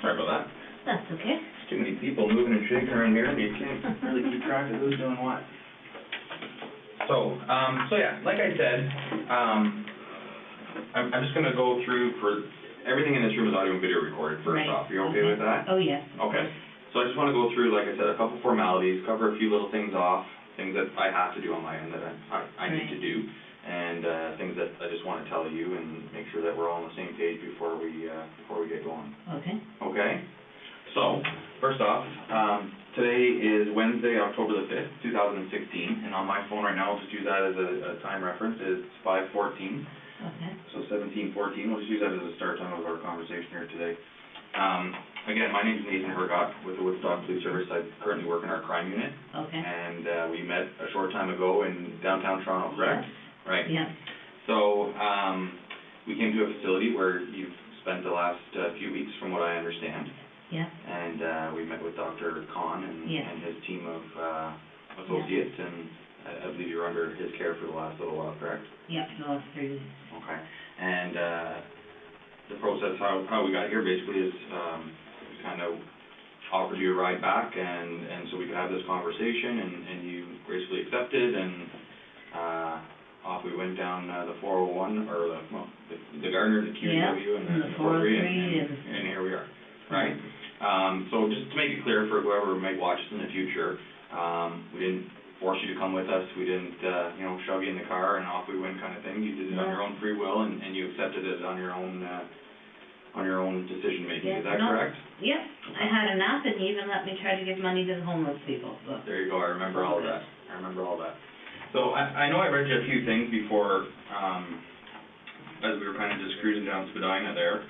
Sorry about that. That's okay. There's too many people moving and shaking around here, and you can't really keep track of who's doing what. So yeah, like I said, I'm just going to go through for everything in this room is audio and video recorded first off. Are you okay with that? Oh, yes. Okay. So I just want to go through, like I said, a couple formalities, cover a few little things off, things that I have to do on my end that I need to do, and things that I just want to tell you and make sure that we're all on the same page before we get going. Okay. Okay? So, first off, today is Wednesday, October the 5th, 2016, and on my phone right now, I'll just use that as a time reference, it's 5:14. Okay. So 17:14, we'll just use that as a start time of our conversation here today. Again, my name is Nathan Hergott with the Woodstock Police Service. I currently work in our crime unit. Okay. And we met a short time ago in downtown Toronto, correct? Yes. Right. Yeah. So we came to a facility where you've spent the last few weeks, from what I understand. Yeah. And we met with Dr. Khan and his team of associates, and I believe you were under his care for the last little while, correct? Yeah, the last 3 weeks. Okay. And the process, how we got here basically is we kind of offered you a ride back, and so we could have this conversation, and you gracefully accepted, and off we went down the 401, or the Gardner, the QEW, and the 403, and here we are, right? So just to make it clear for whoever might watch this in the future, we didn't force you to come with us. We didn't, shove you in the car and off we went kind of thing. You did it on your own free will, and you accepted it on your own decision making. Is that correct? Yep. I had a nap, and he even let me try to give money to the homeless people. So. There you go. I remember all of that. So I know I read you a few things before, as we were kind of just cruising down Spadina there.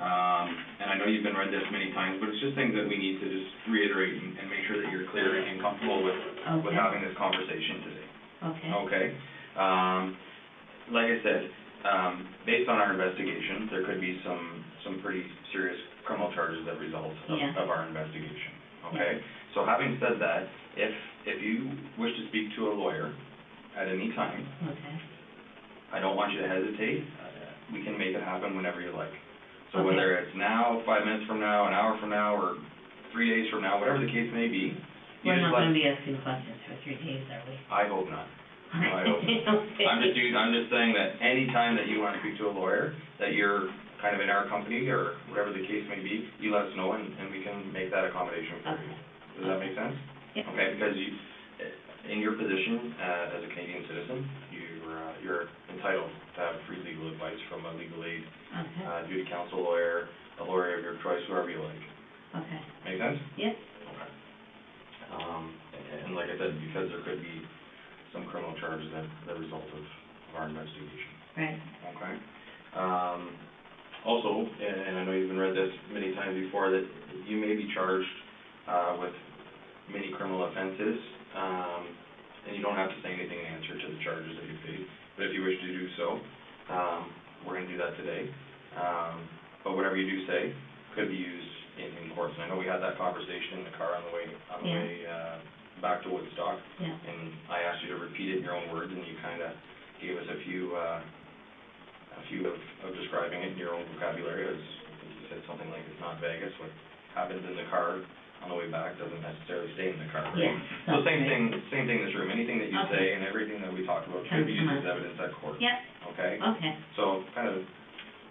And I know you've been read this many times, but it's just things that we need to just reiterate and make sure that you're clear and comfortable with having this conversation today. Okay. Okay. Like I said, based on our investigation, there could be some pretty serious criminal charges that result of our investigation. Okay. So having said that, if you wish to speak to a lawyer at any time, I don't want you to hesitate. We can make it happen whenever you like. So whether it's now, 5 minutes from now, an hour from now, or 3 days from now, whatever the case may be. We're not going to be asking questions for 3 days, are we? I hope not. No, I hope not. I'm just saying that any time that you want to speak to a lawyer, that you're kind of in our company, or whatever the case may be, you let us know, and we can make that accommodation for you. Does that make sense? Yeah. Okay, because in your position as a Canadian citizen, you're entitled to have free legal advice from a legal aid, duty counsel lawyer, a lawyer of your choice, whoever you like. Okay. Make sense? Yes. Okay. And like I said, because there could be some criminal charges that result of our investigation. Right. Okay. Also, and I know you've been read this many times before, that you may be charged with many criminal offenses, and you don't have to say anything in answer to the charges that you face. But if you wish to do so, we're going to do that today. But whatever you do say could be used in court. So I know we had that conversation in the car on the way back to Woodstock, and I asked you to repeat it in your own words, and you kind of gave us a few of describing it in your own vocabulary. As you said something like, it's not Vegas. What happens in the car on the way back doesn't necessarily stay in the car, right? So same thing in this room. Anything that you say and everything that we talk about could be used as evidence at court. Yep. Okay? Okay. So kind of,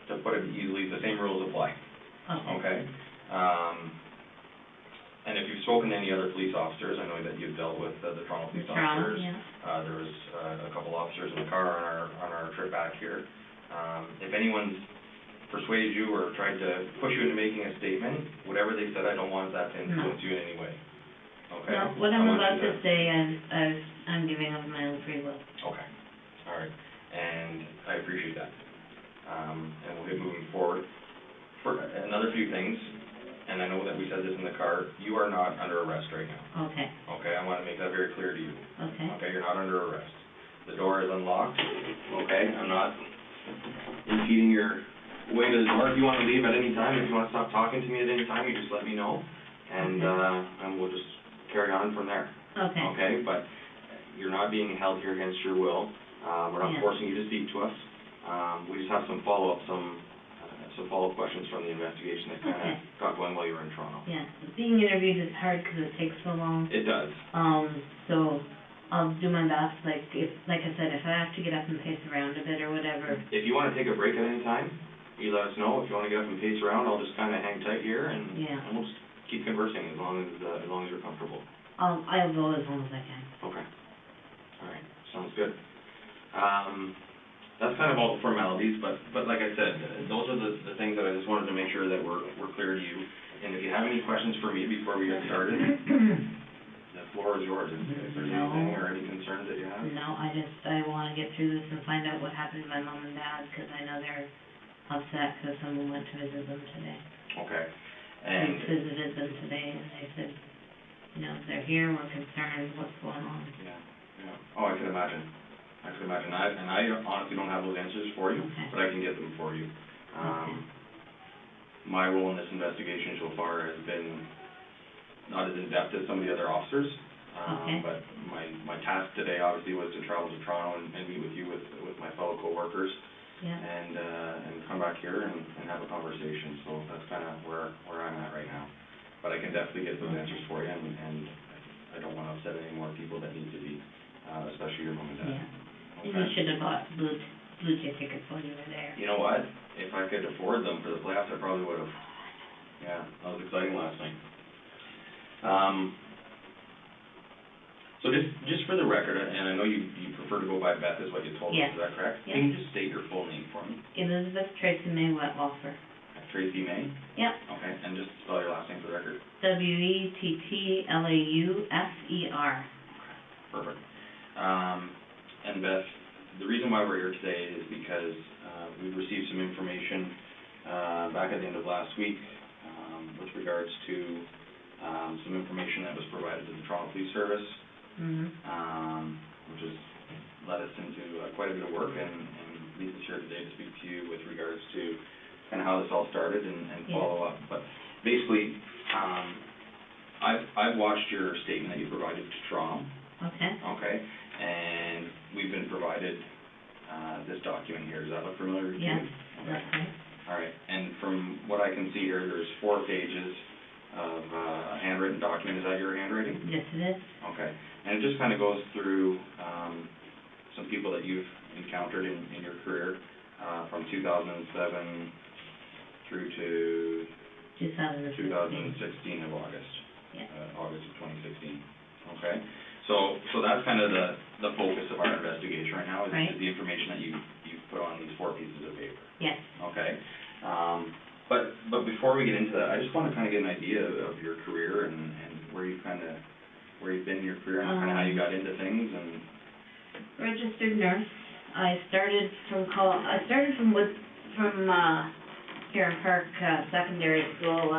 to put it easily, the same rules apply. Okay? And if you've spoken to any other police officers, I know that you've dealt with the Toronto police officers. There was a couple officers in the car on our trip back here. If anyone's persuaded you or tried to push you into making a statement, whatever they said, I don't want that to influence you in any way. Okay? No, what I'm about to say, I'm giving up my own free will. Okay. All right. And I appreciate that. And we'll get moving forward. For another few things, and I know that we said this in the car, you are not under arrest right now. Okay. Okay, I want to make that very clear to you. Okay. Okay, you're not under arrest. The door is unlocked. Okay, I'm not impeding your way to the door. If you want to leave at any time, if you want to stop talking to me at any time, you just let me know, and we'll just carry on from there. Okay. Okay, but you're not being held here against your will. We're not forcing you to speak to us. We just have some follow-up, some some follow-up questions from the investigation that kind of got going while you were in Toronto. Yeah, being interviewed is hard because it takes so long. It does. So I'll do my best, like I said, if I have to get up and pace around a bit or whatever. If you want to take a break at any time, you let us know. If you want to get up and pace around, I'll just kind of hang tight here and we'll just keep conversing as long as you're comfortable. I'll go as long as I can. Okay. All right. Sounds good. That's kind of all the formalities, but like I said, those are the things that I just wanted to make sure that we're clear to you. And if you have any questions for me before we get started, the floor is yours. If there's anything or any concerns that you have. No, I want to get through this and find out what happened to my mom and dad, because I know they're upset because someone went to visit them today. Okay. And visited them today, and they said, you know, they're here, we're concerned, what's going on? Yeah. Oh, I can imagine. I honestly don't have those answers for you, but I can get them for you. My role in this investigation so far has been not as in-depth as some of the other officers, but my task today obviously was to travel to Toronto and meet with you, with my fellow co-workers, and come back here and have a conversation. So that's kind of where I'm at right now. But I can definitely get those answers for you, and I don't want to upset any more people that need to be, especially your mom and dad. Yeah. Okay. You should have bought blue chip tickets while you were there. You know what? If I could afford them for the playoffs, I probably would have. Yeah, that was exciting last night. So just for the record, and I know you prefer to go by Beth, is what you told us. Is that correct? Yes. Can you just state your full name for me? Elizabeth Tracy May Wettlaufer. Tracy May? Yep. Okay, and just spell your last name for the record. Wettlaufser. Perfect. And Beth, the reason why we're here today is because we've received some information back at the end of last week with regards to some information that was provided to the Toronto Police Service, which has led us into quite a bit of work, and leads us here today to speak to you with regards to kind of how this all started and follow up. But basically, I've watched your statement that you provided to Toronto. Okay. And we've been provided this document here. Does that look familiar to you? Yes. Okay. All right. And from what I can see here, there's 4 pages of a handwritten document. Is that your handwriting? Yes, it is. Okay. And it just kind of goes through some people that you've encountered in your career from 2007 through to 2016 of August. August of 2016. Okay. So that's kind of the focus of our investigation right now is the information that you've put on these 4 pieces of paper. Yes. Okay. But before we get into that, I just want to kind of get an idea of your career and where you've been in your career and kind of how you got into things. And registered nurse. I started from here in Park Secondary School.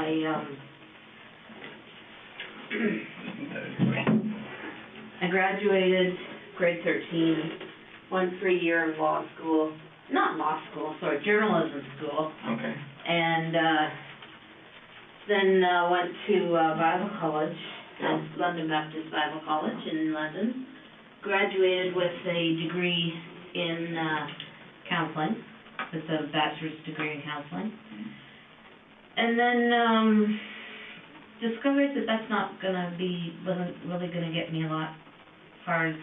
I graduated grade 13, went for a year of journalism school. Okay. And then went to Bible College, London Baptist Bible College in London. Graduated with a degree in counseling, with a bachelor's degree in counseling. And then discovered that that's wasn't really gonna get me a lot as far as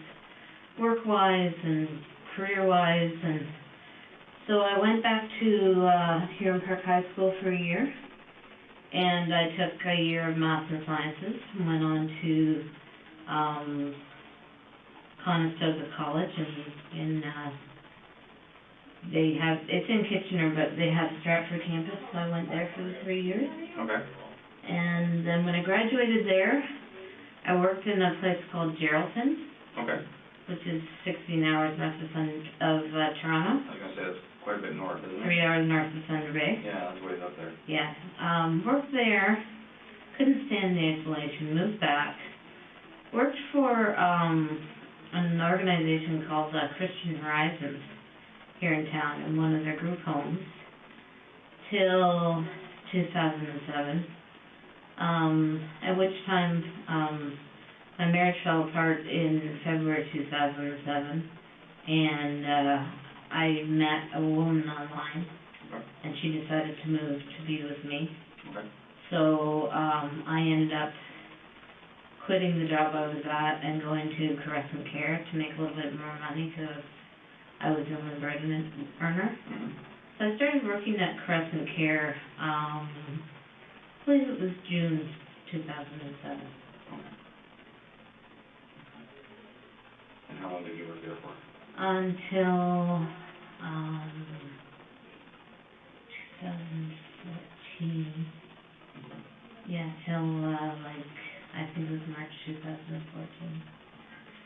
work-wise and career-wise, and so I went back to here in Park High School for a year, and I took a year of Maths and Sciences, and went on to Conestoga College, and it's in Kitchener, but they have Stratford campus, so I went there for the 3 years. Okay. And then when I graduated there, I worked in a place called Geraldton. Okay. Which is 16 hours north of Toronto. I was going to say that's quite a bit north, isn't it? 3 hours north of Thunder Bay. Yeah, that's ways up there. Yeah. Worked there, couldn't stand the isolation, moved back. Worked for an organization called Christian Horizons here in town in one of their group homes till 2007. At which time my marriage fell apart in February 2007, and I met a woman online Okay. and she decided to move to be with me. Okay. So, I ended up quitting the job I was at and going to Caress and Care to make a little bit more money, because I was the only bread earner. Mm-hmm. So I started working at Caress and Care, I believe it was June 2007. Okay. And how long did you work there for? Until, 2014. Okay. Yeah, till, I think it was March 2014.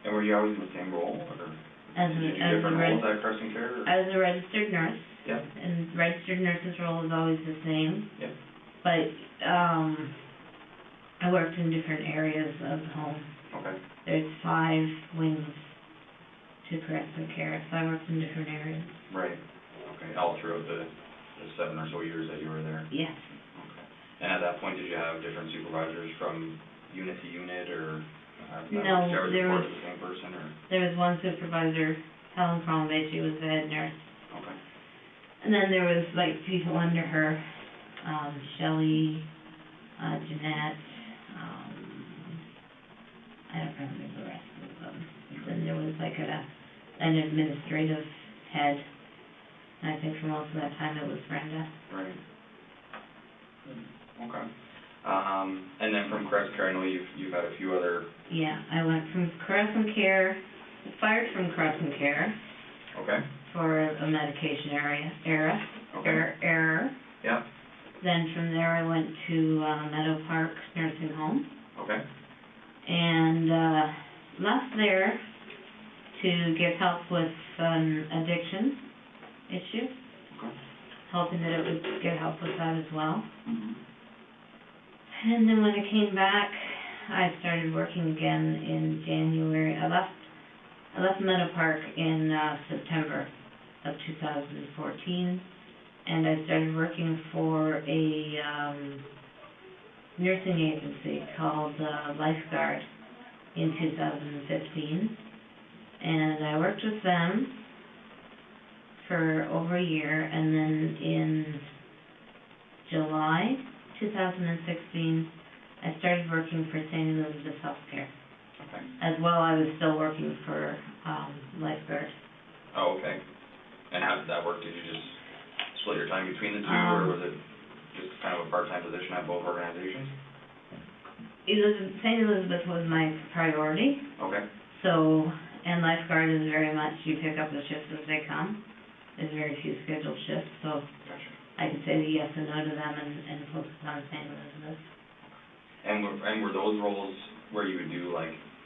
And were you always in the same role, or As did you do a different roles at Caress and Care? Or? I was a registered nurse. Yeah. And registered nurse's role is always the same. Yeah. But, I worked in different areas of the home. Okay. There's 5 wings to Caress and Care, so I worked in different areas. Right. Okay. All throughout the 7 or so years that you were there? Yes. Okay. And at that point, did you have different supervisors from unit to unit, or No, did you ever there report was, to the same person, or? there was one supervisor, Helen, she was the head nurse. Okay. And then there was, people under her, Shelley, Jeanette, I don't remember the rest of them. Then there was an administrative head, and I think for most of that time it was Brenda. Right. Okay. And then from Caress and Care, I know you've had a few other. Yeah, I went from Caress and Care, fired from Caress and Care. Okay. For a medication error. Yeah. Then from there I went to Meadow Park Nursing Home. Okay. And left there to get help with an addiction issue. Okay. Hoping that it would get help with that as well. Mm-hmm. And then when I came back, I started working again in January. I left Meadow Park in September of 2014, and I started working for a nursing agency called Lifeguard in 2015, and I worked with them for over a year, and then in July 2016, I started working for St. Elizabeth Healthcare. Okay. As well, I was still working for Lifeguard. Oh, okay. And how did that work? Did you just split your time between the two, or was it just kind of a part-time position at both organizations? St. Elizabeth was my priority. Okay. So, and Lifeguard is very much, you pick up the shifts as they come. There's very few scheduled shifts, so Gotcha. I could say yes and no to them and focus on St. Elizabeth. And were those roles where you would do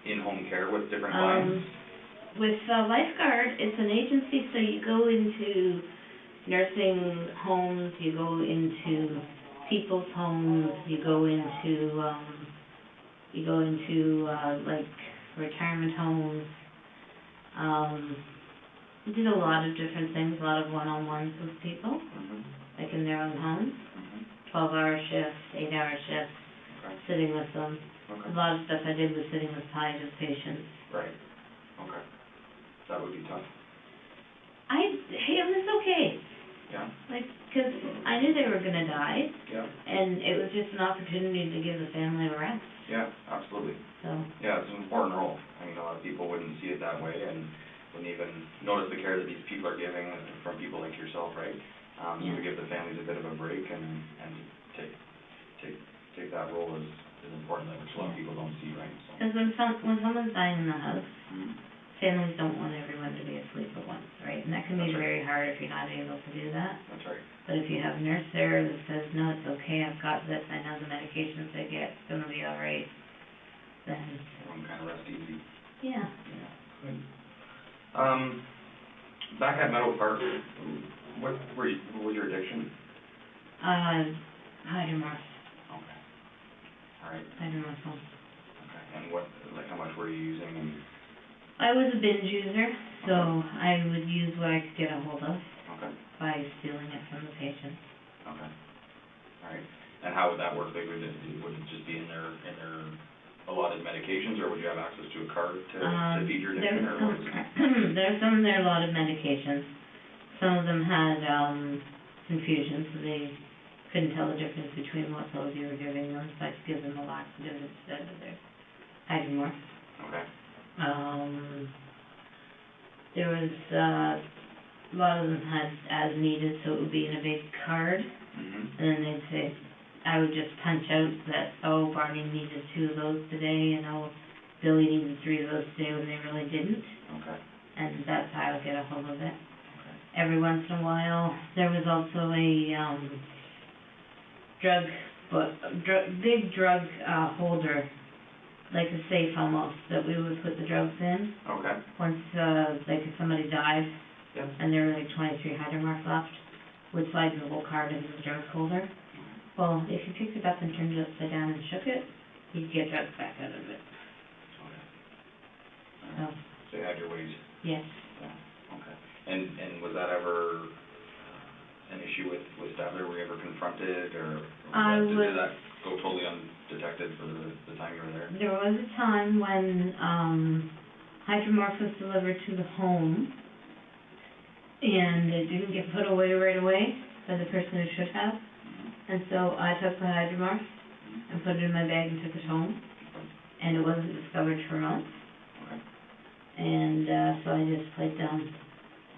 in-home care with different clients? With Lifeguard, it's an agency, so you go into nursing homes, you go into people's homes, you go into retirement homes. We did a lot of different things, a lot of one-on-ones with people, Mm-hmm. in their own homes, Mm-hmm. 12-hour shifts, 8-hour shifts, Okay. sitting with them. Okay. A lot of stuff I did was sitting with palliative patients. Right. Okay. That would be tough. It was okay. Yeah. Because I knew they were going to die, Yeah. and it was just an opportunity to give the family a rest. Yeah, absolutely. So. Yeah, it's an important role. I mean, a lot of people wouldn't see it that way and wouldn't even notice the care that these people are giving from people like yourself, right? So to give the families a bit of a break and take that role is important, which a lot of people don't see, right? Because when someone's dying in the house, Mm-hmm. families don't want everyone to be asleep at once, right? And that can be very hard if you're not able to do that. That's right. But if you have a nurse there that says, no, it's okay, I've got this, I know the medications they get, it's going to be all right, then... Everyone kind of rest easy. Yeah. Yeah. Good. Back at Meadow Park, what was your addiction? Hydromorph. Okay. All right. Hydromorphone. Okay. And how much were you using? And... I was a binge user, so I would use what I could get a hold of. Okay. By stealing it from the patient. Okay. All right. And how would that work? Would it just be in their allotted medications, or would you have access to a card to feed your addiction? There's some in their allotted medications. Some of them had confusion, so they couldn't tell the difference between what pills you were giving them, so I could give them a laxative instead of their hydromorph. Okay. There was, a lot of them had as needed, so it would be in a big card, Mm-hmm. and then they'd say, I would just punch out that, oh, Barney needed 2 of those today, and oh, Billy needed 3 of those today, when they really didn't, Okay. and that's how I would get a hold of it. Okay. Every once in a while, there was also a, big drug, holder, like a safe almost, that we would put the drugs in. Okay. Once, like if somebody died, Yep. and there were like 23 hydromorph left, we'd slide the whole card into the drug holder. Well, if you picked it up and turned it upside down and shook it, you'd get drugs back out of it. Okay. So, So you had your ways. yes. Yeah. Okay. And was that ever an issue with Stadler? Were you ever confronted, or did that go totally undetected for the time you were there? There was a time when hydromorph was delivered to the home, and it didn't get put away right away by the person who should have. And so I took the hydromorph and put it in my bag and took it home, and it wasn't discovered for months. Okay. And so I just played dumb.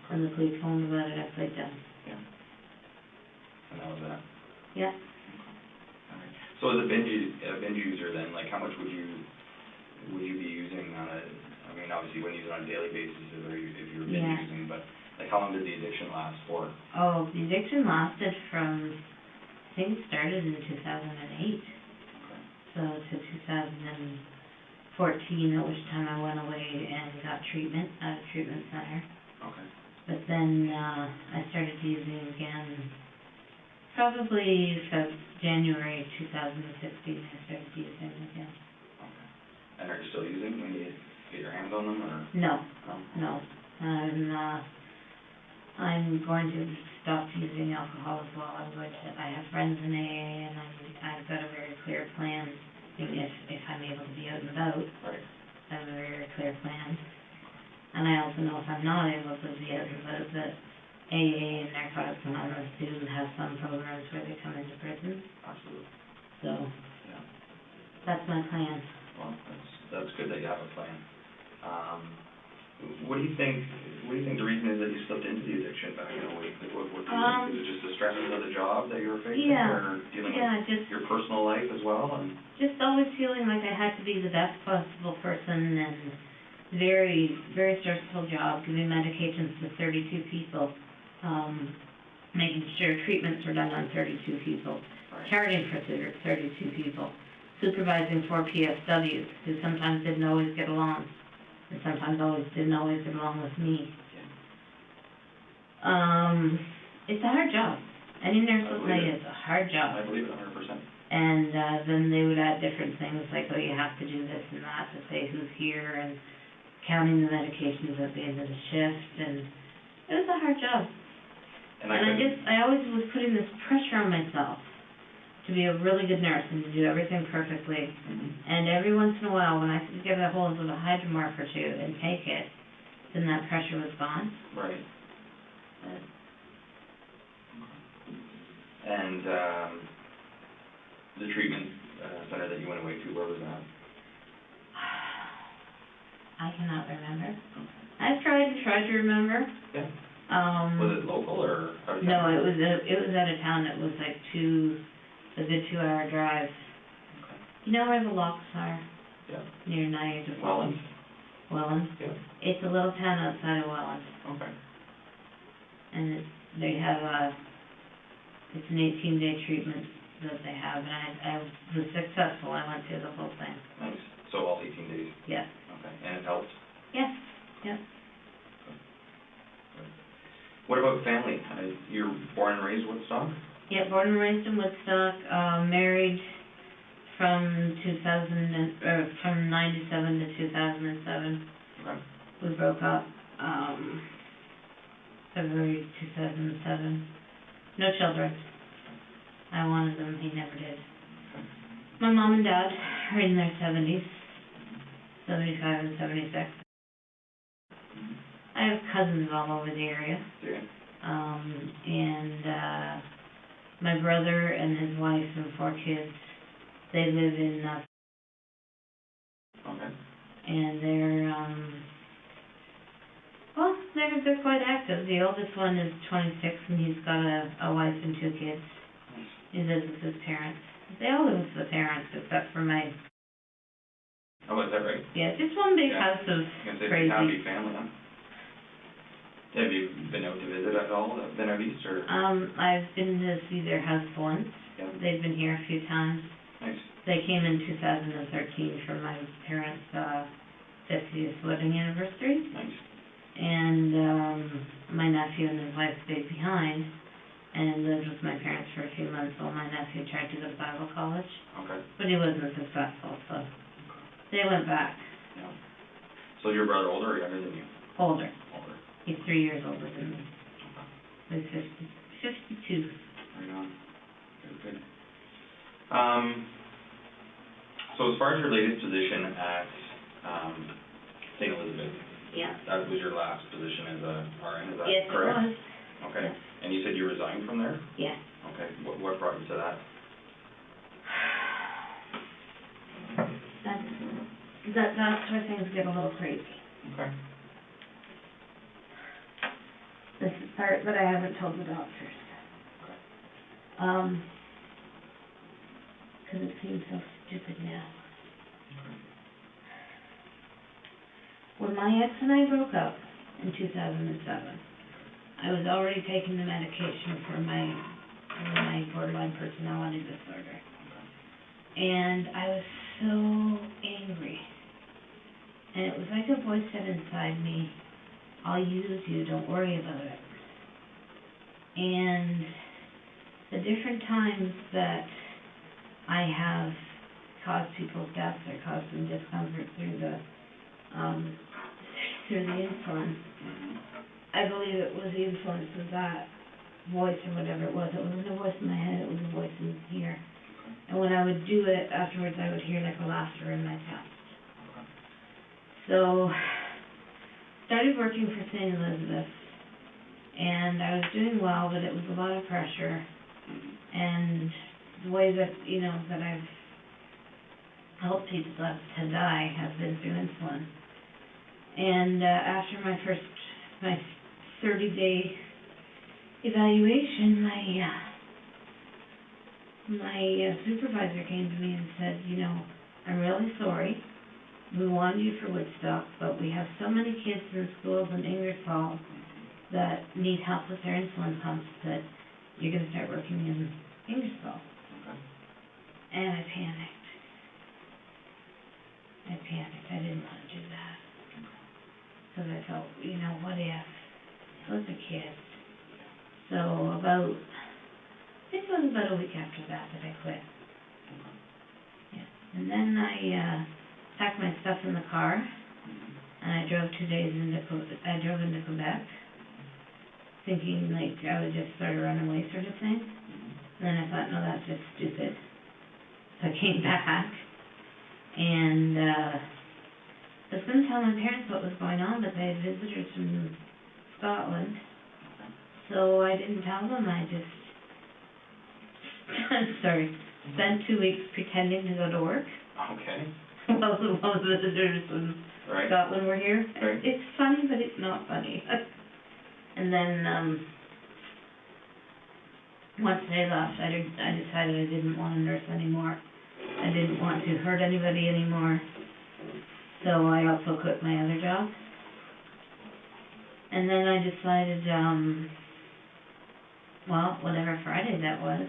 When the police phoned about it, I played dumb. Yeah. And that was that. Yeah. All right. So as a binge user, then, like, how much would you be using on a? I mean, obviously, you wouldn't use it on a daily basis if you were binge Yeah. using, but like, how long did the addiction last for? Oh, the addiction lasted from, I think it started in 2008. Okay. So to 2014, at which time I went away and got treatment at a treatment center. Okay. But then I started using again, probably January 2016, I started using again. Okay. And are you still using when you get your hands on them, or? No, No. no. I'm going to stop using alcohol as well. I have friends in AA, and I've got a very clear plan. If I'm able to be out and about, Right. I have a very clear plan. And I also know if I'm not able to be out and about, that AA and Narcotics Anonymous do have some programs where they come into prison. Absolutely. So, Yeah. that's my plan. Well, that's good that you have a plan. What do you think the reason is that you slipped into the addiction back in 2008? Like, what do you think? Is it just the stresses of the job that you were facing, or dealing with your personal life as well? And just always feeling like I had to be the best possible person, and very, very stressful job, giving medications to 32 people, making sure treatments were done on 32 people, right. charting for 32 people, supervising 4 PSWs who sometimes didn't always get along. And sometimes didn't always get along with me. Yeah. It's a hard job. Any nurse will tell you it's a hard job. I believe it 100%. And then they would add different things like, oh, you have to do this and that to say who's here, and counting the medications at the end of the shift, and it was a hard job. And I always was putting this pressure on myself to be a really good nurse and to do everything perfectly. Mm-hmm. And every once in a while, when I could get a hold of a hydromorph or 2 and take it, then that pressure was gone. Right. And the treatment center that you went away to, where was that? I cannot remember. Okay. I've tried to remember. Yeah. Was it local or out of town? No, it was out of town. It was like a good 2-hour drive. Okay. You know where the locks are? Yeah. Near Niagara Welland? Welland? Yeah. It's a little town outside of Welland. Okay. And they have it's an 18-day treatment that they have, and I was successful. I went through the whole thing. Nice. So all 18 days? Yes. Okay. And it helped? Yes. Yes. Good. What about family? You're born and raised Woodstock? Yeah, born and raised in Woodstock, married from 97 to 2007. Okay. We broke up, February 2007. No children. I wanted them, he never did. Okay. My mom and dad are in their 70s, 75 and 76. Mm-hmm. I have cousins all over the area. Yeah. and my brother and his wife and 4 kids, they live in, Okay. and they're, well, they're quite active. The oldest one is 26, and he's got a wife and 2 kids. He lives with his parents. They all live with the parents, except for my... Oh, is that right? Yeah, just one big Yeah. house of crazy. Happy family, huh? Have you been out to visit at all, been out east, or? I've been to see their house once. Yeah. They've been here a few times. Nice. They came in 2013 for my parents' 50th wedding anniversary. Nice. And my nephew and his wife stayed behind and lived with my parents for a few months while my nephew tried to go to Bible college. Okay. But he wasn't successful, so they went back. Yeah. So your brother older or younger than you? Older. Older. He's 3 years older than me. Okay. He's 52. Right on. Good. So as far as your latest position at St. Elizabeth, Yeah. that was your last position as a RN, is that Yes, correct? it was. Okay. Yes. And you said you resigned from there? Yeah. Okay. What brought you to that? That's where things get a little crazy. Okay. This is part that I haven't told the doctors. Okay. Because it seems so stupid now. When my ex and I broke up in 2007, I was already taking the medication for my borderline personality disorder. And I was so angry. And it was like a voice said inside me, I'll use you, don't worry about it. And the different times that I have caused people's deaths or caused them discomfort through the insulin, I believe it was the influence of that voice or whatever it was. It wasn't a voice in my head, it was a voice in here. And when I would do it, afterwards I would hear like a laughter in my chest. So, started working for St. Elizabeth, and I was doing well, but it was a lot of pressure. And the way that, that I've helped people to die has been through insulin. And after my 30-day evaluation, my supervisor came to me and said, I'm really sorry. We wanted you for Woodstock, but we have so many kids in schools in Ingersoll that need help with their insulin pumps that you're going to start working in Ingersoll. Okay. And I panicked. I didn't want to do that. Because I felt, what if? Those are kids. So I think it was about a week after that I quit. Yeah. And then I packed my stuff in the car, and I drove 2 days into Quebec, thinking I would just sort of run away sort of thing. And then I thought, no, that's just stupid. So I came back, and I was going to tell my parents what was going on, but they had visitors from Scotland, so I didn't tell them. I just, spent 2 weeks pretending to go to work. Okay. While the visitors from Scotland were here. Right. It's funny, but it's not funny. And then, once they left, I decided I didn't want to nurse anymore. I didn't want to hurt anybody anymore. So I also quit my other job. And then I decided, whatever Friday that was,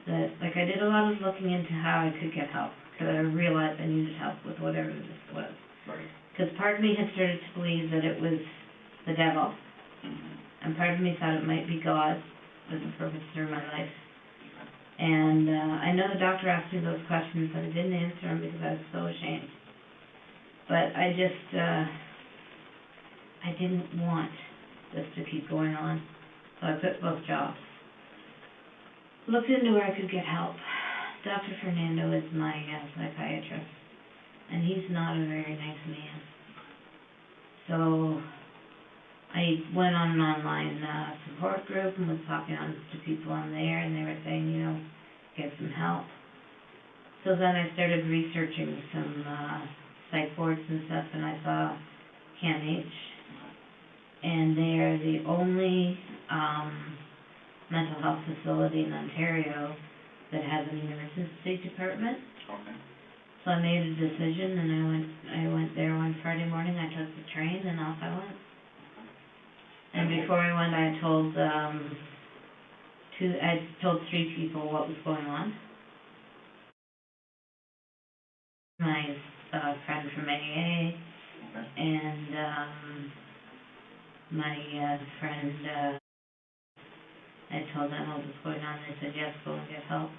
that, I did a lot of looking into how I could get help. Because I realized I needed help with whatever this was. Right. Because part of me had started to believe that it was the devil, and part of me thought it might be God as a purpose through my life. And I know the doctor asked me those questions, but I didn't answer them because I was so ashamed. But I just, I didn't want this to keep going on, so I quit both jobs. Looked into where I could get help. Dr. Fernando is my psychiatrist, and he's not a very nice man. So I went on an online, support group and was talking to people on there, and they were saying, you know, get some help. So then I started researching some, psych boards and stuff, and I saw CAMH, and they are the only, mental health facility in Ontario that has an emergency department. Okay. So I made a decision, and I went there one Friday morning. I took the train, and off I went. And before I went, I told three people what was going on. My friend from AA, and my friend. I told them what was going on. They said yes, go and get help.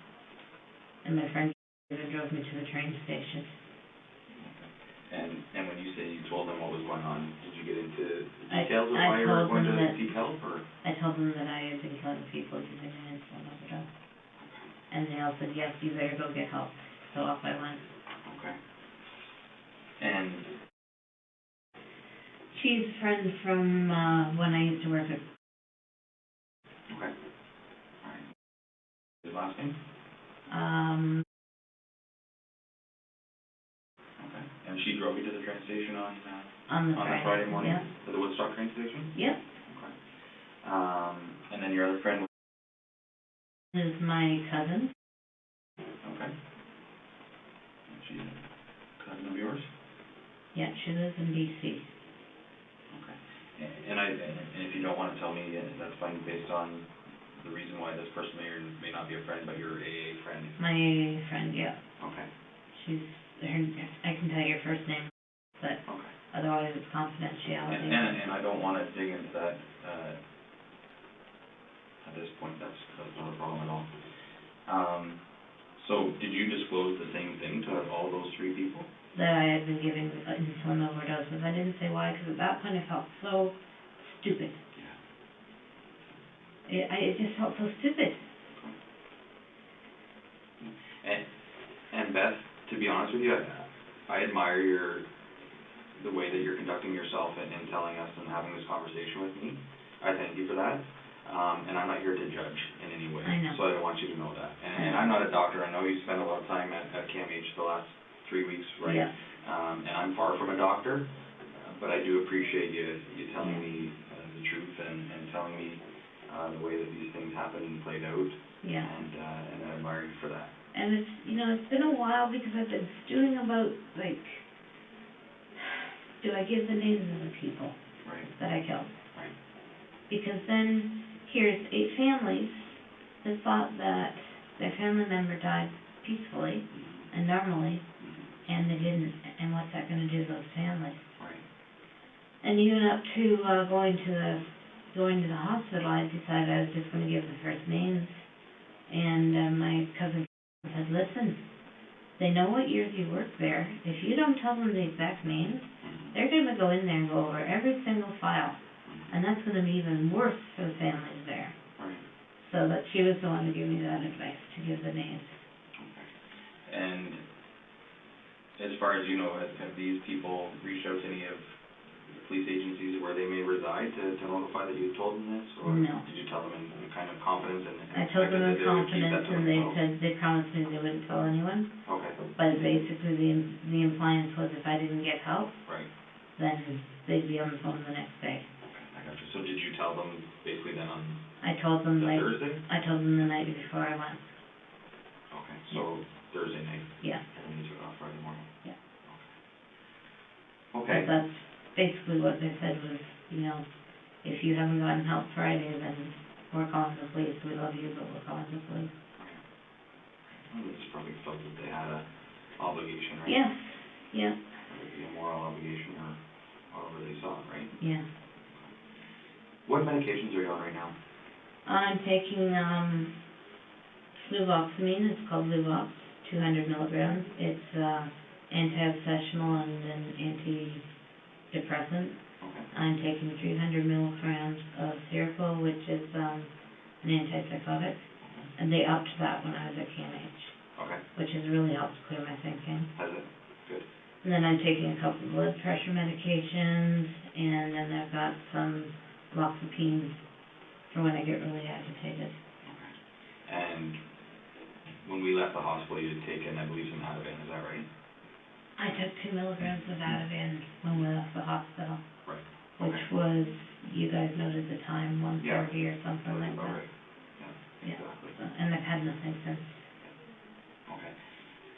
And my friend drove me to the train station. And when you say you told them what was going on, did you get into details of why you were going to seek help, or? I told them that I had been killing people using an insulin overdose. And they all said, yes, you better go get help. So off I went. Okay. And? She's a friend from when I used to work at. Okay. All right. His last name? Okay. And she drove you to the train station on the Friday morning? Yeah. To the Woodstock train station? Yep. Okay. And then your other friend? Is my cousin. Okay. And she's a cousin of yours? Yeah, she lives in BC. Okay. And if you don't want to tell me, that's fine, based on the reason why this person may or may not be a friend, but your AA friend. My AA friend, yeah. Okay. I can tell you her first name, but okay. Otherwise it's confidentiality. And I don't want to dig into that at this point. That's not a problem at all. So did you disclose the same thing to all those three people? That I had been giving insulin overdoses. I didn't say why, because at that point I felt so stupid. Yeah. It just felt so stupid. And Beth, to be honest with you, I admire the way that you're conducting yourself and telling us and having this conversation with me. I thank you for that. And I'm not here to judge in any way. I know. So I want you to know that. And I'm not a doctor. I know you spent a lot of time at CAMH the last 3 weeks, right? Yeah. And I'm far from a doctor, but I do appreciate you telling me the truth and telling me the way that these things happened and played out. Yeah. And I admire you for that. And it's, it's been a while because I've been stewing about, do I give the names of the people that I killed? Right. Because then here's 8 families that thought that their family member died peacefully and normally, and they didn't. And what's that going to do to those families? Right. And even up to going to the hospital, I decided I was just going to give the first names. And my cousin said, listen, they know what years you worked there. If you don't tell them the exact names, they're going to go in there and go over every single file. And that's going to be even worse for the families there. Right. So that she was the one to give me that advice, to give the names. Okay. And as far as you know, have these people reached out to any of the police agencies where they may reside to notify that you told them this? Or no. Did you tell them in kind of confidence? I told them in confidence, and they said they promised me they wouldn't tell anyone. Okay. But basically the impliance was if I didn't get help, then they'd be on the phone the next day. Okay, I got you. So did you tell them basically then on I told them Thursday? I told them the night before I went. Okay, so Thursday night? Yeah. And then you took off Friday morning? Yeah. Okay. But that's basically what they said was, if you haven't gotten help Friday, then we're calling the police. We love you, but we're calling the police. Right. Well, they just probably felt that they had a obligation, right? Yes. Yeah. Whether it be a moral obligation or however they saw it, right? Yeah. What medications are you on right now? I'm taking fluvoxamine. It's called Luvox, 200 milligrams. It's anti-obsessional and an antidepressant. Okay. I'm taking 300 milligrams of Seroquel, which is an antipsychotic, and they upped that when I was at CAMH. Okay. Which has really helped clear my thinking. Has it? Good. And then I'm taking a couple of blood pressure medications, and then I've got some loxapine for when I get really agitated. Okay. And when we left the hospital, you had taken, I believe, some Ativan, is that right? I took 2 milligrams of Ativan when we left the hospital. Right. Which was, you guys noted the time, 1:30 or something like that. Right. Yeah, exactly. And I've had nothing since. Okay.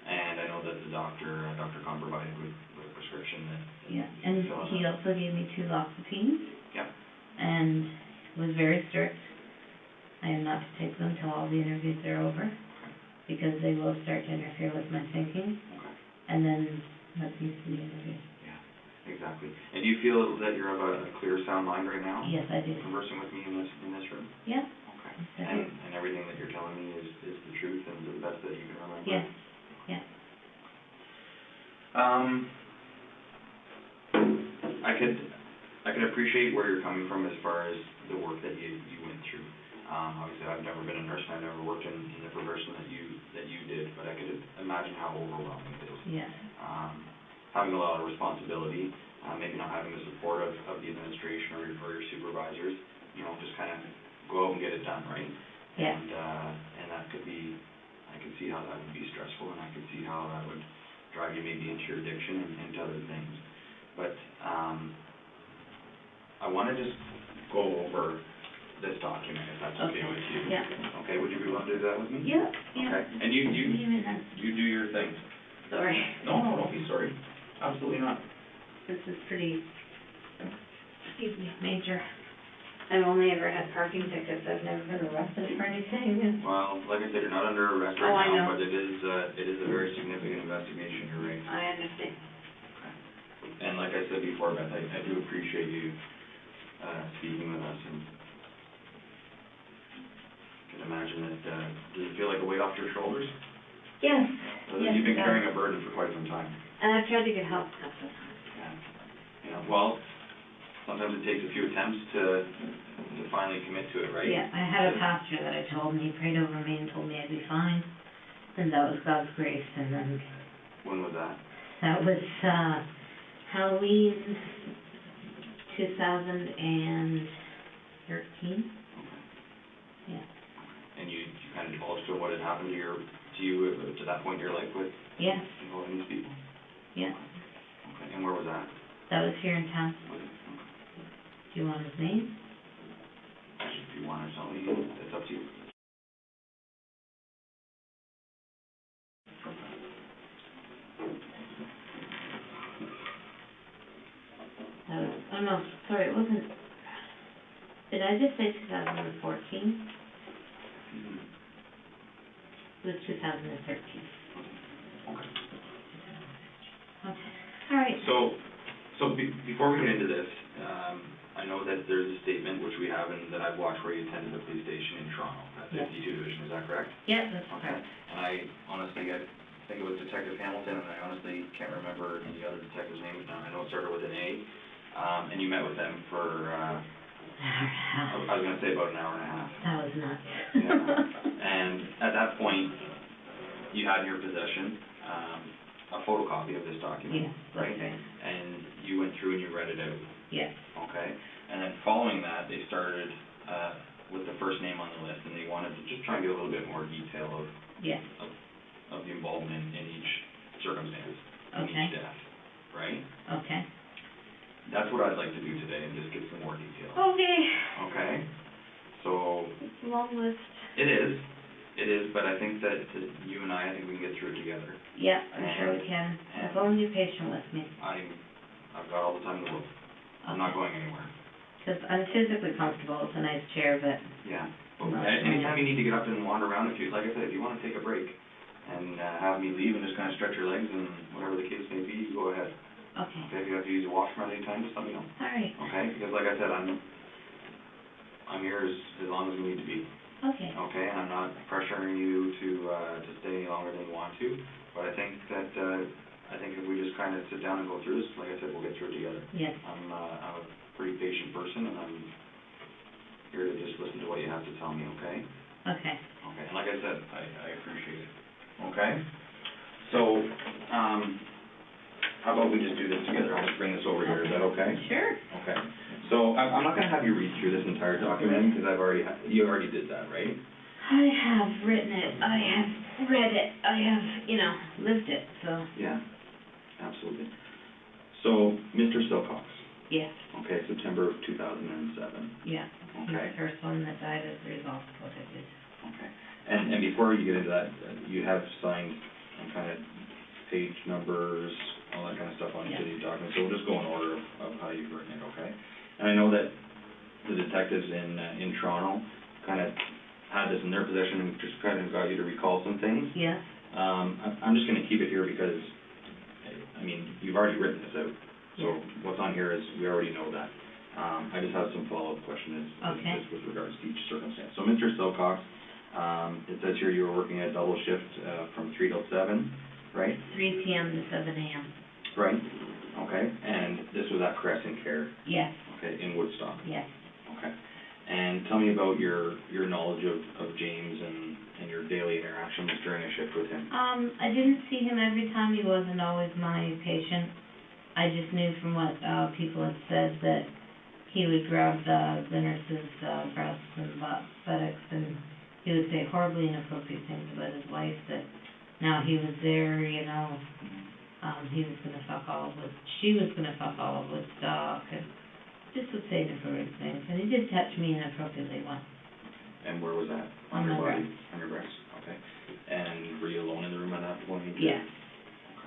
And I know that the Dr. Khan provided with a prescription that... Yeah, and he also gave me 2 loxapines. Yeah. And was very strict. I am not to take them till all the interviews are over, because they will start to interfere with my thinking. Okay. And then that's used to the interview. Yeah, exactly. And do you feel that you're of a clear, sound mind right now? Yes, I do. Conversing with me in this room? Yeah. Okay. Yes, I do. And everything that you're telling me is the truth and the best that you can remember? Yes. Yeah. I can appreciate where you're coming from as far as the work that you went through. Obviously, I've never been a nurse and I've never worked in the profession that you did, but I could imagine how overwhelming it is. Yes. Having a lot of responsibility, maybe not having the support of the administration or your supervisors, just kind of go out and get it done, right? Yeah. And that could be, I could see how that would be stressful, and I could see how that would drive you maybe into your addiction and into other things. But I want to just go over this document, if that's okay with you. Yeah. Okay, would you be willing to do that with me? Yeah. Yeah. Okay, and you do your thing. Sorry. No, don't be sorry. Absolutely not. This is pretty, excuse me, major. I've only ever had parking tickets. I've never been arrested for anything. Well, like I said, you're not under arrest right I now, know. but it is a very significant investigation, you're right. I understand. And like I said before, Beth, I do appreciate you speaking with us, and I can imagine that, does it feel like a weight off your shoulders? Yes. Yes, you've been carrying a burden for quite some time. And I've tried to get help a couple of times. Yeah. Well, sometimes it takes a few attempts to finally commit to it, right? Yeah, I had a pastor that I told, and he prayed over me and told me I'd be fine. And that was God's grace, and then... When was that? That was, Halloween 2013. Okay. Yeah. And you kind of divulged to what had happened to you to that point in your life with Yes. involving these people? Yeah. Okay, and where was that? That was here in town. Okay. Do you want his name? If you want to tell me, it's up to you. That was, oh no, sorry, it wasn't, did I just say 2014? Mm-hmm. It was 2013. Okay. Okay, all right. So before we get into this, I know that there's a statement which we have and that I've watched where you attended the police station in Toronto, at 52 Division, is that correct? Yeah, that's Okay. correct. And I think it was Detective Hamilton, and I honestly can't remember the other detective's name now. I know it started with an A. And you met with them for, I was going to say about an hour and a half. That was nuts. Yeah. And at that point, you had in your possession a photocopy of this document, Yes, right? right. And you went through and you read it out. Yes. Okay? And then following that, they started with the first name on the list, and they wanted to just try and get a little bit more detail of Yes. of the involvement in each circumstance, in Okay. each death, right? Okay. That's what I'd like to do today, and just get some more detail. Okay. Okay? So... It's a long list. It is, but I think that you and I think we can get through it together. Yeah, I'm sure we can. As long as you're patient with me. I've got all the time in the world. I'm not going anywhere. Because I'm physically comfortable. It's a nice chair, but... Yeah. Anytime you need to get up and wander around, like I said, if you want to take a break and have me leave and just kind of stretch your legs and whatever the case may be, go ahead. Okay. Okay, if you have to use the washroom at any time, just let me know. All right. Okay? Because like I said, I'm here as long as we need to be. Okay. Okay, and I'm not pressuring you to stay any longer than you want to, but I think if we just kind of sit down and go through this, like I said, we'll get through it together. Yes. I'm a pretty patient person, and I'm here to just listen to what you have to tell me, okay? Okay. Okay, and like I said, I appreciate it. Okay? So, how about we just do this together? I'll just bring this over here, is that okay? Sure. Okay. So I'm not gonna have you read through this entire document, because you already did that, right? I have written it, I have read it, I have, lived it, so, Yeah, absolutely. So, Mr. Silcox, yes, okay, September of 2007, yeah. He's okay, the first one that died as a result of what I did. okay. And before you get into that, you have signed some kind of page numbers, all that kind of stuff on each of these documents, so we'll just go in order of how you've written it, okay? And I know that the detectives in Toronto kind of had this in their possession and just kind of got you to recall some things. Yeah. I'm just gonna keep it here because, I mean, you've already written this out, so what's on here is, we already know that. I just have some follow-up questions just with regards to each circumstance. So, Mr. Silcox, it says here you were working a double shift from 3 till 7, right? 3 p.m. to 7 a.m. Right, okay, and this was at Crescent Care? Yes. Okay, in Woodstock? Yes. Okay. And tell me about your knowledge of James and your daily interactions during a shift with him. I didn't see him every time. He wasn't always my patient. I just knew from what people had said that he would grab the nurse's breasts and buttocks, and he would say horribly inappropriate things about his wife, that now he was there, he was going to fuck all of she was going to fuck all of Woodstock, and just would say inappropriate things. And he did touch me inappropriately once. And where was that? On your my body? breast. On your breast, okay. And were you alone in the room at that point? Yes.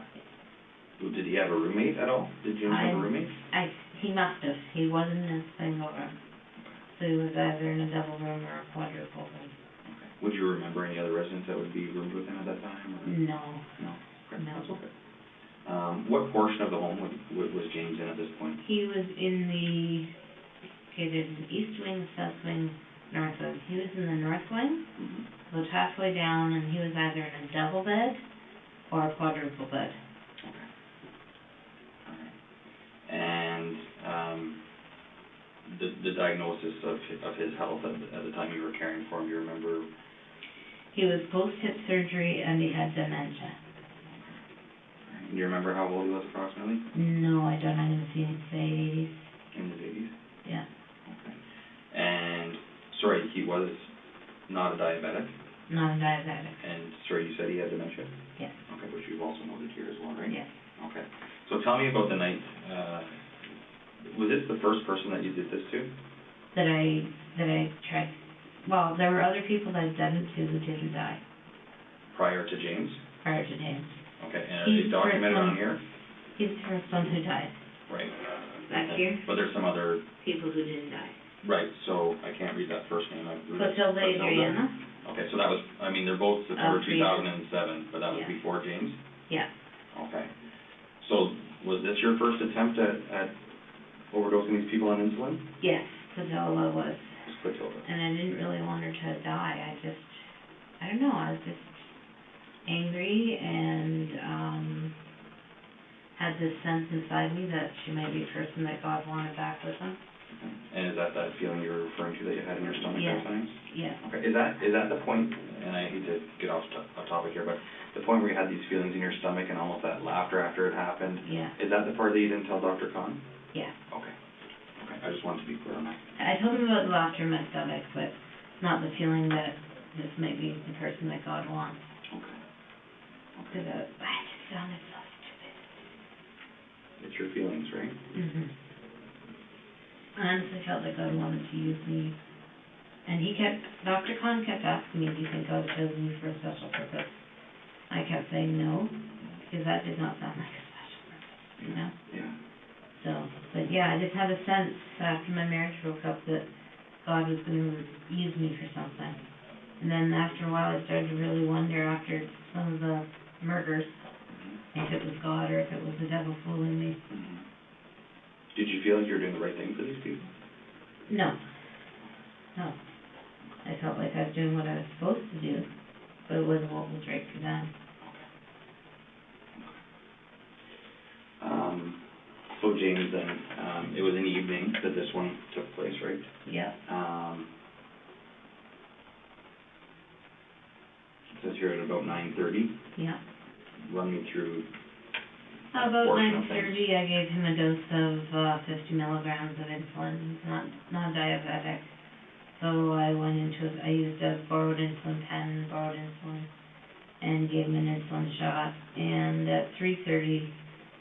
Okay. Did he have a roommate at all? Did James have a roommate? He must have. He wasn't in a single room. So he was either in a double room or a quadruple room. Okay. Would you remember any other residents that would be roomed with him at that time? Or? No. No? Okay. No. That's okay. What portion of the home was James in at this point? He was in there's an east wing, south wing, north wing. He was in the north wing, about halfway down, and he was either in a double bed or a quadruple bed. Okay. All right. And the diagnosis of his health at the time you were caring for him, do you remember? He was post-hip surgery and he had dementia. Do you remember how old he was approximately? No, I don't. I'm going to say 80s. In his 80s? Yeah. Okay. And, sorry, he was not a diabetic? Not a diabetic. And, sorry, you said he had dementia? Yes. Okay, which you've also noted here as well, right? Yes. Okay. So tell me about the night, was this the first person that you did this to? That I tried. Well, there were other people that had done it to who didn't die. Prior to James? Prior to James. Okay, and are they documented on here? He's the first one who died. Right. Back here? But there's some other... People who didn't die. Right, so I can't read that first name. Clotilde Adriana. Okay, so that was, I mean, they're both September 2007, but that was before James? Yeah. Okay. So, was this your first attempt at overdosing these people on insulin? Yes, Clotilde was. Clotilde. And I didn't really want her to die. I don't know, I was just angry and had this sense inside me that she might be a person that God wanted back with him. Okay. And is that feeling you're referring to that you had in your stomach at times? Yeah. Okay, is that the point, and I hate to get off topic here, but the point where you had these feelings in your stomach and almost that laughter after it happened? Yeah. Is that the part that you didn't tell Dr. Khan? Yeah. Okay. Okay, I just wanted to be clear on that. I told him about the laughter in my stomach, but not the feeling that this might be the person that God wants. Okay. Because I just sounded so stupid. It's your feelings, right? Mhm. I honestly felt like God wanted to use me. And Dr. Khan kept asking me, do you think God has chosen you for a special purpose? I kept saying no, because that did not sound like a special purpose, you know? Yeah. So, but yeah, I just had a sense after my marriage broke up that God was going to use me for something. And then after a while I started to really wonder after some of the murders if it was God or if it was the devil fooling me. Mm-hmm. Did you feel like you were doing the right thing for these people? No. No. I felt like I was doing what I was supposed to do, but it wasn't what was right for them. Okay. So James, then, it was in the evening that this one took place, right? Yeah. It says here at about 9:30. Yeah. Run me through About portion of things. 9:30, I gave him a dose of 50 milligrams of insulin. He's not diabetic. So I went into I used a borrowed insulin pen, borrowed insulin, and gave him an insulin shot. And at 3:30,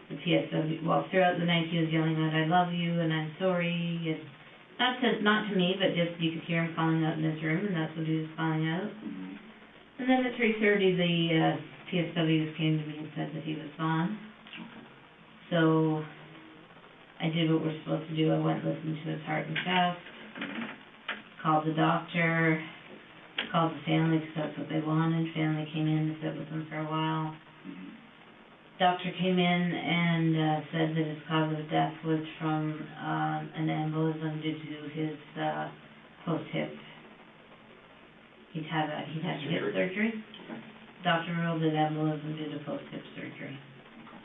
the PSW, well, throughout the night he was yelling out, "I love you," and "I'm sorry," and not to me, but just you could hear him calling out in his room, and that's what he was calling out. Mm-hmm. And then at 3:30, the PSWs came to me and said that he was gone. Okay. So I did what we're supposed to do. I went and listened to his heart and chest, called the doctor, called the family because that's what they wanted. Family came in and sit with him for a while. Doctor came in and said that his cause of death was from an embolism due to his post-hip. He'd had hip surgery. Okay. Doctor ruled it embolism due to post-hip surgery. Okay.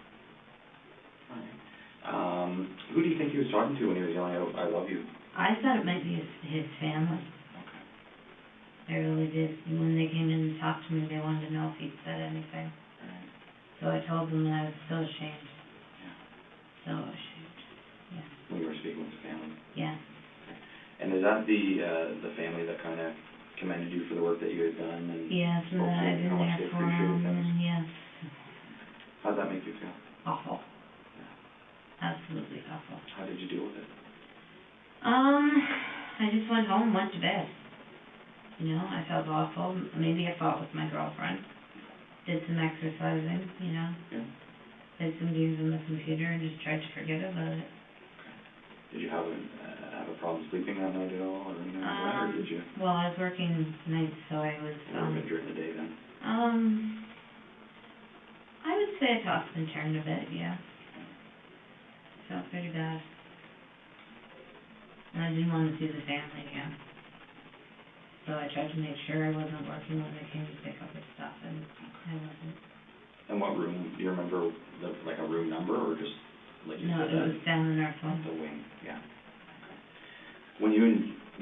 All right. Who do you think he was talking to when he was yelling out, "I love you"? I thought it might be his family. Okay. I really did. And when they came in and talked to me, they wanted to know if he'd said anything. Right. So I told them, and I was so ashamed. Yeah. So ashamed. Yeah. When you were speaking with the family. Yeah. Okay. And is that the family that kind of commended you for the work that you had done? And yes, and that I've been there for them, and yes. How did that make you feel? Awful. Yeah. Absolutely awful. How did you deal with it? I just went home, went to bed. You know, I felt awful. Maybe I fought with my girlfriend. Did some exercising, you know. Yeah. Played some games on the computer and just tried to forget about it. Okay. Did you have a problem sleeping that night at all, or anything like that, or did you? Well, I was working nights, so I was. During the day then. I would say I tossed and turned a bit. Yeah. Felt pretty bad. And I didn't want to see the family again. So I tried to make sure I wasn't working when they came to pick up his stuff, and I wasn't. And what room, do you remember, like a room number, or just, like you No, said? it was down in our phone. The wing, yeah. Okay.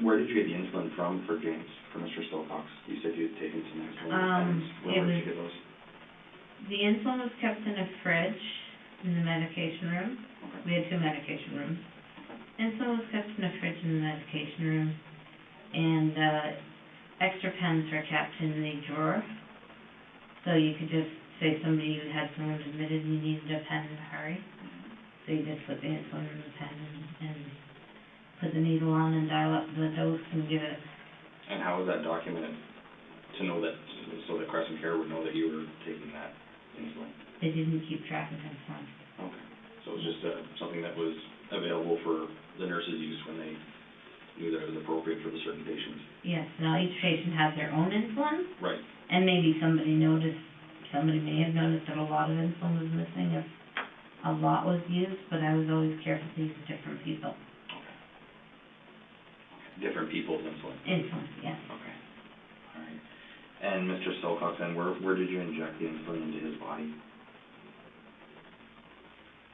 Where did you get the insulin from for James, for Mr. Silcox? You said you had taken some insulin pens. Where did you get those? The insulin was kept in a fridge in the medication room. Okay. We had 2 medication rooms. Insulin was kept in a fridge in the medication room, and extra pens were kept in the drawer. So you could just say somebody who had someone admitted and you needed a pen in a hurry. So you just put the insulin in the pen and put the needle on and dial up the dose and give it. And how was that documented? To know that, so that Crescent Care would know that you were taking that insulin? They didn't keep track of insulin. Okay. So it was just something that was available for the nurses' use when they knew that it was appropriate for the certain patients? Yes. Now each patient has their own insulin. Right. And maybe somebody may have noticed that a lot of insulin was missing if a lot was used, but I was always careful to use different people. Okay. Different people's insulin? Insulin, yes. Okay. All right. And Mr. Silcox, then, where did you inject the insulin into his body?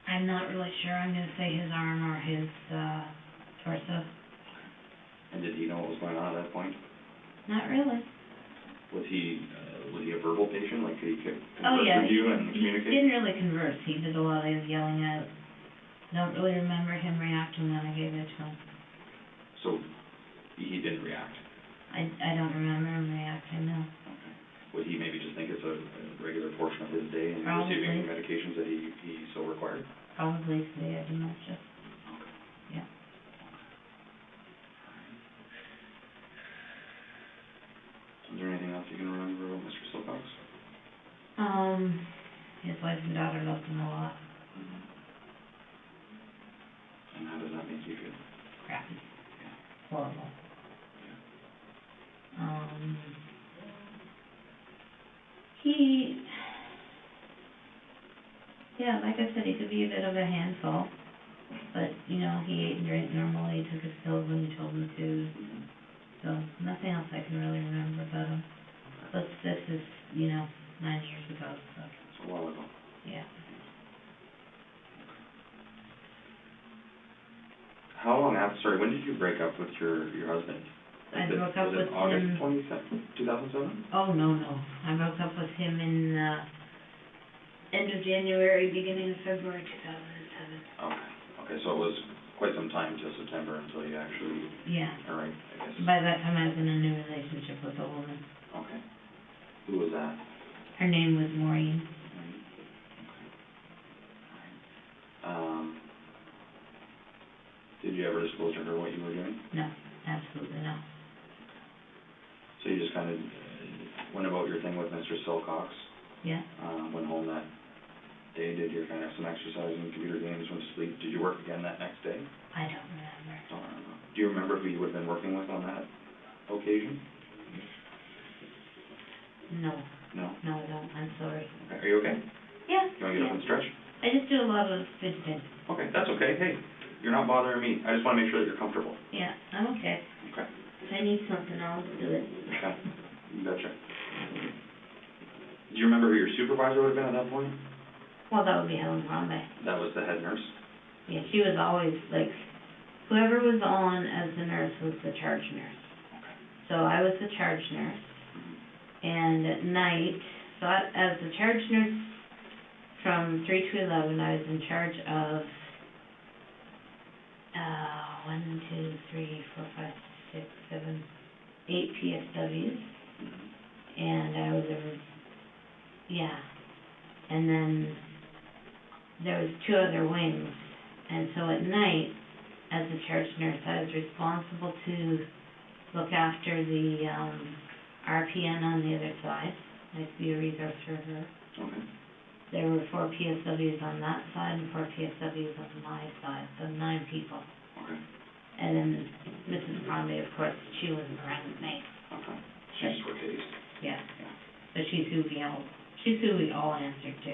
I'm not really sure. I'm going to say his arm or his torso. And did he know what was going on at that point? Not really. Was he a verbal patient? Like, could he converse with you and communicate? He didn't really converse. He did a lot of yelling out. I don't really remember him reacting when I gave it to him. So, he didn't react? I don't remember him reacting, no. Okay. Would he maybe just think it's a regular portion of his day and Probably. receiving the medications that he so required? Probably because he had dementia. Okay. Yeah. Is there anything else you can remember about Mr. Silcox? His wife and daughter loved him a lot. Mm-hmm. And how does that make you feel? Crappy. Yeah. Horrible. Yeah. Like I said, he could be a bit of a handful, but, you know, he ate and drank normally, he took his pills when you told him to, Mm-hmm. so nothing else I can really remember about him. But this is, 9 years ago, so. It's a while ago. Yeah. How long after, when did you break up with your husband? I broke up with him. August 2007? Oh, no. I broke up with him in, end of January, beginning of February 2007. Okay, so it was quite some time till September until you actually, Yeah. all right, I guess. By that time, I was in a new relationship with a woman. Okay. Who was that? Her name was Maurice. Did you ever disclose to her what you were doing? No, absolutely not. So you just kind of went about your thing with Mr. Silcox, Yeah. went home that day, did your kind of some exercising, computer games, went to sleep. Did you work again that next day? I don't remember. Don't remember. Do you remember who you would have been working with on that occasion? No. No? No, I don't. I'm sorry. Okay. Are you okay? Yeah. You want to get up and stretch? I just do a lot of fidgeting. Okay, that's okay. Hey, you're not bothering me. I just want to make sure that you're comfortable. Yeah, I'm okay. Okay. If I need something, I'll do it. Okay. You betcha. Do you remember who your supervisor would have been at that point? Well, that would be Helen. That was the head nurse? Yeah, she was always, like, whoever was on as the nurse was the charge nurse. Okay. So I was the charge nurse, and at night, so as the charge nurse from 3 to 11, I was in charge of 1, 2, 3, 4, 5, 6, 7, 8 PSWs, and I was and then there was 2 other wings, and so at night, as the charge nurse, I was responsible to look after the RPN on the other side. I'd be a resource for her. Okay. There were 4 PSWs on that side and 4 PSWs on my side, so 9 people. Okay. And then Mrs. Conley, of course, she wasn't around with me. Okay. She's for Katie's. Yeah. So she's who we all answered to.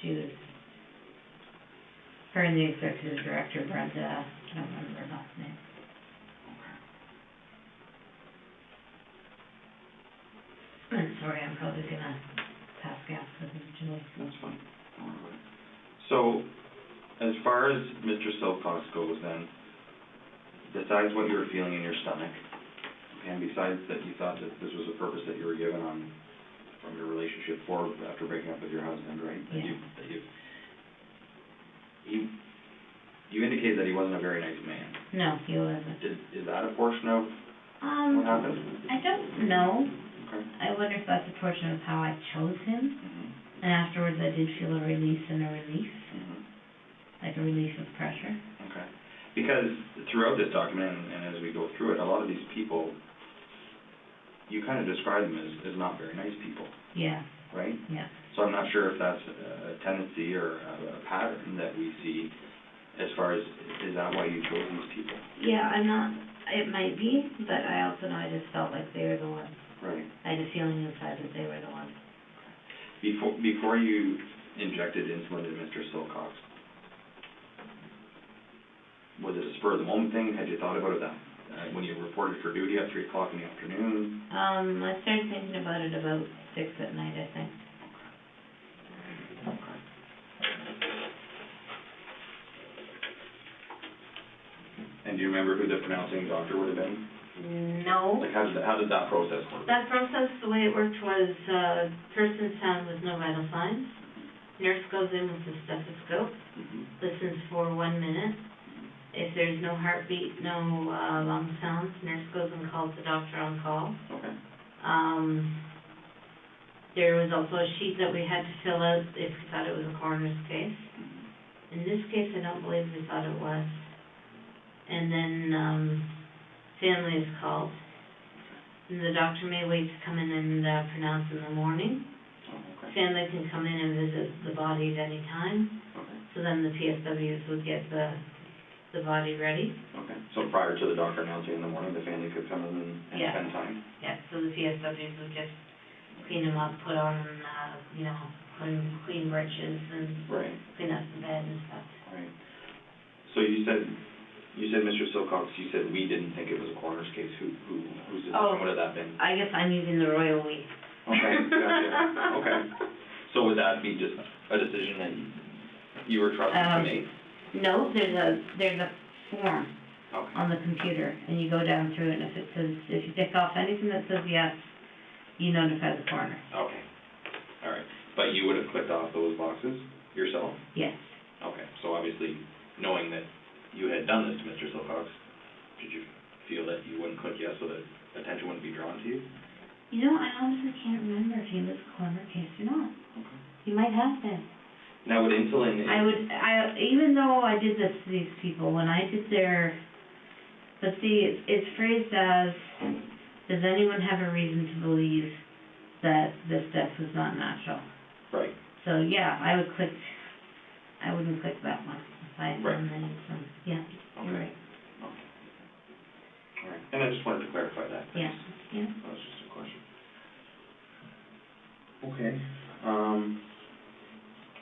She was, her and the executive director, Brenda, I don't remember her last name. I'm sorry, I'm probably gonna pass gas with him, Julie. That's fine. Don't worry about it. So, as far as Mr. Silcox goes then, besides what you were feeling in your stomach, and besides that you thought that this was a purpose that you were given on, from your relationship forward after breaking up with your husband, right? Yeah. You indicated that he wasn't a very nice man. No, he wasn't. Is that a portion of what happened? I don't know. Okay. I wonder if that's a portion of how I chose him. And afterwards I did feel a release and a relief. Like a relief of pressure. Okay. Because throughout this document, and as we go through it, a lot of these people, you kind of describe them as not very nice people. Yeah. Right? Yeah. So I'm not sure if that's a tendency or a pattern that we see as far as, is that why you chose these people? Yeah, it might be, but I also know I just felt like they were the ones. Right. I had a feeling inside that they were the ones. Before you injected insulin into Mr. Silcox, was it a spur of the moment thing? Had you thought about it when you reported for duty at 3 o'clock in the afternoon? I started thinking about it about 6 at night, I think. Okay. And do you remember who the pronouncing doctor would have been? No. Like, how did that process work? That process, the way it worked was, person's found with no vital signs. Nurse goes in with the stethoscope, listens for 1 minute. If there's no heartbeat, no lung sounds, nurse goes and calls the doctor on call. Okay. There was also a sheet that we had to fill out if we thought it was a coroner's case. In this case, I don't believe we thought it was. And then family is called. And the doctor may wait to come in and pronounce in the morning. Oh, okay. Family can come in and visit the body at any time. Okay. So then the PSWs would get the body ready. Okay. So prior to the doctor announcing in the morning, the family could come in and spend time? Yeah, so the PSWs would just clean them up, put on, clean breeches and clean up the bed and stuff. Right. So you said Mr. Silcox, you said we didn't think it was a coroner's case. Whose decision would have that been? I guess I'm using the royal we. Okay, gotcha. Okay. So would that be just a decision that you were trusted to make? No, there's a form on the computer, and you go down through it, and if you tick off anything that says yes, you notify the coroner. Okay. All right. But But you would have clicked off those boxes yourself? Yes. Okay, so obviously, knowing that you had done this to Mr. Silcox, did you feel that you wouldn't click yes so that attention wouldn't be drawn to you? You know, I honestly can't remember if he was a corner case or not. Okay. He might have been. Now, would insulin... Even though I did this to these people, when I did their... But see, it's phrased as, does anyone have a reason to believe that this death was not natural? Right. So, yeah, I wouldn't click that one. If I had done some, yeah, you're right. Okay. All right, and I just wanted to clarify that. Yeah, yeah. That was just a question. Okay,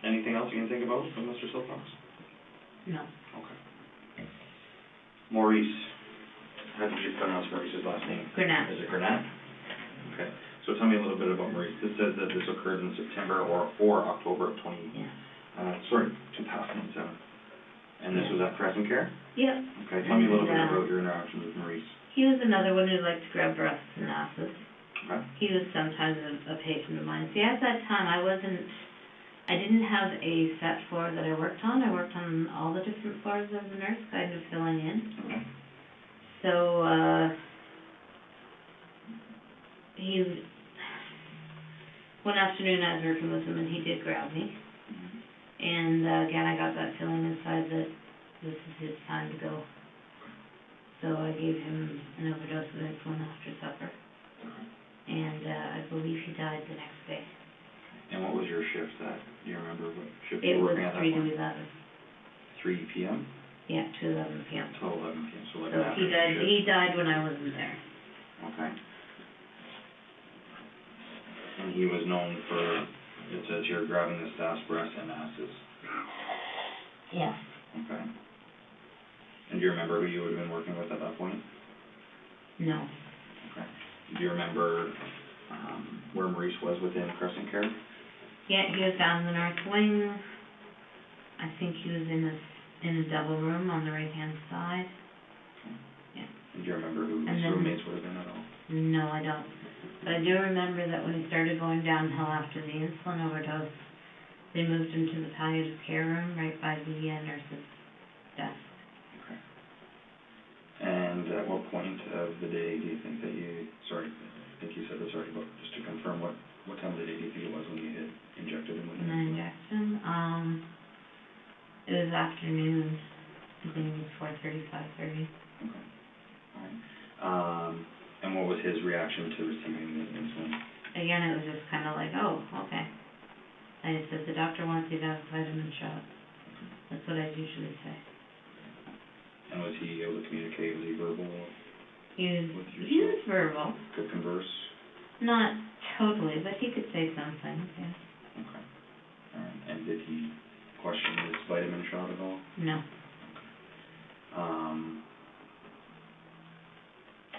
anything else you can think about from Mr. Silcox? No. Okay. Maurice, how did you pronounce Maurice's last name? Grenat. Is it Grenat? Okay, so tell me a little bit about Maurice. This says that this occurred in September or October of 2007. And this was at Crescent Care? Yep. Okay, tell me a little bit about your interaction with Maurice. He was another one who liked to grab breasts and asses. Okay. He was sometimes a patient of mine. See, at that time, I didn't have a set floor that I worked on. I worked on all the different floors as a nurse, kind of filling in. Okay. So, one afternoon I was working with him and he did grab me. And again, I got that feeling inside that this is his time to go. So I gave him an overdose of insulin after supper. And I believe he died the next day. And what was your shift at? Do you remember what shift It you were was working at that 3 point? to 11. 3 p.m.? Yeah, to 11 p.m. Till 11 p.m., so like So an afternoon shift. he died when I wasn't there. Okay. And he was known for, it says here, grabbing the staff's breasts and asses. Yeah. Okay. And do you remember who you would have been working with at that point? No. Okay. Do you remember where Maurice was within Crescent Care? Yeah, he was down in the north wing. I think he was in a double room on the right-hand side. Okay. Yeah. And do you remember who his roommates would have been at all? No, I don't. But I do remember that when he started going downhill after the insulin overdose, they moved him to the palliative care room right by the nurse's desk. Okay. And at what point of the day do you think that you, sorry, I think you said this already, but just to confirm, what time of the day do you think it was when you had injected him with An insulin? injection? It was afternoon. I think it was 4:30, 5:30. Okay. All right. And what was his reaction to receiving the insulin? Again, it was just kind of like, oh, okay. I just said, the doctor wants you to have a vitamin shot. Okay. That's what I usually say. And was he able to communicate? Was he verbal? He was verbal. Could converse? Not totally, but he could say something, yes. Okay. All right. And did he question his vitamin shot at all? No. Okay.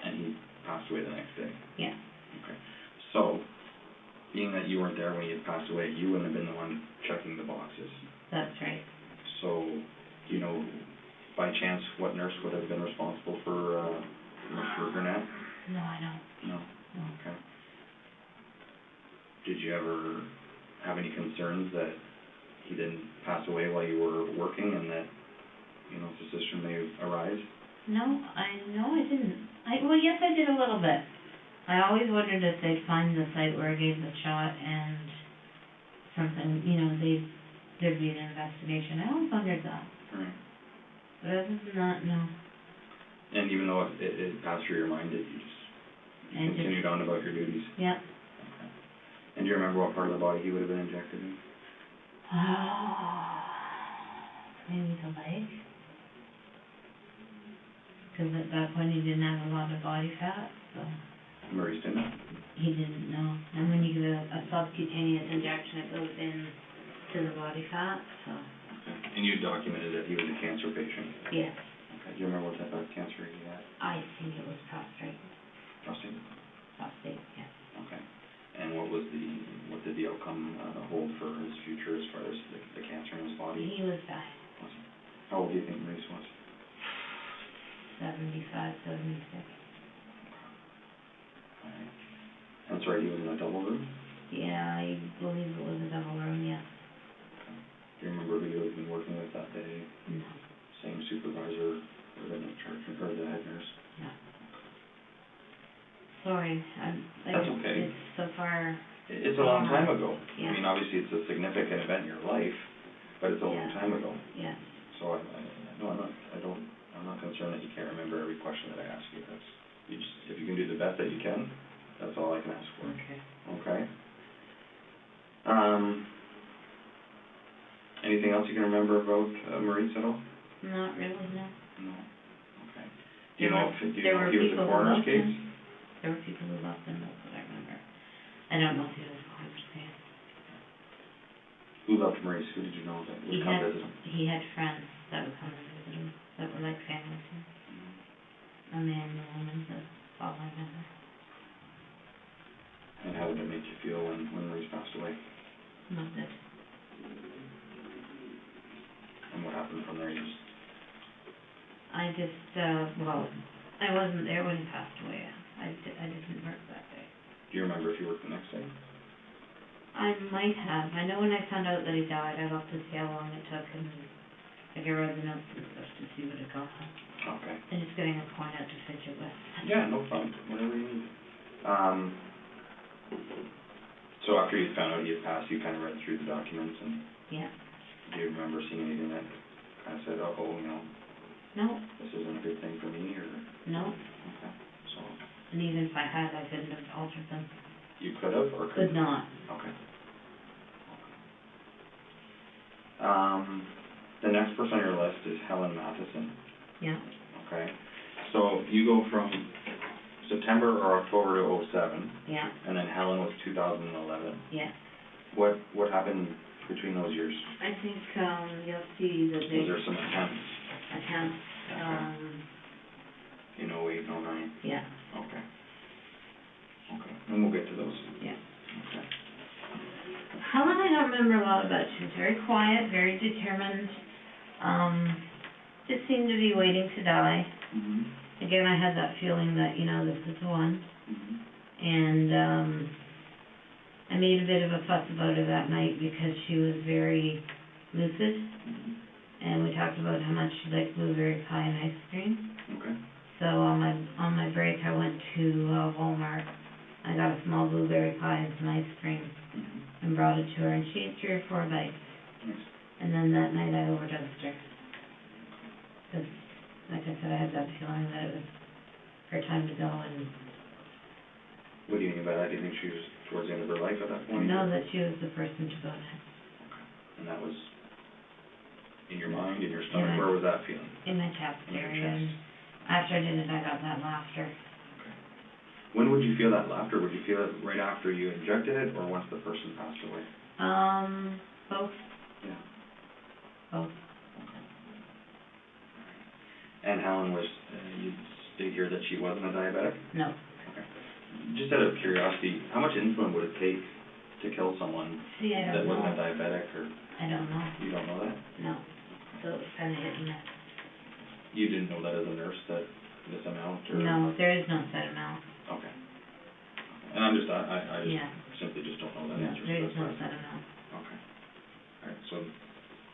And he passed away the next day? Yeah. Okay. So, being that you weren't there when he had passed away, you wouldn't have been the one checking the boxes. That's right. So, do you know, by chance, what nurse would have been responsible for Mr. Grenat? No, I don't. No? No. Okay. Did you ever have any concerns that he didn't pass away while you were working and that, suspicion may arise? No, I didn't. Well, yes, I did a little bit. I always wondered if they'd find the site where I gave the shot and something, there'd be an investigation. I always wondered that. Right. But other than that, no. And even though it passed through your mind, you just continued on about your duties? Yeah. Okay. And do you remember what part of the body he would have been injected in? Maybe the leg. Because at that point he didn't have a lot of body fat, so. Maurice didn't? He didn't know. And when you get a subcutaneous injection, it goes in to the body fat, so. Okay. And you documented that he was a cancer patient? Yes. Okay. Do you remember what type of cancer he had? I think it was prostate. Prostate? Prostate, yes. Okay. And what did the outcome hold for his future as far as the cancer in his body? He was dying. Was he? How old do you think Maurice was? 75, 76. Right. I'm sorry, he was in a double room? Yeah, I believe it was a double room, yes. Do you remember who you had been working with that day? No. Same supervisor, or the charge, or the head nurse? No. Sorry, That's okay. It's so far. It's a long time ago. Yeah. I mean, obviously, it's a significant event in your life, but it's a long time ago. Yeah. So I'm not concerned that you can't remember every question that I ask you. If you can do the best that you can, that's all I can ask for. Okay. Okay? Anything else you can remember about Maurice at all? Not really, no. No. Okay. Do you know if he was a coroner's case? There were people who loved him, that's what I remember. I don't know if he was a coroner's case. Who loved Maurice? Who did you know that would come visit him? He had friends that would come and visit him, that were like family to him. A man and a woman, that's all I remember. And how did it make you feel when Maurice passed away? Not good. And what happened from there? I wasn't there when he passed away. I didn't work that day. Do you remember if you worked the next day? I might have. I know when I found out that he died, I looked to see how long it took, and I read the notes and stuff to see what it got. Okay. I'm just getting a point out to fidget with. Yeah, no problem. Whatever you need. So after you found out he had passed, you kind of read through the documents, and yeah. Do you remember seeing anything that kind of said, No. This isn't a good thing for me, or? No. Okay. So. And even if I had, I couldn't have altered them. You could have, or could not. Okay. The next person on your list is Helen Matheson. Yeah. Okay. So you go from September or October to 2007. Yeah. And then Helen was 2011. Yeah. What happened between those years? I think you'll see that Was there some attempts? Okay. In 08, 09? Yeah. Okay. Okay. And we'll get to those. Yeah. Okay. Helen, I don't remember a lot about. She was very quiet, very determined. Just seemed to be waiting to die. Mm-hmm. Again, I had that feeling that, this is the one. Mm-hmm. And I made a bit of a fuss about her that night because she was very lucid. Mm-hmm. And we talked about how much she liked blueberry pie and ice cream. Okay. So on my break, I went to Walmart. I got a small blueberry pie and some ice cream. Mm-hmm. And brought it to her, and she ate 3 or 4 bites. Nice. And then that night I overdosed her. Because, like I said, I had that feeling that it was her time to go. And what do you mean by that? Do you think she was towards the end of her life at that point? No, that she was the person to go next. Okay. And that was in your mind, in your stomach? Where was that feeling? In my chest area. And after I did it, I got that laughter. When would you feel that laughter? Would you feel it right after you injected it, or once the person passed away? Both. Yeah. Both. Okay. And Helen was, you state here that she wasn't a diabetic? No. Okay. Just out of curiosity, how much insulin would it take to kill someone that wasn't a diabetic? Or I don't know. You don't know that? No. So it was kind of hit and miss. You didn't know that as a nurse, that this amount? Or? No, there is no set amount. Okay. And I just simply just don't know that answer. There is no set amount. Okay. All right, so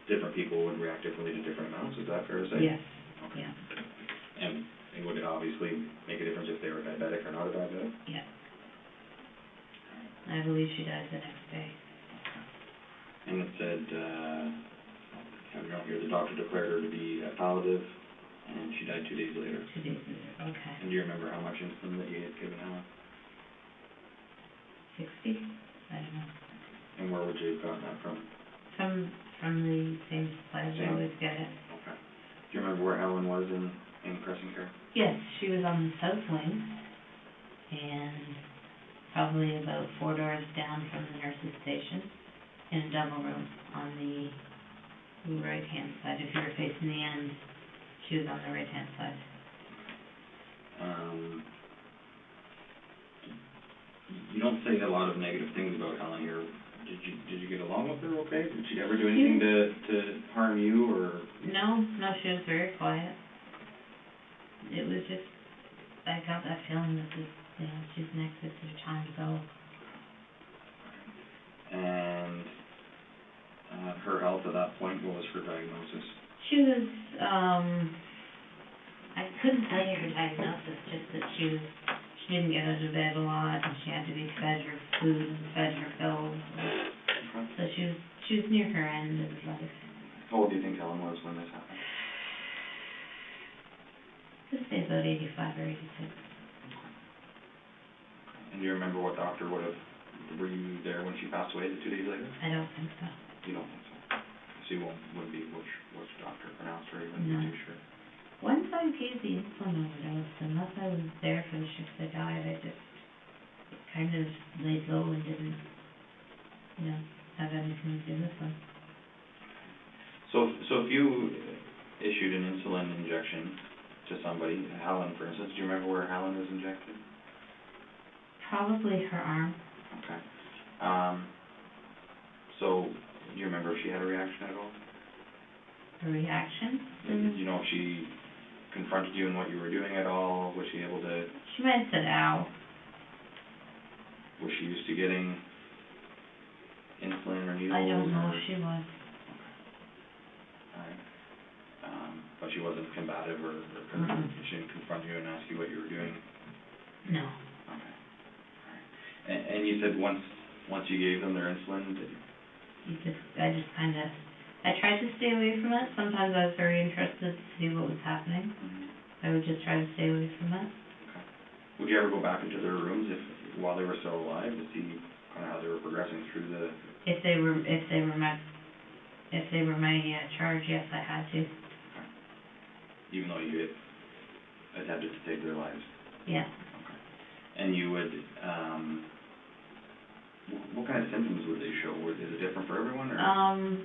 different people would react differently to different amounts, is that fair to say? Yes. Okay. Yeah. And would it obviously make a difference if they were diabetic or not a diabetic? Yeah. I believe she died the next day. Okay. And it said, have it out here, the doctor declared her to be palliative, and she died 2 days later. 2 days later, okay. And do you remember how much insulin that you had given Helen? 60? I don't know. And where would you have gotten that from? From the same supplies I always get it. Okay. Do you remember where Helen was in Crescent Care? Yes, she was on the south wing, and probably about 4 doors down from the nurse's station, in a double room on the right-hand side. If you were facing the end, she was on the right-hand side. You don't say a lot of negative things about Helen here. Did you get along with her okay? Did she ever do anything to harm you, or? No, she was very quiet. It was just, I got that feeling that she's next, it's her time to go. her diagnosis? She was, I couldn't tell you her diagnosis, just that she didn't get out of bed a lot, and she had to be fed her food and fed her pills. So she was near her end of life. How old do you think Helen was when this happened? I'd say about 85 or 86. And do you remember what doctor were you there when she passed away, the 2 days later? I don't think so. You don't think so? So you wouldn't be which doctor pronounced her, you wouldn't No. be too sure? Once I gave the insulin overdose, unless I was there for the shift I died, I just kind of laid low and didn't, have anything to do with them. So if you issued an insulin injection to somebody, Helen for instance, do you remember where Helen was injected? Probably her arm. Okay. So do you remember if she had a reaction at all? A reaction? Did you know if she confronted you in what you were doing at all? Was she able to... She might have said, ow. Was she used to getting insulin or needles? I don't know if she was. Okay. Alright. But she wasn't combative or she didn't confront you and ask you what you were doing? No. Okay. Alright. And you said once you gave them their insulin, I tried to stay away from it. Sometimes I was very interested to see what was happening. I would just try to stay away from it. Okay. Would you ever go back into their rooms while they were still alive to see kind of how they were progressing through the... If they were my charge, yes, I had to. Okay. Even though you had attempted to take their lives? Yeah. Okay. And you would, what kind of symptoms would they show? Is it different for everyone? Or?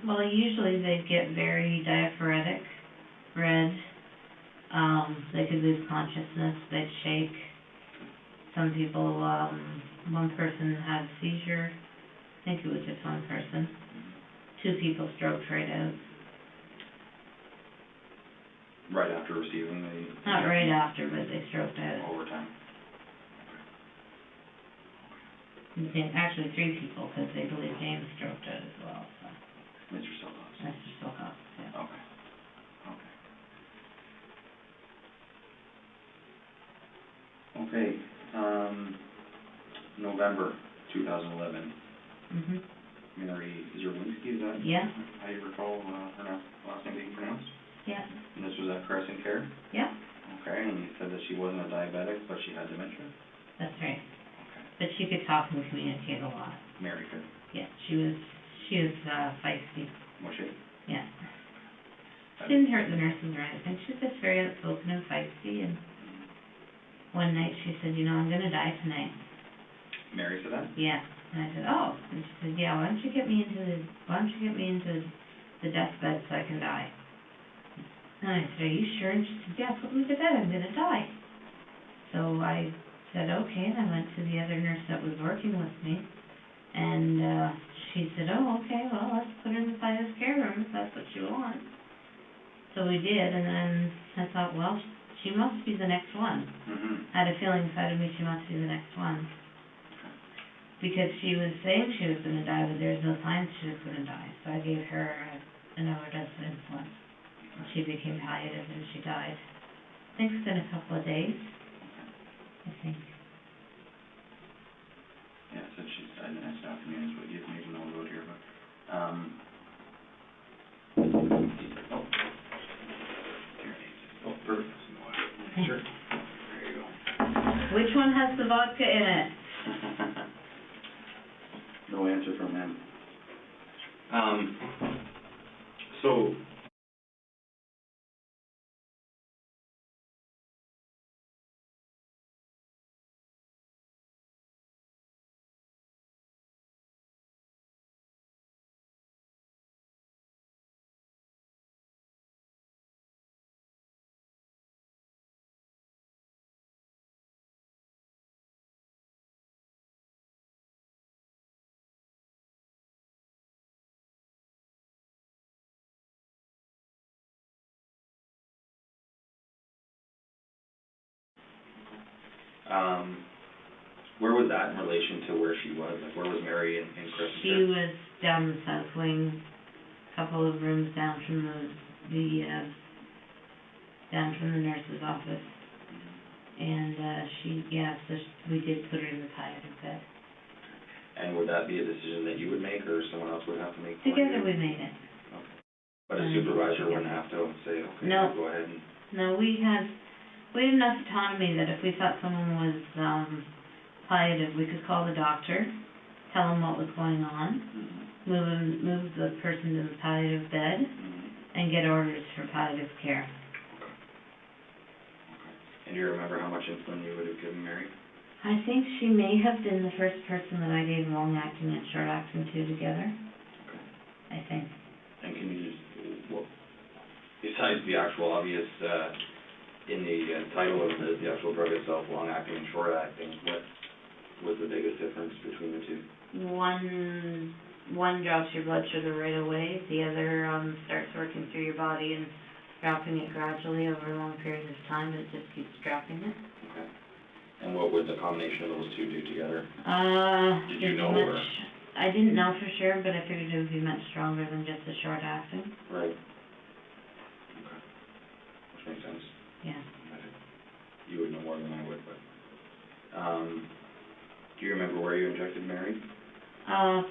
Well, usually they'd get very diaphoretic, red. They could lose consciousness. They'd shake. Some people, one person had a seizure. I think it was just one person. 2 people stroked right out. Right after receiving the... Not right after, but they stroked out. Over time. Actually 3 people, because they believe James stroked out as well, so. Mr. Silcox. Mr. Silcox, yeah. Okay. Okay. Okay, November 2011. Mary Zerwinski, is that? Yeah. How do you recall her last name being pronounced? Yeah. And this was at Crescent Care? Yeah. Okay, and you said that she wasn't a diabetic, but she had dementia? That's right. Okay. But she could talk and communicate a lot. Mary could? Yeah, she was feisty. Was she? Yeah. She didn't hurt the nurses or anything. She was just very outspoken and feisty, and one night she said, I'm gonna die tonight. Mary said that? Yeah. And I said, oh. And she said, yeah, why don't you get me into the deathbed so I can die? And I said, are you sure? And she said, yeah, put me to bed, I'm gonna die. So I said, okay, and I went to the other nurse that was working with me, and she said, oh, okay, well, let's put her inside this care room if that's what you want. So we did, and then I thought, well, she must be the next one. I had a feeling inside of me she must be the next one. Because she was saying she was going to die, but there was no signs she was going to die. So I gave her an overdose of insulin. She became palliative and she died. I think it's been a couple of days. I think. Yeah, so she's died in the next afternoon is what you maybe know about here, but perfect. Sure. There you go. Which one has the vodka in it? No answer from him. So where was that in relation to where she was? Like, where was Mary in Crescent? She was down the south wing, couple of rooms down from down from the nurse's office. And, we did put her in the palliative bed. And would that be a decision that you would make, or someone else would have to make for you? Together we made it. Okay. But a supervisor wouldn't have to say, okay, No. go ahead and... No, we had enough autonomy that if we thought someone was, palliative, we could call the doctor, tell him what was going on, move the person to the palliative bed, and get orders for palliative care. And do you remember how much insulin you would have given Mary? I think she may have been the first person that I gave long-acting and short-acting to together. Okay. I think. And can you just, well, besides the actual obvious, in the title of the actual drug itself, long-acting and short-acting, what was the biggest difference between the two? One drops your blood sugar right away, the other starts working through your body and dropping it gradually over a long period of time. It just keeps dropping it. Okay. And what would the combination of those two do together? Did you know, or? I didn't know for sure, but I figured it would be much stronger than just the short-acting. Right. Okay. Which makes sense. Yeah. You would know more than I would, but... do you remember where you injected Mary?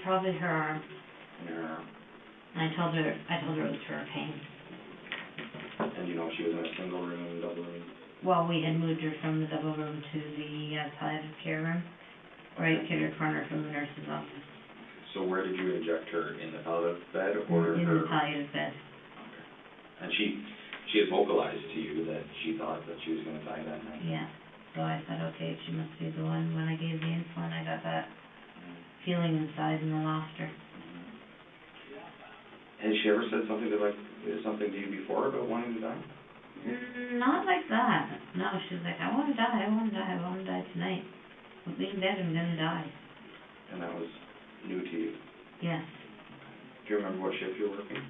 Probably her arm. In her arm. And I told her it was for her pain. And you know she was in a single room, double room? Well, we had moved her from the double room to the palliative care room, right kitty corner from the nurse's office. So where did you inject her? In the palliative bed or in her? the palliative bed. Okay. And she had vocalized to you that she thought that she was going to die that night? Yeah. So I said, okay, she must be the one. When I gave the insulin, I got that feeling inside and I lost her. Has she ever said something to you before about wanting to die? Not like that. No, she was like, I want to die tonight. With being dead, I'm going to die. And that was new to you? Yes. Do you remember what shift you were working?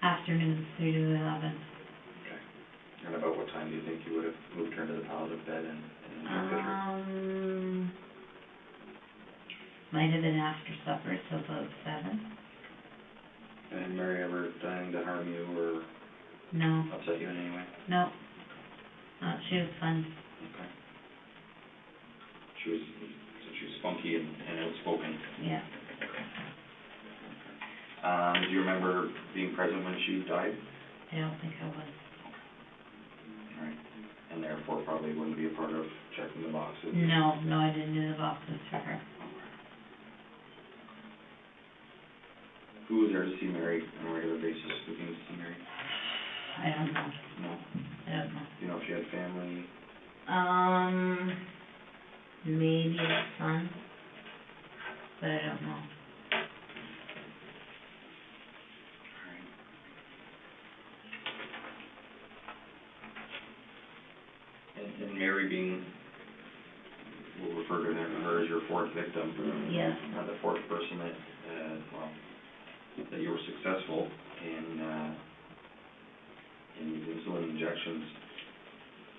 Afternoon, 3 to 11. Okay. And about what time do you think you would have moved her into the palliative bed and injected her? Might have been after supper, so about 7. And had Mary ever done anything to harm you or No. upset you in any way? No. She was fun. Okay. She was spunky and outspoken. Yeah. Do you remember being present when she died? I don't think I was. All right. And therefore probably wouldn't be a part of checking the boxes? No, I didn't do the boxes for her. Who was there to see Mary on a regular basis? Who came to see Mary? I don't know. No? I don't know. Do you know if she had family? Maybe a son, but I don't know. And Mary being, we'll refer to her as your fourth victim. Yes. The fourth person that you were successful in these insulin injections.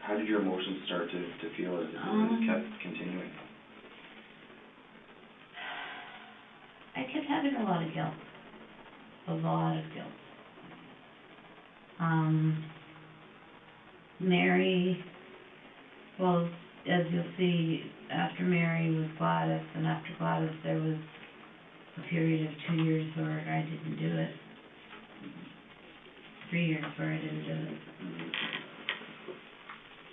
How did your emotions start to feel as it kept continuing? I kept having a lot of guilt. A lot of guilt. Mary, well, as you'll see, after Mary was Gladys, and after Gladys there was a period of 2 years where I didn't do it. 3 years where I didn't do it.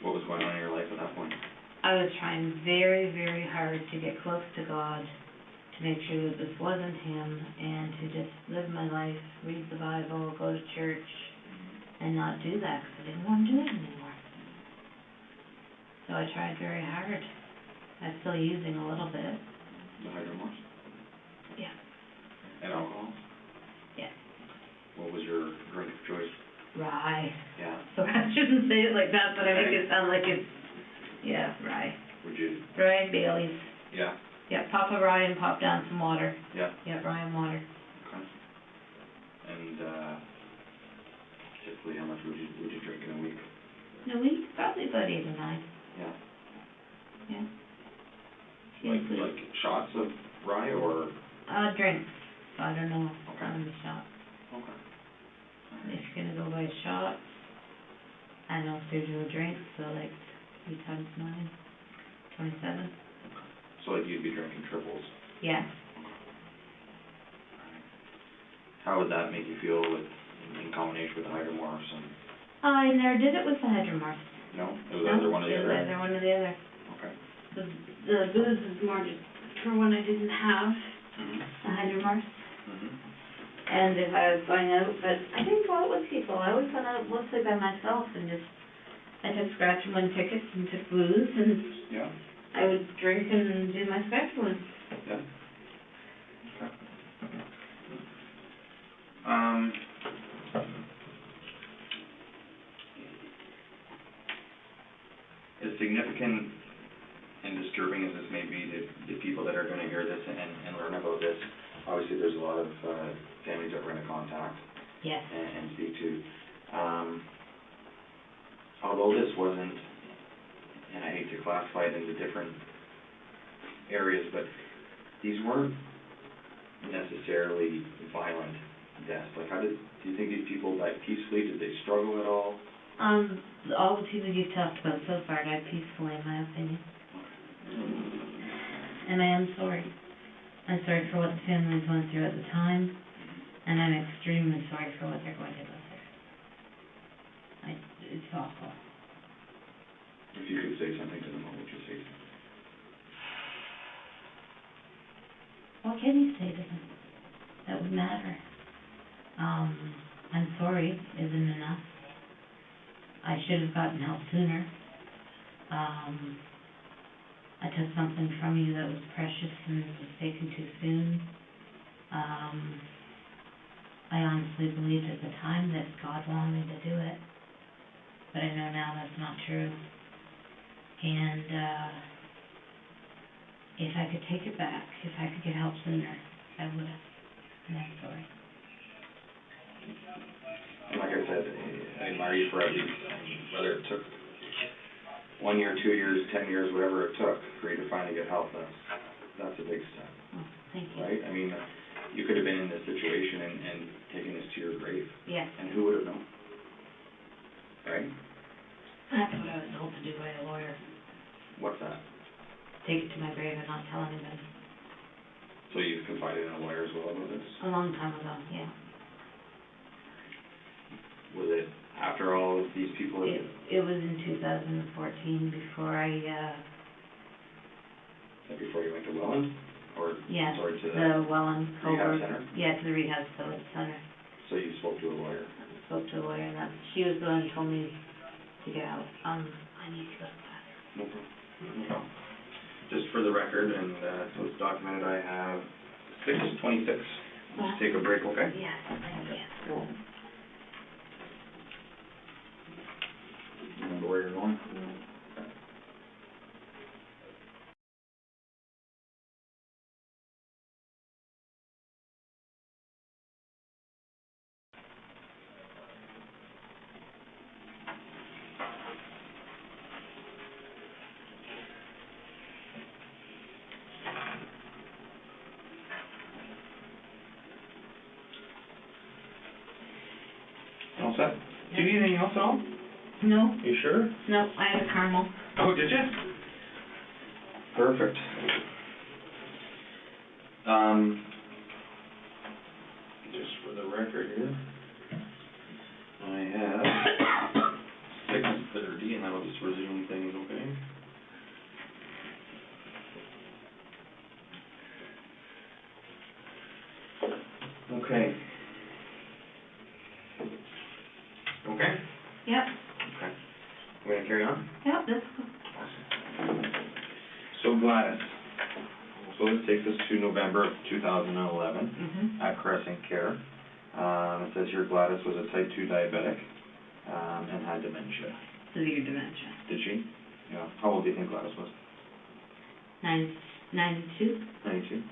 What was going on in your life at that point? I was trying very, very hard to get close to God, to make sure that this wasn't Him, and to just live my life, read the Bible, go to church, and not do that, because I didn't want to do it anymore. So I tried very hard. I'm still using a little bit. The hydromorphs? Yeah. And alcohol? Yeah. What was your drink of choice? Rye. Yeah. So I shouldn't say it like that, but I make it sound like it's, yeah, rye. Would you? Rye and Bailey's. Yeah. Yeah, pop a rye and pop down some water. Yeah. Yeah, rye and water. Okay. And typically how much would you drink in a week? In a week? Probably about 8 or 9. Yeah. Yeah. Like shots of rye or? Drinks. I don't know. Okay. On the shop. gonna go buy shots. I no schedule drinks, so like 3 times 9, 27. So like you'd be drinking triples. Yeah. How would that make you feel with, in combination with the hydromorphs and? I never did it with the hydromorphs. No? It was either one or the It was other? either one or the other. Okay. The booze is more just for when I didn't have the hydromorphs. And if I was going out, but I didn't go out with people. I always went out mostly by myself and just, I took scratch and win tickets and took booze and Yeah. I would drink and do my scratch and win. Yeah. Okay. As significant and disturbing as this may be to the people that are gonna hear this and learn about this, obviously there's a lot of families that we're gonna contact Yes. and speak to. Although this wasn't, and I hate to classify it into different areas, but these weren't necessarily violent deaths. Like, do you think these people died peacefully? Did they struggle at all? All the people you've talked about so far died peacefully, in my opinion. And I am sorry. I'm sorry for what the families went through at the time, and I'm extremely sorry for what they're going to go through. It's awful. If you could say something to them, what would you say to them? What can you say to them that would matter? I'm sorry isn't enough. I should have gotten help sooner. I took something from you that was precious and was taken too soon. I honestly believed at the time that God wanted me to do it, but I know now that's not true. And if I could take it back, if I could get help sooner, I would have. And I'm sorry. And like I said, I admire you for at least, whether it took 1 year, 2 years, 10 years, whatever it took for you to finally get help, that's a big step. Oh, thank you. Right? I mean, you could have been in this situation and taken this to your grave. Yeah. And who would have known? Right? That's what I was told to do by a lawyer. What's that? Take it to my grave and not tell anybody. So you've confided in a lawyer as well about this? A long time ago, yeah. Was it after all of these people? It was in 2014 before I, Before you went to Welland? Or, yeah, sorry, to the Welland rehab center? Yeah, to the rehab center. So you spoke to a lawyer? Spoke to a lawyer, and she was the one who told me to get out. I need to go to the bathroom. No problem. No problem. Just for the record, and so it's documented, I have 6:26. Let's take a break, okay? Yes, thank you. Remember where you're going? All set? Do you need anything else at all? No, You sure? no, I had a caramel. Oh, did you? Perfect. Just for the record here, I have 6:30, and that'll just resume things, okay? Okay. Okay? Yep, Okay. We're gonna carry on? yep, that's cool. So Gladys, so this takes us to November of 2011 Mm-hmm. at Crescent Care. It says here Gladys was a type 2 diabetic and had dementia. Severe dementia. Did she? Yeah. How old do you think Gladys was? 92. 92? Okay.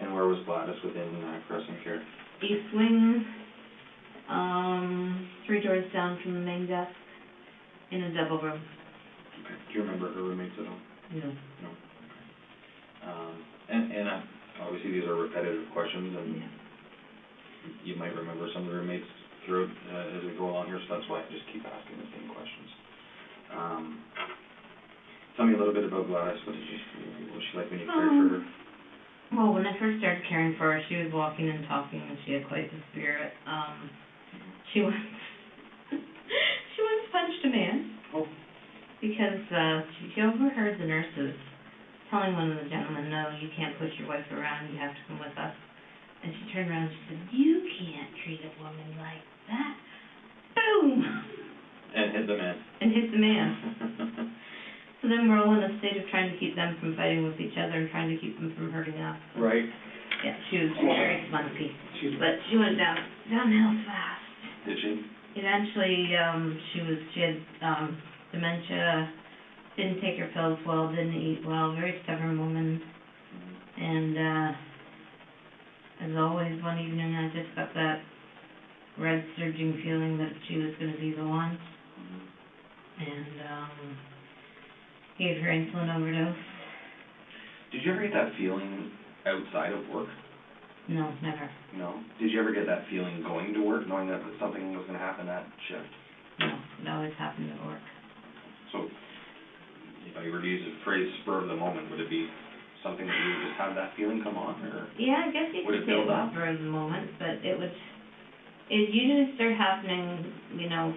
And where was Gladys within Crescent Care? East wing, 3 doors down from the main desk, in a double room. Okay. Do you remember her roommates at all? No. No. Okay. And obviously these are repetitive questions, and Yeah. you might remember some of the roommates throughout, as we go along here, so that's why I just keep asking the same questions. Tell me a little bit about Gladys. What was she like when you cared for her? Well, when I first started caring for her, she was walking and talking, and she had quite the spirit. She once, she once punched a man. Oh. Because, she overheard the nurses telling one of the gentlemen, no, you can't push your wife around, you have to come with us. And she turned around and she said, you can't treat a woman like that. Boom! And hit the man. And hit the man. So then we're all in a state of trying to keep them from fighting with each other and trying to keep them from hurting us. Right. Yeah, she was very spunky. But she went downhill fast. Did she? Eventually, she had dementia, didn't take her pills well, didn't eat well, very stubborn woman. And, as always, one evening I just got that red surging feeling that she was going to be the one. And, gave her insulin overdose. Did you ever get that feeling outside of work? No, never. No? Did you ever get that feeling going to work, knowing that something was going to happen that shift? No, it always happened at work. So, if I were to use the phrase spur of the moment, would it be something that you would just have that feeling come on, or? Yeah, I guess you could say it was spur of the moment, but it usually start happening,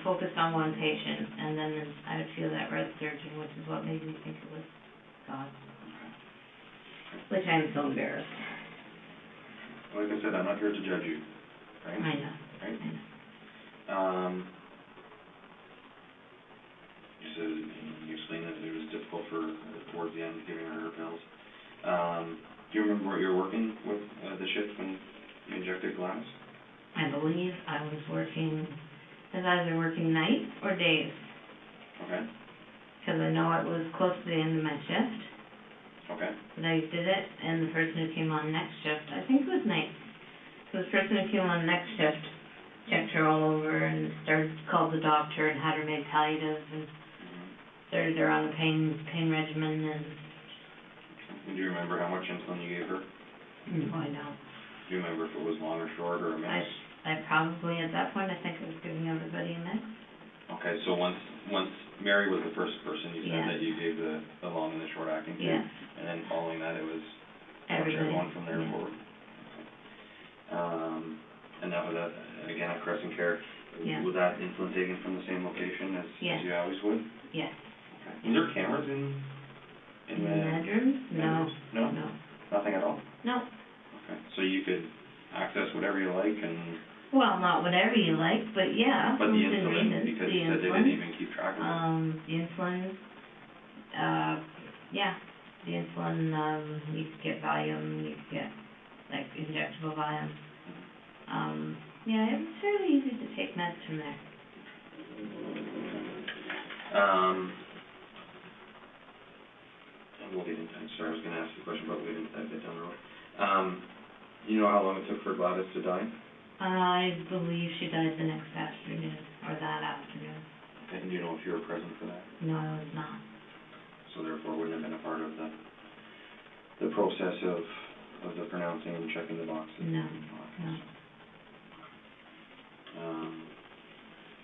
focused on one patient, and then I would feel that red surging, which is what made me think it was God. Which I'm so embarrassed. Like I said, I'm not here to judge you, right? I know. Right? I know. You explained that it was difficult towards the end, giving her pills. Do you remember where you were working with the shift when you injected Gladys? I believe I was either working nights or days. Okay. Because I know it was close to the end of my shift. Okay. But I did it, and the person who came on next shift, I think it was nights. So the person who came on next shift checked her all over and called the doctor and had her made palliatives and started her on a pain regimen. And do you remember how much insulin you gave her? No, I don't. Do you remember if it was long or short or a mix? I probably, at that point, I think I was giving everybody a mix. Okay, so once Mary was the first person you said that you gave the long and the short acting to, and then following that it was everyone from there forward. Okay. And that was again at Crescent Care. Yeah. Was that insulin taken from the same location as you always would? Yes. Okay. Was there cameras in the bedrooms? No. No. Nothing at all? No. Okay. So you could access whatever you like and. Well, not whatever you like, but yeah. But the insulin, because you said they didn't even keep track of it. The insulin, the insulin, you could get Valium, you could get, injectable Valium. It was fairly easy to take meds from there. We'll get into, I'm sorry, I was going to ask you a question, but we'll get into that a bit down the road. You know how long it took for Gladys to die? I believe she died the next afternoon, or that afternoon. Okay, and do you know if you were present for that? No, I was not. So therefore wouldn't have been a part of the process of the pronouncing and checking the boxes? No.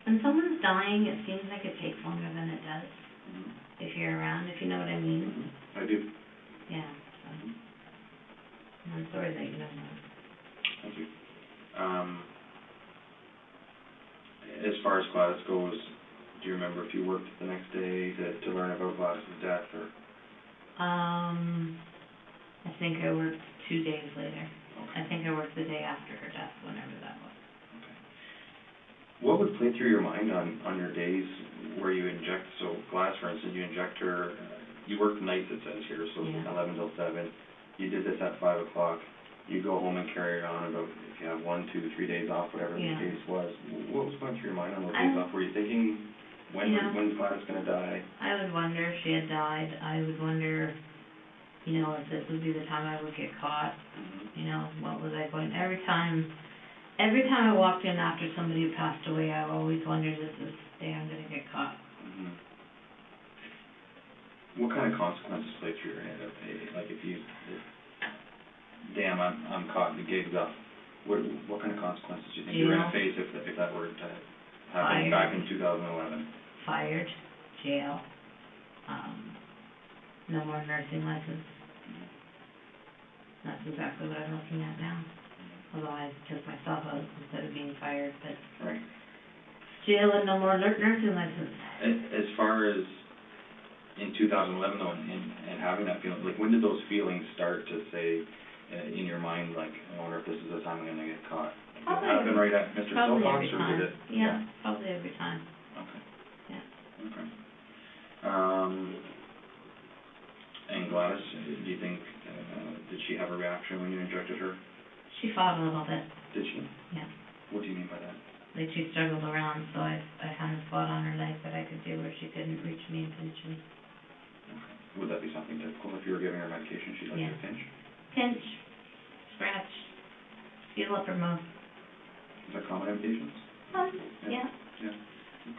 When someone's dying, it seems like it takes longer than it does if you're around, if you know what I mean. I do. Yeah. So. I'm sorry that you know that. Thank you. As far as Gladys goes, do you remember if you worked the next day to learn about Gladys' death, or? I think I worked 2 days later. Okay. I think I worked the day after her death, whenever that was. Okay. What would play through your mind on your days where you inject, so Gladys, for instance, you inject her, you work nights, it says here, so 11 till 7. You did this at 5 o'clock. You go home and carry it on about, if you have 1, 2, 3 days off, whatever the case was. What was going through your mind on those days off? Were you thinking, when's Gladys going to die? I would wonder if she had died. I would wonder, if this would be the time I would get caught. What was I going, every time I walked in after somebody had passed away, I always wondered, is this the day I'm going to get caught? What kind of consequences play through your head? Like if you, damn, I'm caught, the gig's up. What kind of consequences do you think you're gonna face if that were to happen back in 2011? Fired, jail, no more nursing license. That's exactly what I'm looking at now, although I took myself out instead of being fired, but Right. jail and no more nursing license. As far as in 2011 though, and having that feeling, like when did those feelings start to say in your mind, like, I wonder if this is the time I'm gonna get caught? Did it happen right at Mr. Probably Silcox, every or time. did it? Yeah, probably every time. Okay. Yeah. Okay. And Gladys, do you think, did she have a reaction when you injected her? She fought a little bit, Did she? yeah. What do you mean by that? Like she struggled around, so I found a spot on her leg that I could do where she couldn't reach me and pinch me. Okay. Would that be something typical if you were giving her medication, she'd like Yeah. you to pinch? Pinch, scratch, feel up her mouth. Is that common in patients? Yeah. Yeah.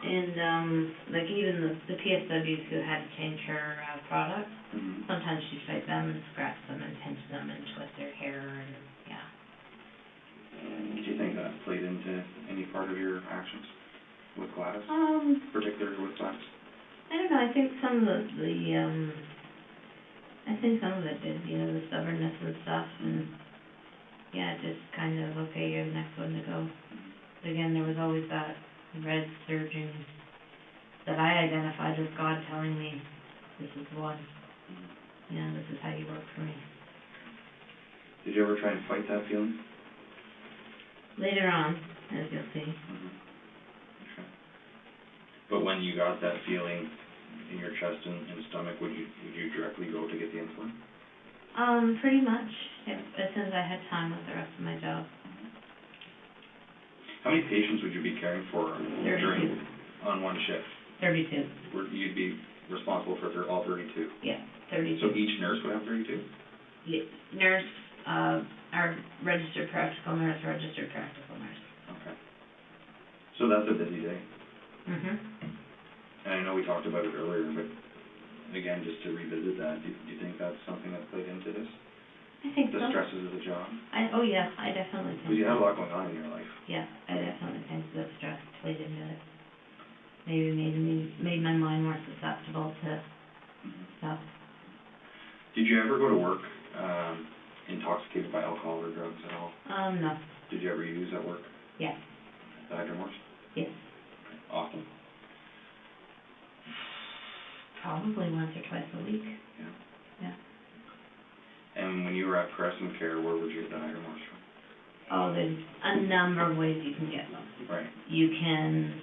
And, like even the PSWs who had to change her, product, Mm-hmm. sometimes she'd fight them and scratch them and pinch them and twist their hair and, yeah. Do you think that played into any part of your actions with Gladys, particularly with Gladys? I don't know, I think some of it did, you know, the stubbornness and stuff, and, yeah, just kind of, okay, you're the next one to go. But again, there was always that red surging that I identified as God telling me, this is the one, you know, this is how you work for me. Did you ever try and fight that feeling? Later on, as you'll see. Mm-hmm. Okay. But when you got that feeling in your chest and stomach, would you directly go to get the insulin? Pretty much, as soon as I had time with the rest of my job. How many patients would you be caring for 32. on one shift? 32. You'd be responsible for all 32? Yeah, 32. So each nurse would have 32? Yeah, nurse, our registered practical nurse. Okay. So that's a busy day. Mhm. And I know we talked about it earlier, but again, just to revisit that, do you think that's something that played into this? I think so. The stresses of the job? Oh yeah, I definitely think so. Because you had a lot going on in your life. Yeah, I definitely think that stress played into it. Maybe made my mind more susceptible to stuff. Did you ever go to work intoxicated by alcohol or drugs at all? No. Did you ever use at work? Yeah. The hydromorphs? Yes. Often? Probably once or twice a week. Yeah. Yeah. And when you were at Crescent Care, where would you get the hydromorphs from? Oh, there's a number of ways you can get them. Right. You can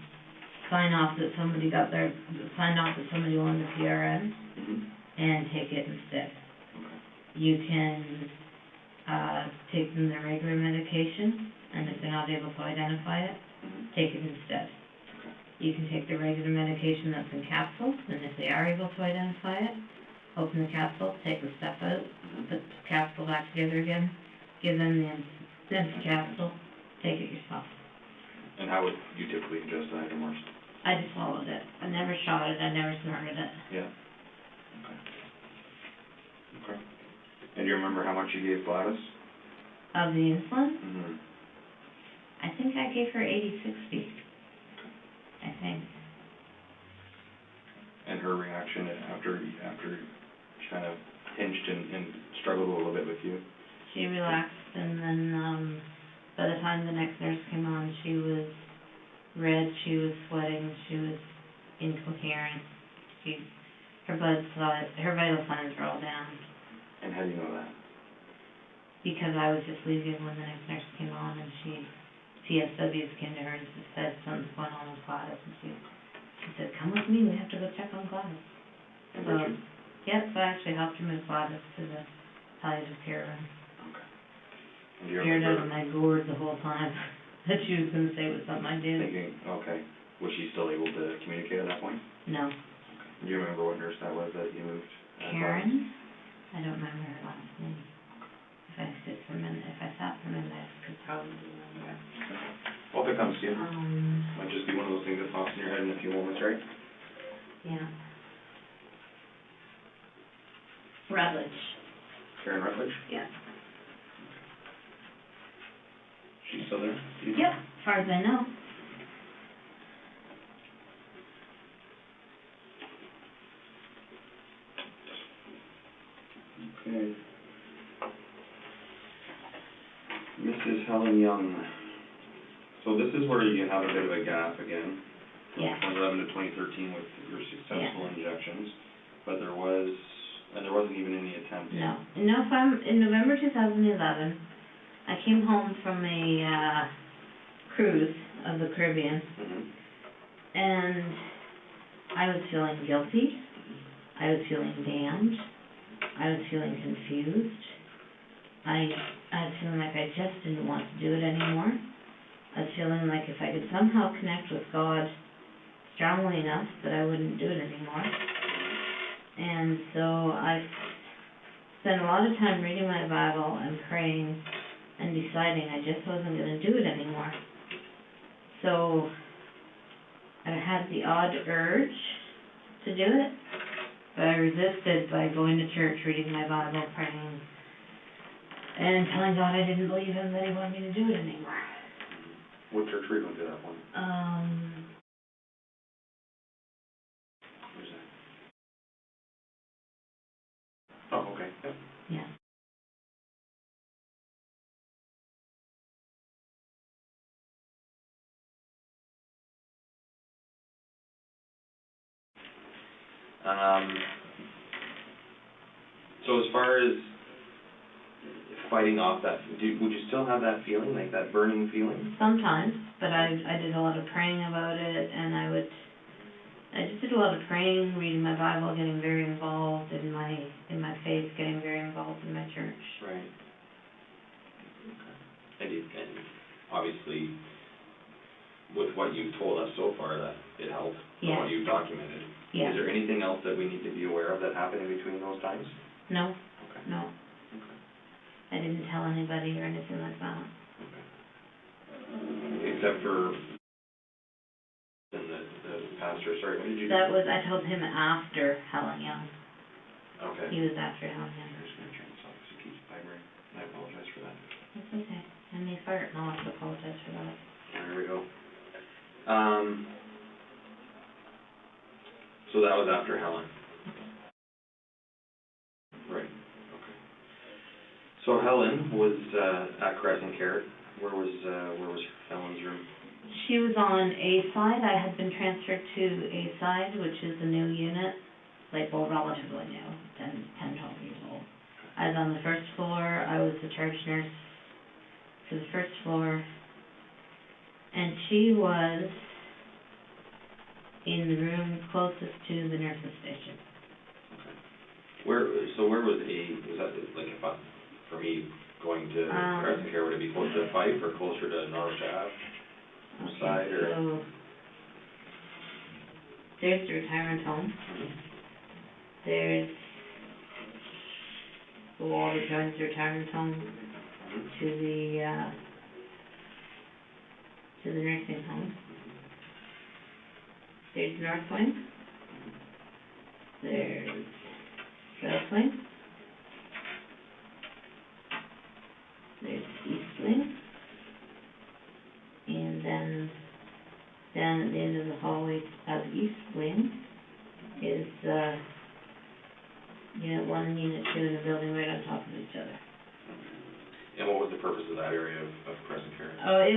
sign off that somebody owned the PRN Mm-hmm. and take it instead. Okay. You can take them their regular medication, and if they're not able to identify it, take it instead. Okay. You can take the regular medication that's in capsules, and if they are able to identify it, open the capsule, take the stuff out, put the capsule back together again, give them the empty capsule, take it yourself. And how would you typically ingest the hydromorphs? I just swallowed it. I never shot it, I never snorted it. Yeah. Okay. Okay. And do you remember how much you gave Gladys? Of the insulin? Mm-hmm. I think I gave her 80/60. I think. And her reaction after she kind of pinched and struggled a little bit with you? She relaxed, and then by the time the next nurse came on, she was red, she was sweating, she was incoherent. Her vital signs were all down. And how do you know that? Because I was just leaving when the next nurse came on, and PSWs came to her and said something's going on with Gladys, and she said, come with me, we have to go check on Gladys. And So, yes, I actually helped her move Gladys to the palliative care room. Okay. And do you Scared out remember of my gourd the whole time that she was going to say it was something I did. thinking, okay, was she still able to communicate at that point? No. Do you remember what nurse that was that you moved? Karen? I don't remember her last name. If I sat for a minute, I could probably remember it. Well, if it comes to you, might just be one of those things that pops in your head in a few moments, right? Yeah. Rutledge. Karen Rutledge? Yeah. She's still there? Yep, as far as I know. Okay. Mrs. Helen Young. So this is where you have a bit of a gap again. Yeah. 2011 to 2013 with your successful injections, but there wasn't even any attempt. No. In November 2011, I came home from a cruise of the Caribbean, and I was feeling guilty. I was feeling damned. I was feeling confused. I was feeling like I just didn't want to do it anymore. I was feeling like if I could somehow connect with God strongly enough that I wouldn't do it anymore. And so I spent a lot of time reading my Bible and praying and deciding I just wasn't going to do it anymore. So I had the odd urge to do it, but I resisted by going to church, reading my Bible, praying, and telling God I didn't believe Him, that He wanted me to do it anymore. What church were you going to that point? Where's that? Oh, okay. Yep. Yeah. So as far as fighting off that, would you still have that feeling, like that burning feeling? Sometimes, but I did a lot of praying about it, and I just did a lot of praying, reading my Bible, getting very involved in my faith, getting very involved in my church. Right. Okay. And obviously, with what you've told us so far, that it helped. Yeah. What you've documented. Yeah. Is there anything else that we need to be aware of that happened in between those times? No. Okay. No. Okay. I didn't tell anybody or anything like that. Okay. Except for the pastor. Sorry, what did you do? I told him after Helen Young. Okay. He was after Helen Young. I'm just going to turn this off because it keeps vibrating. I apologize for that. That's okay. I may fart, and I'll have to apologize for that. There we go. So that was after Helen. Right. Okay. So Helen was at Crescent Care. Where was Helen's room? She was on A side. I had been transferred to A side, which is a new unit, like, well, relatively new, 10, 12 years old. I was on the first floor. I was the charge nurse for the first floor, and she was in the room closest to the nurse's station. Okay. Where was that like for me going to Crescent Care, would it be closer to Fife or closer to Norwich Ave? Okay, Side or? so there's the retirement home. There's the wall that joins the retirement home to the nursing home. There's North Wing. There's South Wing. There's East Wing. And then down at the end of the hallway of East Wing is Unit 1 and Unit 2 in a building right on top of each other. And what was the purpose of that area of Crescent Care? Oh, it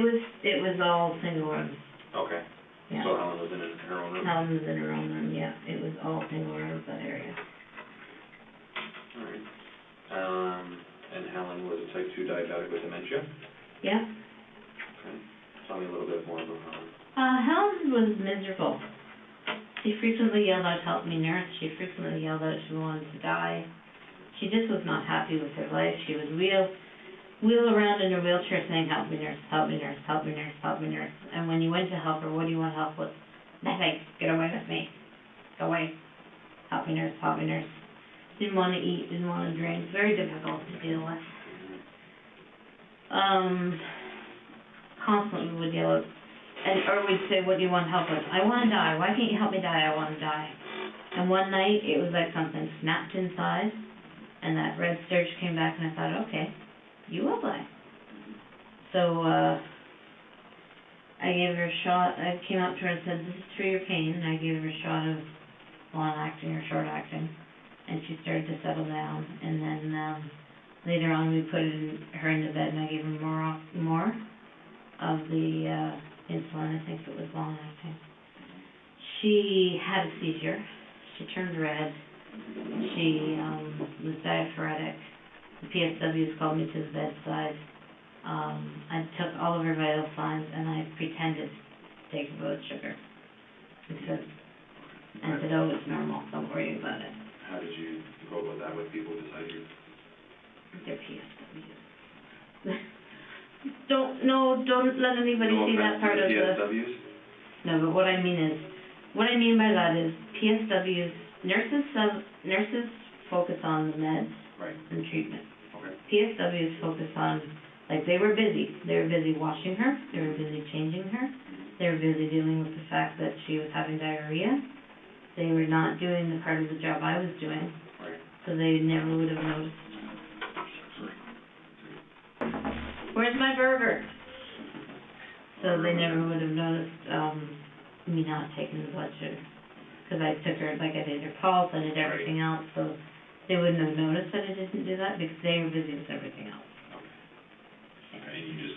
was all single rooms. Okay. Yeah. So Helen was in her own room? Helen was in her own room, yeah. It was all single rooms, that area. All right. And Helen was a type 2 diabetic with dementia? Yeah. Okay. Tell me a little bit more about Helen. Helen was miserable. She frequently yelled out, "Help me, nurse." She frequently yelled out she wanted to die. She just was not happy with her life. She would wheel around in her wheelchair saying, "Help me, nurse, help me, nurse, help me, nurse, help me, nurse." And when you went to help her, what do you want help with? Nothing. Get away with me. Go away. Help me, nurse, help me, nurse. Didn't want to eat, didn't want to drink. Very difficult to deal with. Constantly would yell out, or we'd say, "What do you want help with?" "I want to die. Why can't you help me die? I want to die." And one night, it was like something snapped inside, and that red surge came back, and I thought, okay, you will die. So So, I gave her a shot, I came up to her and said, this is for your pain, and I gave her a shot of long-acting or short-acting, and she started to settle down, and then, later on, we put her into bed, and I gave her more of the, insulin, I think it was long-acting. She had a seizure, she turned red, she, was diaphoretic, the PSWs called me to the bedside. I took all of her vital signs and I pretended to take her blood sugar. Because, and I said, oh, it's normal, don't worry about it. How did you go about that with people beside you? They're PSWs. Don't let anybody see that part of the... PSWs? No, but what I mean by that is PSWs, nurses focus on the meds Right. and treatment. Okay. PSWs focus on, like, they were busy washing her, they were busy changing her, they were busy dealing with the fact that she was having diarrhea. They were not doing the part of the job I was doing, Right. so they never would have noticed. Where's my burger? So they never would have noticed, me not taking the blood sugar. Because I took her, like I did her pulse, I did everything else, so they wouldn't have noticed that I didn't do that because they were busy with everything else. Okay, you just...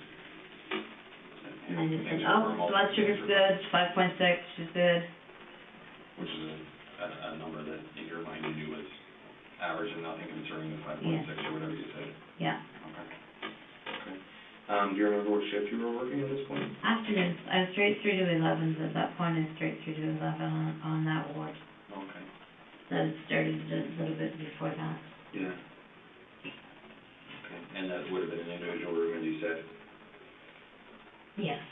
And I just said, oh, blood sugar's good, 5.6, she's good. Which is a number that in your mind you knew was average and nothing concerning the 5.6 or whatever you said? Yeah. Okay. Do you remember what shift you were working at this point? Afternoons. I was straight through to 11s. At that point, I was straight through to 11 on that ward. Okay. That had started a little bit before that. Yeah. Okay, and that would have been an individual room, as you said? Yes.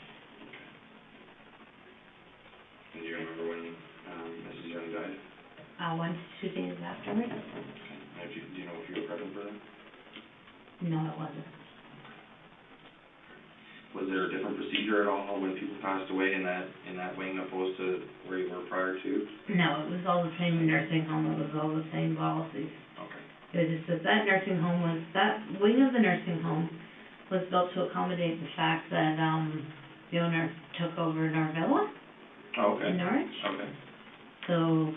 And do you remember when Mrs. Young died? 1 to 2 days afterwards. Okay. Do you know if you were present for that? No, it wasn't. Was there a different procedure at all when people passed away in that wing opposed to where you were prior to? No, it was all the same nursing home. It was all the same policies. Okay. It was just that nursing home was, that wing of the nursing home was built to accommodate the fact that, the owner took over Norvilla Oh, okay. in Norwich. Okay. So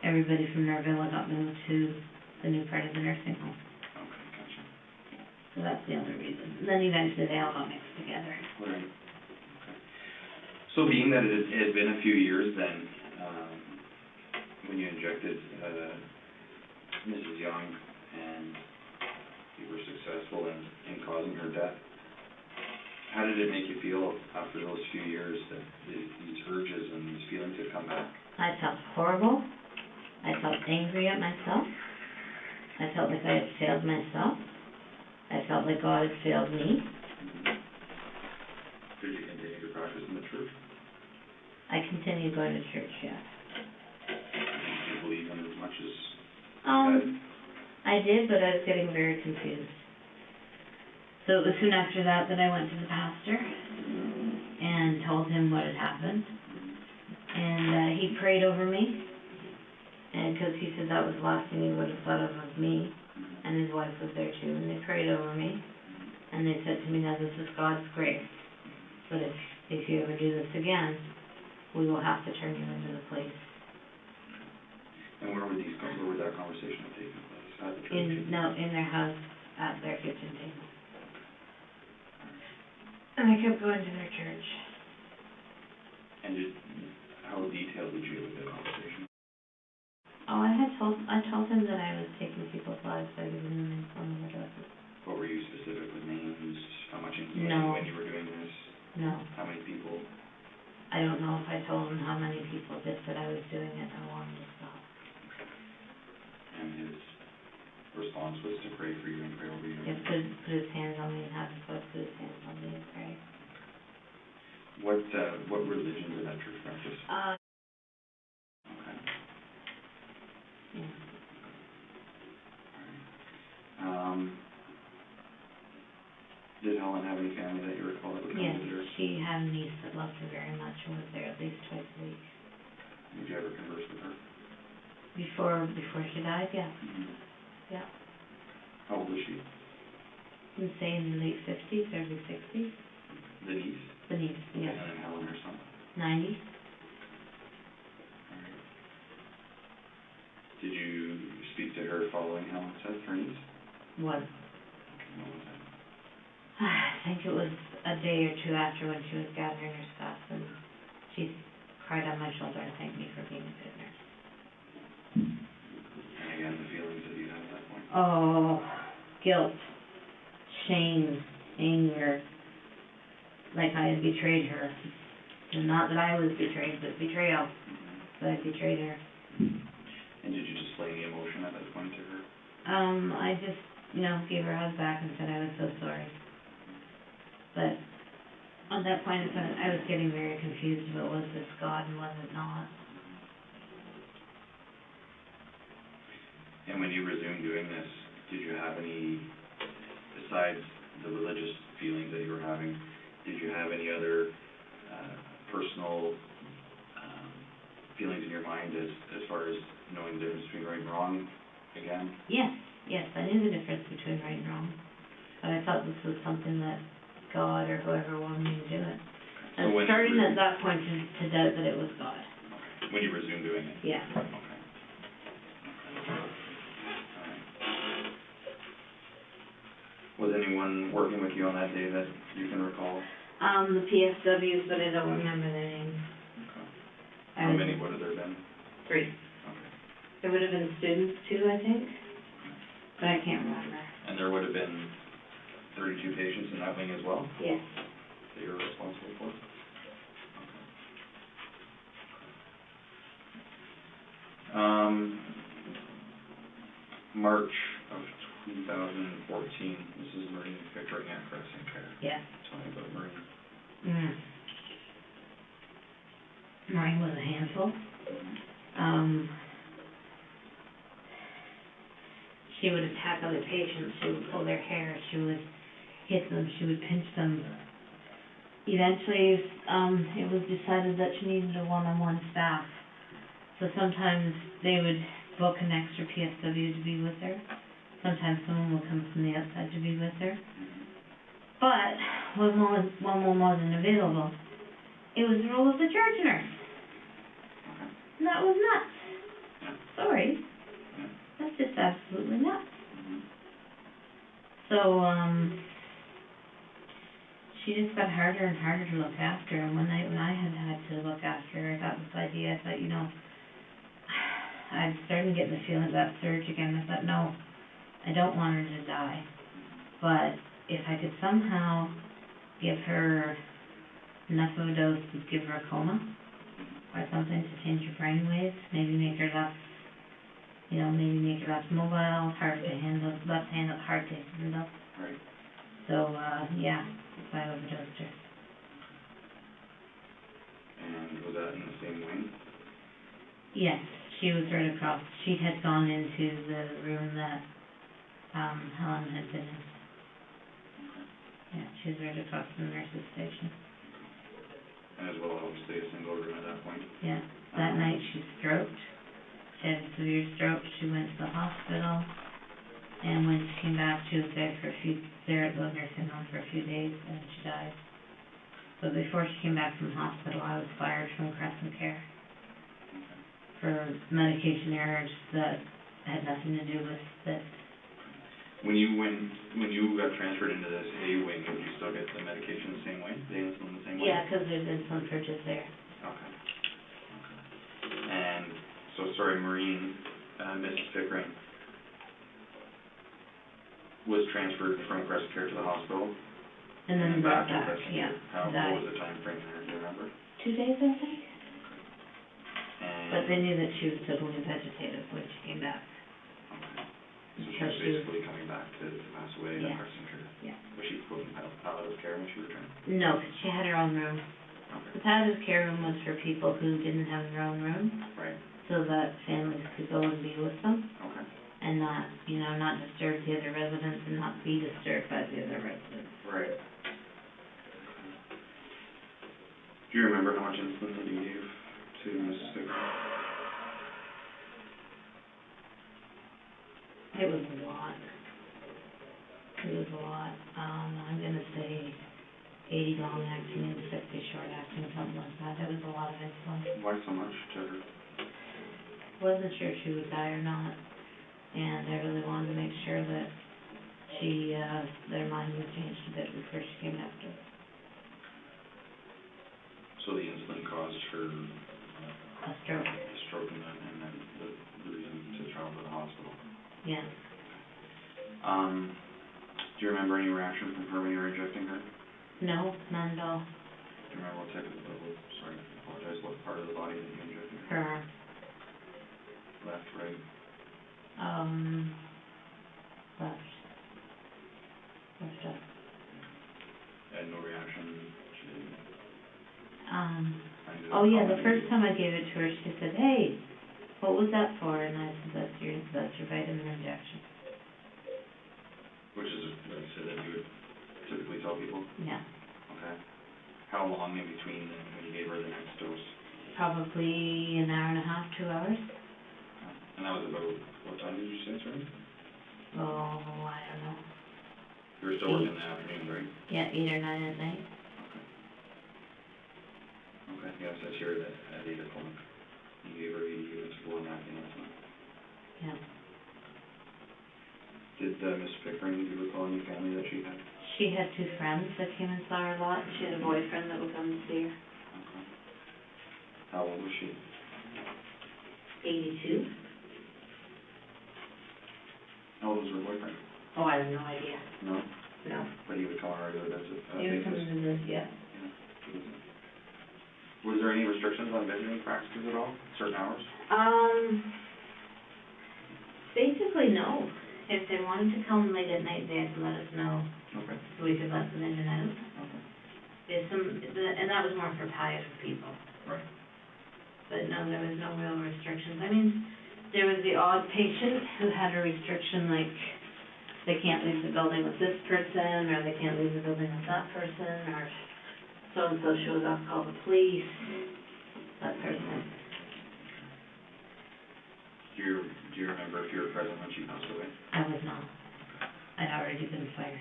everybody from Norvilla got moved to the new part of the nursing home. Okay, gotcha. So that's the other reason. And then eventually they all got mixed together. Right. Okay. So being that it had been a few years then, when you injected Mrs. Young and you were successful in causing her death, how did it make you feel after those few years that these urges and these feelings had come back? I felt horrible. I felt angry at myself. I felt like I had failed myself. I felt like God had failed me. Did you continue to practice in the church? I continued going to church, yeah. Did you believe in as much as I did, but I was getting very confused. So it was soon after that I went to the pastor and told him what had happened. And he prayed over me, and because he said that was the last thing he would have thought of me, and his wife was there too, and they prayed over me, and they said to me, now this is God's grace, but if you ever do this again, we will have to turn you into the police. And where would that conversation have taken place? At the church? In their house, at their kitchen table. And I kept going to their church. And how detailed would you get with the conversation? Oh, I told him that I was taking people's lives by giving them insulin overdoses. What were you specifically names? How much insulin? No. When you were doing this? No. How many people? I don't know if I told him how many people, just that I was doing it and I wanted to stop. And his response was to pray for you and pray over you? Yeah, put his hands on me and have his wife put his hands on me and pray. What religion did that church practice? Okay. Yeah. Did Helen have any family that you recall that would come Yes, visit her? she had a niece that loved her very much and was there at least twice a week. Did you ever converse with her? Before she died, yeah. Mm-hmm. Yeah. How old was she? I'm saying late fifties, early sixties. The niece? The niece, yeah. And then Helen herself? 90. Alright. Did you speak to her following Helen's death, her niece? What? Okay, what was that? I think it was a day or two after when she was gathering her stuff, and she cried on my shoulder and thanked me for being a good nurse. And again, the feelings that you had at that point? Oh, guilt, shame, anger, like I had betrayed her. And not that I was betrayed, but betrayal, that I betrayed her. And did you display any emotion at that point to her? I just, gave her a hug back and said I was so sorry. But at that point, I was getting very confused about was this God and was it not. And when you resumed doing this, did you have any, besides the religious feelings that you were having, did you have any other personal feelings in your mind as far as knowing the difference between right and wrong again? Yes, I knew the difference between right and wrong. But I thought this was something that God or whoever wanted me to do it. I was starting at that point to doubt that it was God. Okay. When you resumed doing it? Yeah. Okay. Alright. Was anyone working with you on that day that you can recall? The PSWs, but I don't remember their names. Okay. How many would have there been? 3. Okay. There would have been students too, I think, but I can't remember. And there would have been 32 patients in that wing as well? Yes. That you were responsible for? Okay. March of 2014, this is Maureen Pickering at Crescent Care. Yeah. Tell me about Maureen. Maureen was a handful. She would attack other patients, she would pull their hair, she would hit them, she would pinch them. Eventually, it was decided that she needed a one-on-one staff. So sometimes they would book an extra PSW to be with her. Sometimes someone would come from the outside to be with her. But when one wasn't available, it was the role of the charge nurse. And that was nuts. Sorry. That's just absolutely nuts. So, she just got harder and harder to look after. And one night when I had to look after her, I got this idea. I thought, I'm starting to get the feeling of that surge again. I thought, no, I don't want her to die. But if I could somehow give her enough of a dose to give her a coma, or something to change her brain waves, maybe make her less mobile, hard to handle, hard to handle. Right. So, yeah, I overdosed her. And was that in the same wing? Yes, she was right across. She had gone into the room that Helen had been in. Yeah, she was right across from the nurse's station. And as well, obviously, a single room at that point? Yeah. That night she stroked. She had a severe stroke. She went to the hospital. And when she came back, she was there at the nursing home for a few days, and she died. But before she came back from the hospital, I was fired from Crescent Care for medication errors that had nothing to do with this. When you got transferred into this A wing, did you still get the medication the same way? The insulin the same way? Yeah, because there's insulin purchase there. Okay. And so, sorry, Maureen, Mrs. Pickering, was transferred from Crescent Care to the hospital? And then back to back, Crescent yeah. Care. What was the time frame there, do you remember? 2 days, I think. And But they knew that she was totally vegetative when she came back. so she was basically coming back to pass away Yeah. at Crescent Care? Yeah. Was she put in palliative care when she returned? No, she had her own room. Okay. The palliative care room was for people who didn't have their own room, Right. so that families could go and be with them. Okay. And not disturb the other residents and not be disturbed by the other residents. Right. Do you remember how much insulin that you gave to Mrs. Pickering? It was a lot. It was was a lot. I'm gonna say 80 long-acting and 60 short-acting, something like that. It was a lot of insulin. Why so much to her? Wasn't sure if she would die or not, and I really wanted to make sure that she, their mind was changed a bit before she came after. So the insulin caused her A stroke. stroke and then the reason to travel to the hospital. Yeah. Do you remember any reaction from her when you were injecting her? No, none at all. Do you remember what type of, sorry, I apologize, what part of the body that you injected her? Her arm. Left, right? Left. Left up. And no reaction? She didn't? Oh yeah, the first time I gave it to her, she said, "Hey, what was that for?" And I said, that's your vitamin injection. Which is, like I said, that you would typically tell people? Yeah. Okay. How long in between when you gave her the next dose? Probably an hour and a half, 2 hours. And that was about, what time did you say, sorry? Oh, I don't know. You were still working in the afternoons, right? Yeah, 8 or 9 at night. Okay, yes, that's here at 8 o'clock. You gave her 80 units of long-acting insulin. Yeah. Did Miss Pickering, do you recall any family that she had? She had 2 friends that came and saw her a lot. She had a boyfriend that would come and see her. Okay. How old was she? 82. How old was her boyfriend? Oh, I have no idea. No? No. But he would come on a regular visit? He would come to visit, yeah. Was there any restrictions on visiting practices at all, certain hours? Basically, no. If they wanted to come late at night, they had to let us know. Okay. So we could let them in and out. Okay. And that was more for palliative people. Right. But no, there was no real restrictions. I mean, there was the odd patient who had a restriction, like, they can't leave the building with this person, or they can't leave the building with that person, or so-and-so shows up, call the police, that sort of thing. Do you remember if you were present when she passed away? I was not. I'd already been fired.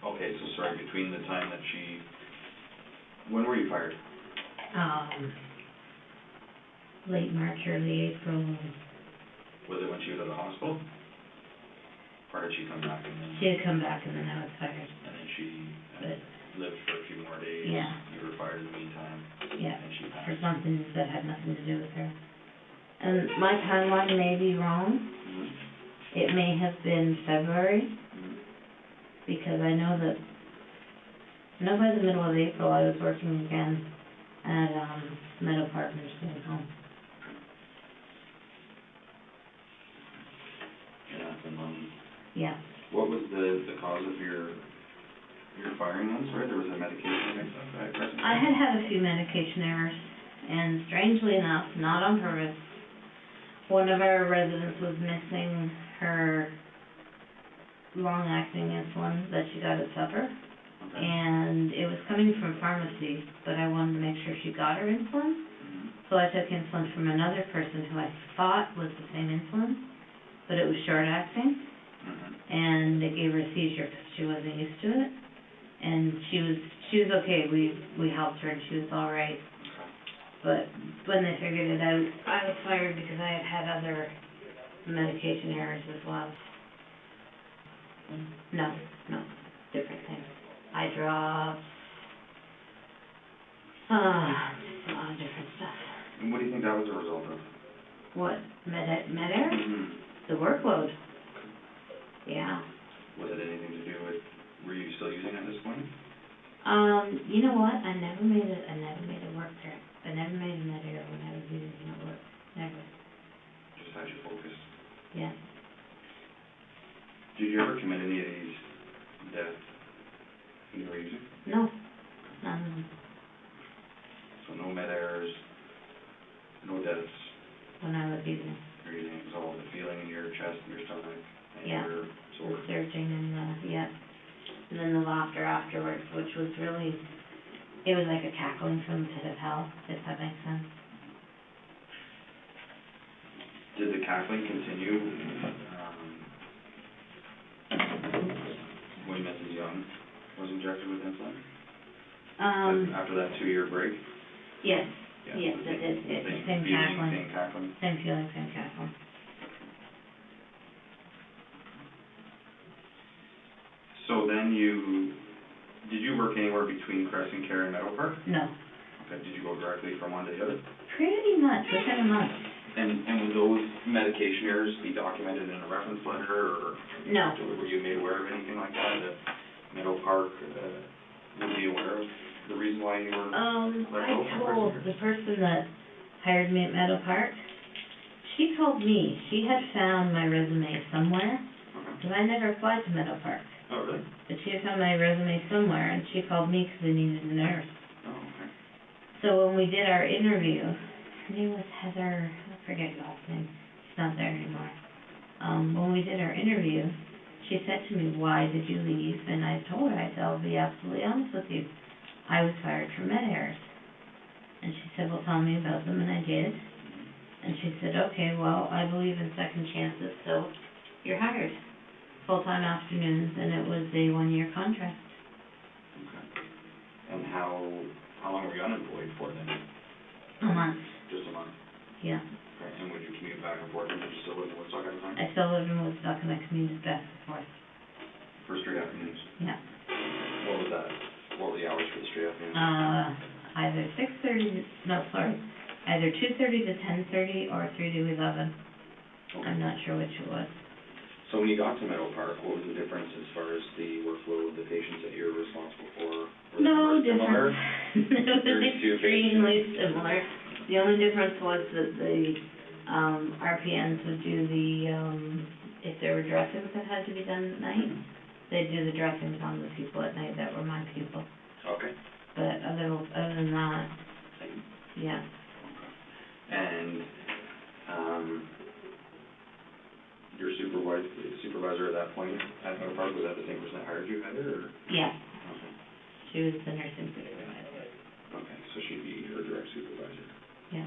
Okay, so sorry, between the time that she, when were you fired? Late March, early April. Was it when she was at the hospital? Or did she come back and then? She had come back and then I was fired. And then she But, lived for a few more days? Yeah. You were fired in the meantime? yeah, And she passed? for something that had nothing to do with her. And my timeline may be wrong. Mm-hmm. It may have been February, Mm-hmm. because I know by the middle of April I was working again at, Meadow Park Nursing Home. Yeah, and Yeah. what was the cause of your firing then? Sorry, there was a medication mix-up at present? I had a few medication errors, and strangely enough, not on purpose, one of our residents was missing her long-acting insulin that she got at supper, Okay. and it was coming from pharmacy, but I wanted to make sure she got her insulin, Mm-hmm. so I took insulin from another person who I thought was the same insulin, but it was short-acting, Mm-hmm. and it gave her a seizure because she wasn't used to it, and she was okay. We helped her, and she was all right. Okay. But when they figured it out, I was fired because I had other medication errors as well. No, different things. Eye drops, just a lot of different stuff. And what do you think that was a result of? What, med error? Mm-hmm. The workload. Yeah. Was it anything to do with, were you still using it at this point? You know what? I never made a work trip. I never made a med error when I was using it at work. Never. Just had you focused. Yeah. Did you ever commit any of these deaths when you were using? No. None of them. So no med errors, no deaths. When I was using. You're using it, so all the feeling in your chest, and your stomach, and Yeah. your The sore. searching and yeah. And then the laughter afterwards, which was really, it was like a cackling from the pit of hell, if that makes sense. Did the cackling continue young was injected with insulin? After that 2-year break? Yes, Yeah, yes, the it did, feeling, same cackling, same cackling. same feeling, same cackling. So then did you work anywhere between Crescent Care and Meadow Park? No, Okay, did you go directly from one to the other? pretty much within a month. And would those medication errors be documented in a reference letter, or No, were you made aware of anything like that Meadow Park would be aware of the reason why you were let go I from told Crescent the Care? person that hired me at Meadow Park, she told me she had found my resume somewhere, Okay. because I never applied to Meadow Park. Oh, really? But she had found my resume somewhere, and she called me because they needed a nurse. Oh, okay. So when we did our interview, her name was Heather, I forget her last name, she's not there anymore. When we did our interview, she said to me, "Why did you leave?" And I told her, I said, "I'll be absolutely honest with you. I was fired for med errors." And she said, "Well, tell me about them," and I did. And she said, "Okay, well, I believe in second chances, so you're hired. Full-time afternoons," and it was a 1-year contract. Okay. And how long were you unemployed for then? A month, Just a month? yeah. Okay. And would you commute back and forth, or did you still live in Woodstock at the time? I still lived in Woodstock and I commuted back and forth, For straight afternoons? yeah. What was that? What were the hours for the straight afternoons? Either 6:30 either 2:30 to 10:30 or 3 to 11. Okay. I'm not sure which it was. So when you got to Meadow Park, what was the difference as far as the workflow of the patients that you were responsible for? Were the No numbers similar? difference. It was 32 extremely patients. similar. The only difference was that the, RPNs would do the, if there were dressings that had to be done at night, they'd do the dressings on the people at night that were my people. Okay. But other than that, yeah. And, your supervisor at that point at Meadow Park, was that the same person that hired you, Heather, or? Yeah, Okay. she was the nursing supervisor. Okay, so she'd be her direct supervisor. Yeah.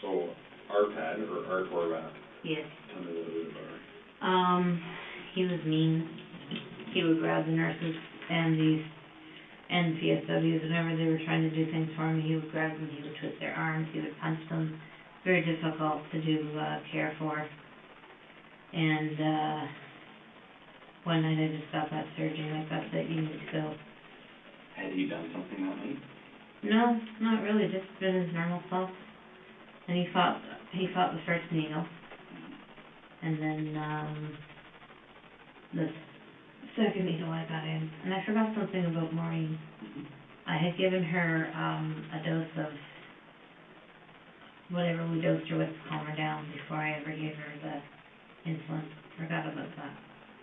So RPAD, or RTORVAP, Yes. tell me a little bit about her. He was mean. He would grab the nurses and the PSWs whenever they were trying to do things for me. He would grab them, he would twist their arms, he would punch them. Very difficult to do care for. And one night I just got that surgery, like, "That's it, you need to go." Had he done something that night? No, not really, just been his normal self. And he fought the first needle. And then, the second needle I got in. And I forgot something about Maureen. I had given her, a dose of whatever we dosed her with to calm her down before I ever gave her the insulin. Forgot about that.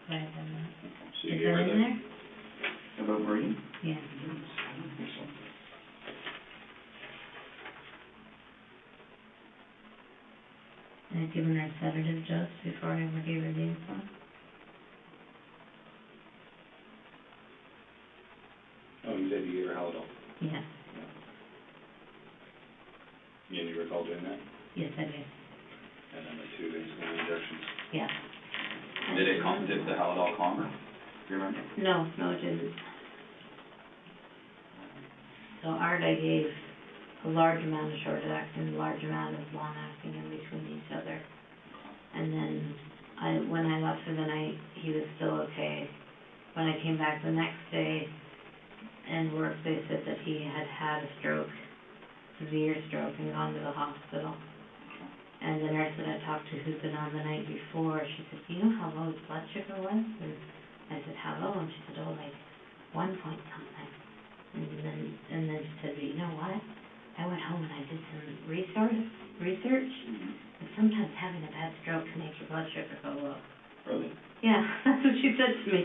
So I had done that. So you Is gave that her in there? About Maureen? Yeah. I don't think so. I had given her a sedative dose before I ever gave her the insulin. Oh, you said you gave her Haldol. Yeah. Yeah. And you recall doing that? Yes, I did. And then the 2 insulin injections. Yeah. Did the Haldol calm her? Do you remember? No, it didn't. So Art, I gave a large amount of short-acting, a large amount of long-acting in between each other. And then when I left for the night, he was still okay. When I came back the next day and worked, they said that he had had a stroke, severe stroke, and gone to the hospital. And the nurse that I talked to who'd been on the night before, she said, "Do you know how low his blood sugar was?" And I said, "How low?" And she said, "Oh, like 1 point something." And then she said, "But you know what? I went home and I did some research, and sometimes having a bad stroke can make your blood sugar go low." Really? Yeah, that's what she said to me.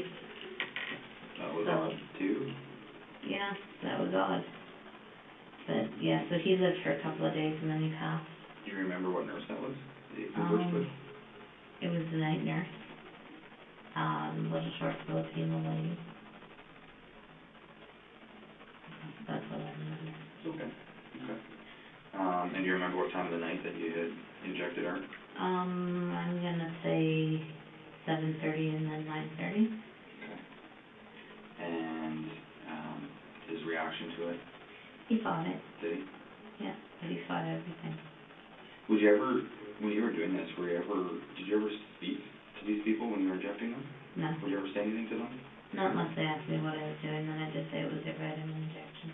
That was So, odd, too? yeah, that was odd. But, yeah, so he lived for a couple of days and then he passed. Do you remember what nurse that was? That you worked with? It was the night nurse. Little short Filipino lady. That's all I remember. Okay. Okay. And do you remember what time of the night that you had injected her? I'm gonna say 7:30 and then 9:30. Okay. And, his reaction to it, He fought it, did he? yeah, but he fought everything. Would you ever, when you were doing this, did you ever speak to these people when you were injecting them? No, Would you ever say anything to them? not unless they asked me what I was doing, then I just say it was a vitamin injection.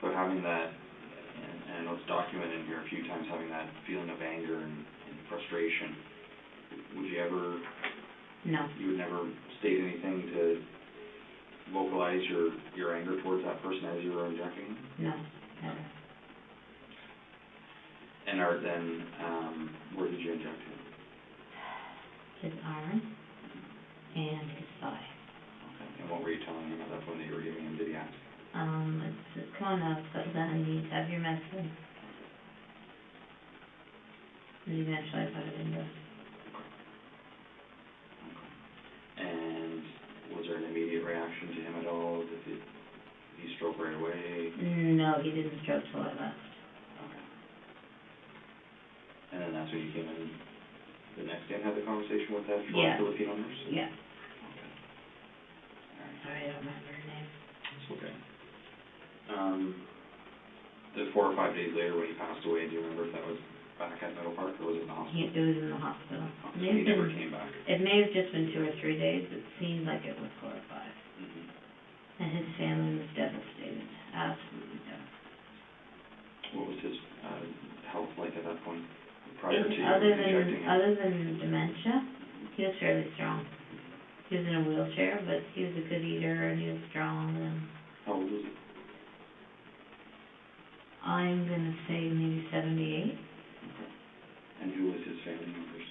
But having that, and I know it's documented in here a few times, having that feeling of anger and frustration, would you ever, No, you would never state anything to vocalize your anger towards that person as you were injecting them? no, never. And Art then, where did you inject him? His arm and his thigh. Okay. And what were you telling him at that point that you were giving him? Did he ask? It's come on up, settle down, you need to have your medicine. And eventually I put it into him. And was there an immediate reaction to him at all? Did he stroke right away? No, he didn't stroke till I left. Okay. And then that's when you came in the next day and had the conversation with that short Yeah. Filipino nurse? Yeah. Okay. All right. Sorry, I don't remember her name. It's okay. The 4 or 5 days later when he passed away, do you remember if that was back at Meadow Park or was it in the hospital? It was in the hospital. Okay, so he never came back. It may have just been 2 or 3 days, it seemed like it was 4 or 5. Mm-hmm. And his family was devastated, absolutely devastated. What was his health like at that point, prior to you Other injecting him? than dementia, he was fairly strong. He was in a wheelchair, but he was a good eater and he was strong and... How old was he? I'm gonna say maybe 78. Okay. And who was his family members?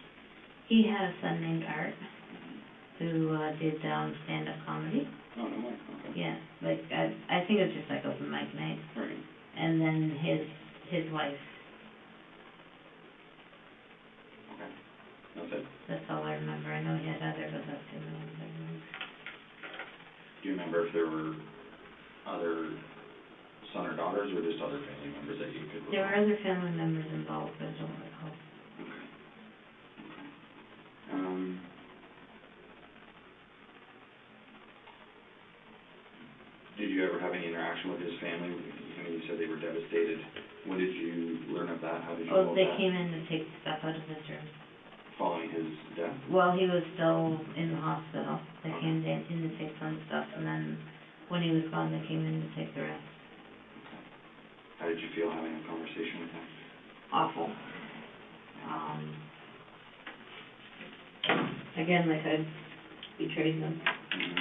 He had a son named Art, who did stand-up comedy. Oh, no way, okay. Yeah, like, I think it was just like open mic night. Right. And then his wife. Okay. That's it? That's all I remember. I know he had other, but that's the only ones I remember. Do you remember if there were other son or daughters or just other family members that you could recall? There were other family members involved, but I don't recall. Okay. Okay. Did you ever have any interaction with his family? I mean, you said they were devastated. When did you learn of that? How did you know of They that? came in to take stuff out of his room. Following his death? Well, he was still in the hospital. They came in to take some stuff, and then when he was gone, they came in to take the rest. Okay. How did you feel having a conversation with him? Awful. Again, like I betrayed them. Mm-hmm.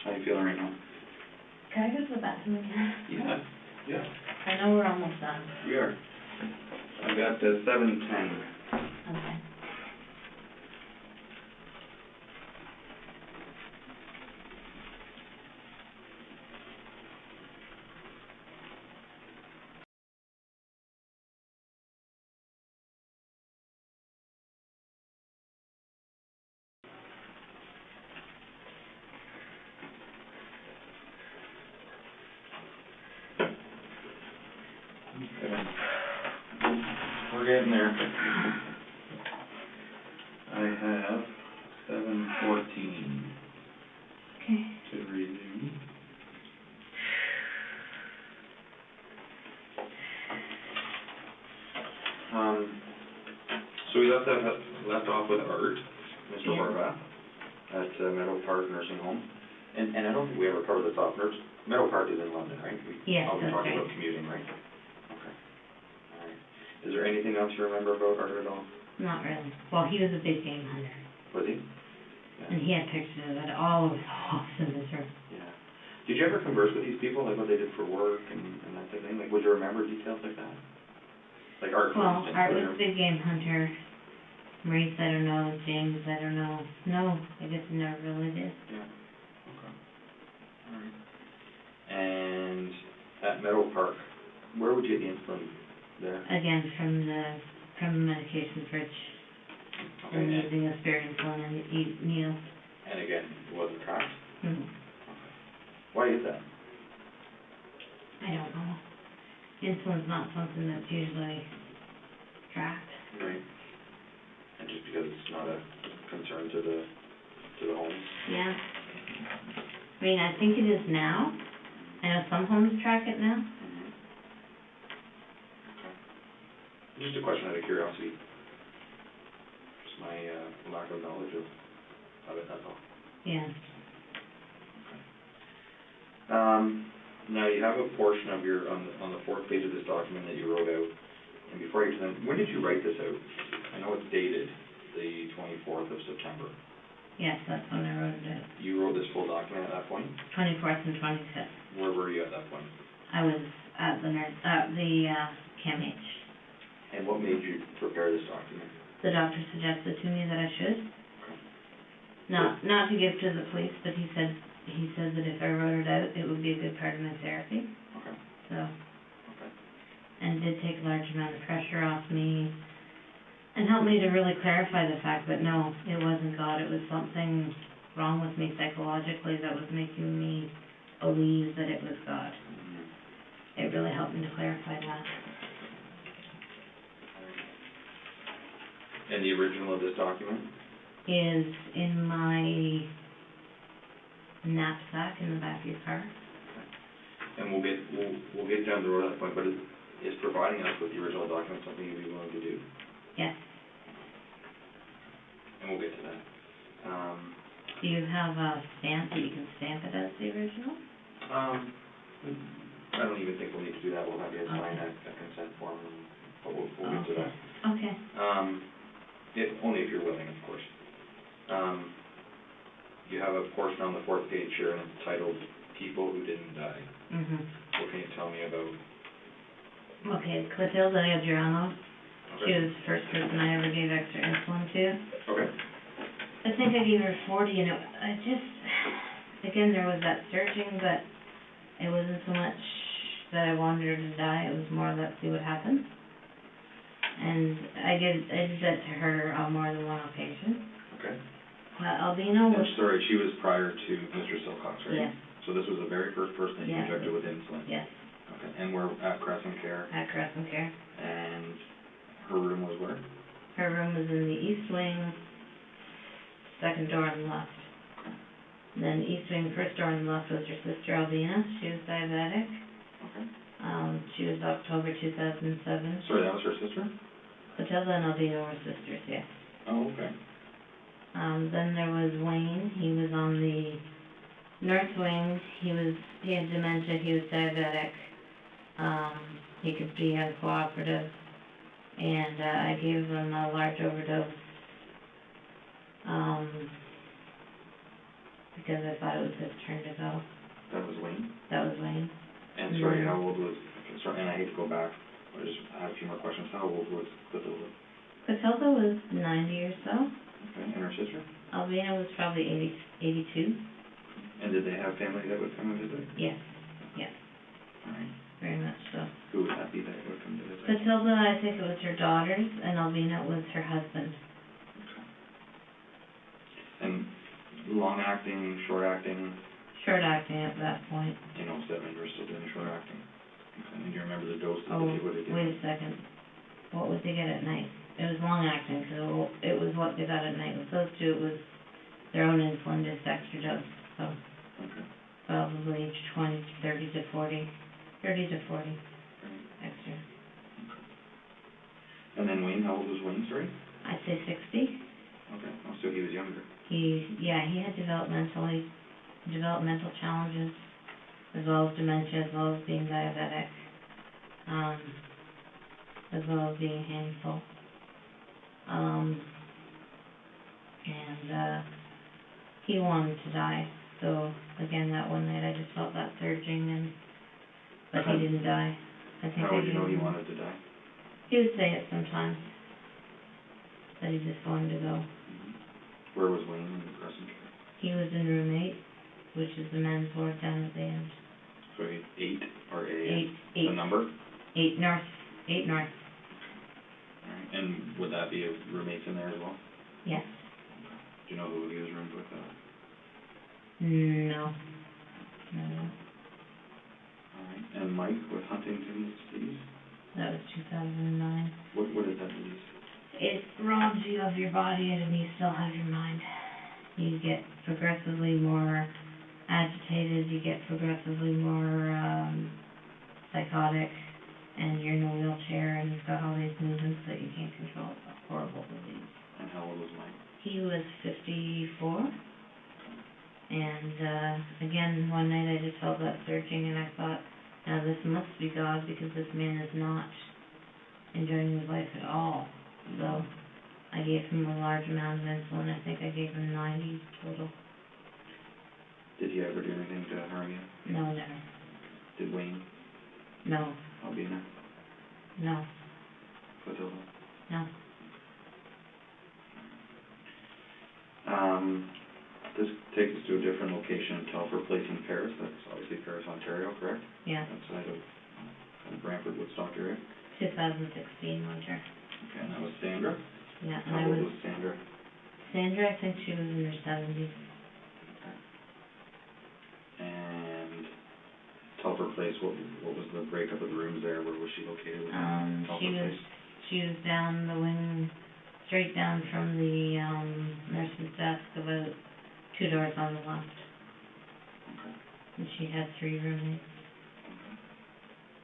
How are you feeling right now? Can I go to the bathroom again? Yeah. Yeah. I know we're almost done. We are. I've got 7:10. Okay. We're getting there. I have 7:14 Okay. to resume. So we left off with Art, Mr. Yeah. Horvath, at Meadow Park Nursing Home. And I don't think we ever covered this off. Meadow Park is in London, right? Yes, I'll be that's talking right. about commuting, right? Okay. All right. Is there anything else you remember about Art at all? Not really. Well, he was a big game hunter. Was he? And he had pictures of it all over the walls in his room. Yeah. Did you ever converse with these people, like what they did for work and that type of thing? Like, would you remember details like that? Like Art, for Well, instance. Art was a big game hunter. Maurice, I don't know. James, I don't know. No, I guess I never really did. Yeah. Okay. All right. And at Meadow Park, where would you get the insulin there? Again, from the medication fridge. Okay. And using a spare insulin and eat needles. And again, it wasn't tracked? Mm-hmm. Okay. Why is that? I don't know. Insulin's not something that's usually tracked. Right. And just because it's not a concern to the homes? Yeah. I mean, I think it is now. I know some homes track it now. Mm-hmm. Okay. Just a question out of curiosity. Just my lack of knowledge of it, that's all. Yeah. Now you have a portion of your, on the fourth page of this document that you wrote out, and before you, when did you write this out? I know it's dated the 24th of September. Yes, that's when I wrote it out. You wrote this full document at that point? 24th and 25th. Where were you at that point? I was at the CAMH. And what made you prepare this document? The doctor suggested to me that I should. Okay. Not to give to the police, but he said that if I wrote it out, it would be a good part of my therapy. Okay. So. Okay. And did take a large amount of pressure off me, and helped me to really clarify the fact that no, it wasn't God, it was something wrong with me psychologically that was making me believe that it was God. Mm-hmm. It really helped me to clarify that. And the original of this document? Is in my knapsack in the back of your car. And we'll get down the road at that point, but is providing us with the original document something you'd be willing to do? Yes. And we'll get to that. Do you have a stamp that you can stamp it as the original? I don't even think we'll need to do that. We'll have you sign a consent form, but we'll get to that. Okay. Only if you're willing, of course. You have a portion on the fourth page here, and it's titled "People Who Didn't Die." Mhm. What can you tell me about? Okay, Clotilde Adriano. Okay. She was the first person I ever gave extra insulin to. Okay. I think I gave her 40, and again, there was that surging, but it wasn't so much that I wanted her to die, it was more let's see what happens. And I did that to her on more than one occasion. Okay. Albino was... Sorry, she was prior to Mr. Silcox, right? Yes. So this was the very first person that you Yes. injected with insulin? Yes. Okay, and we're at Crescent Care? At Crescent Care. And her room was where? Her room was in the east wing, second door on the left. Okay. Then east wing, first door on the left was her sister Albina. She was diabetic. Okay. She was October 2007. Sorry, that was her sister? Matilda and Albina were sisters, yes. Oh, okay. Then there was Wayne. He was on the north wing. He had dementia. He was diabetic. He could be uncooperative. And I gave him a large overdose. Because I thought it was his turn to go. That was Wayne? That was Wayne. And sorry, how old was, sorry, and I hate to go back, I just have a few more questions. How old was Clotilde? Clotilde was 90 or so. Okay, and her sister? Albina was probably 82. And did they have family that would come and visit? Yes, yes, All right. very much so. Who would that be that would come to visit? Clotilde, I think it was her daughters, and Albina was her husband. Okay. And long-acting, short-acting? Short-acting at that point. You know, that means we're still doing short-acting. Okay, and do you remember the doses that Oh, they would have given? wait a second. What would they get at night? It was long-acting, because it was what they got at night. With those two, it was their own insulin, just extra dose, so Okay. probably 30 to 40 Right. extra. And then Wayne, how old was Wayne, sorry? I'd say 60. Okay, oh, so he was younger. He had developmental challenges, as well as dementia, as well as being diabetic, as well as being handful. He wanted to die, so again, that one night I just felt that surging, but he didn't die. I think How would you know he wanted to die? He would say it sometimes, that he just wanted to go. Mm-hmm. Where was Wayne in the Crescent Care? He was in room 8, which is the men's ward down at the end. So 8 or 8. The number? 8 north. 8 north. Alright, and would that be roommates in there as well? Yes. Do you know who he was roomed with? No. Alright, and Mike with Huntington's disease? That was 2009. What is that disease? It robs you of your body and you still have your mind. You get progressively more agitated, you get progressively more psychotic, and you're in a wheelchair and you've got all these movements that you can't control. It's a horrible disease. And how old was Mike? He was 54, and again, one night I just felt that surging and I thought, now this must be God because this man is not enjoying his life at all. So I gave him a large amount of insulin. I think I gave him 90 total. Did he ever do anything to harm you? No, never. Did Wayne? No. Albina? No. Clotilda? No. This takes us to a different location in Telford Place in Paris. That's obviously Paris, Ontario, correct? Yeah. Outside of kind of Brantford, Woodstock area? 2016 winter. Okay, and that was Sandra? Yeah, and How old was Sandra? Sandra, I think she was in her 70s. Okay. And Telford Place, what was the breakup of the rooms there? Where was she located? She was down the wing, straight down from the nurse's desk, about 2 doors on the left. Okay. And she had 3 roommates. Okay.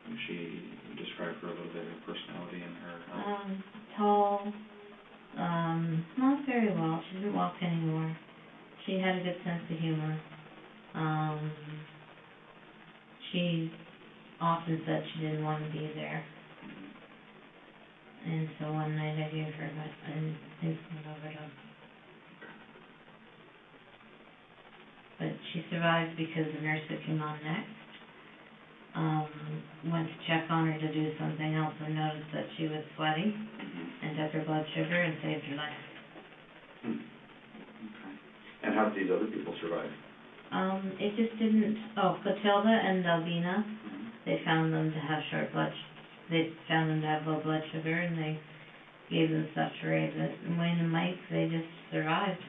And she described her a little bit of personality and her health? Tall, not very well. She didn't walk anymore. She had a good sense of humor. She often said she didn't want to be there. And so one night I gave her an insulin overdose. But she survived because the nurse that came on next went to check on her to do something else and noticed that she was sweaty and took her blood sugar and saved her life. Okay. And how did these other people survive? It just didn't. Clotilda and Albina, they found them to have low blood sugar, and they gave them stuff to raise it. And Wayne and Mike, they just survived.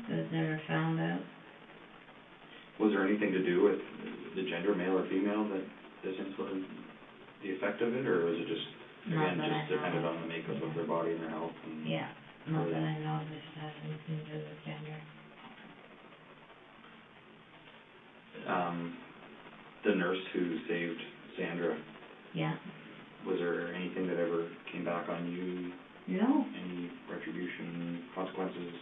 It was never found out. Was there anything to do with the gender, male or female, that this influenced the effect of it, or was it just, again, just dependent on the makeup of their body and their health? And yeah, not that I know of if it had anything to do with gender. The nurse who saved Sandra. Yeah. Was there anything that ever came back on you? No. Any retribution, consequences?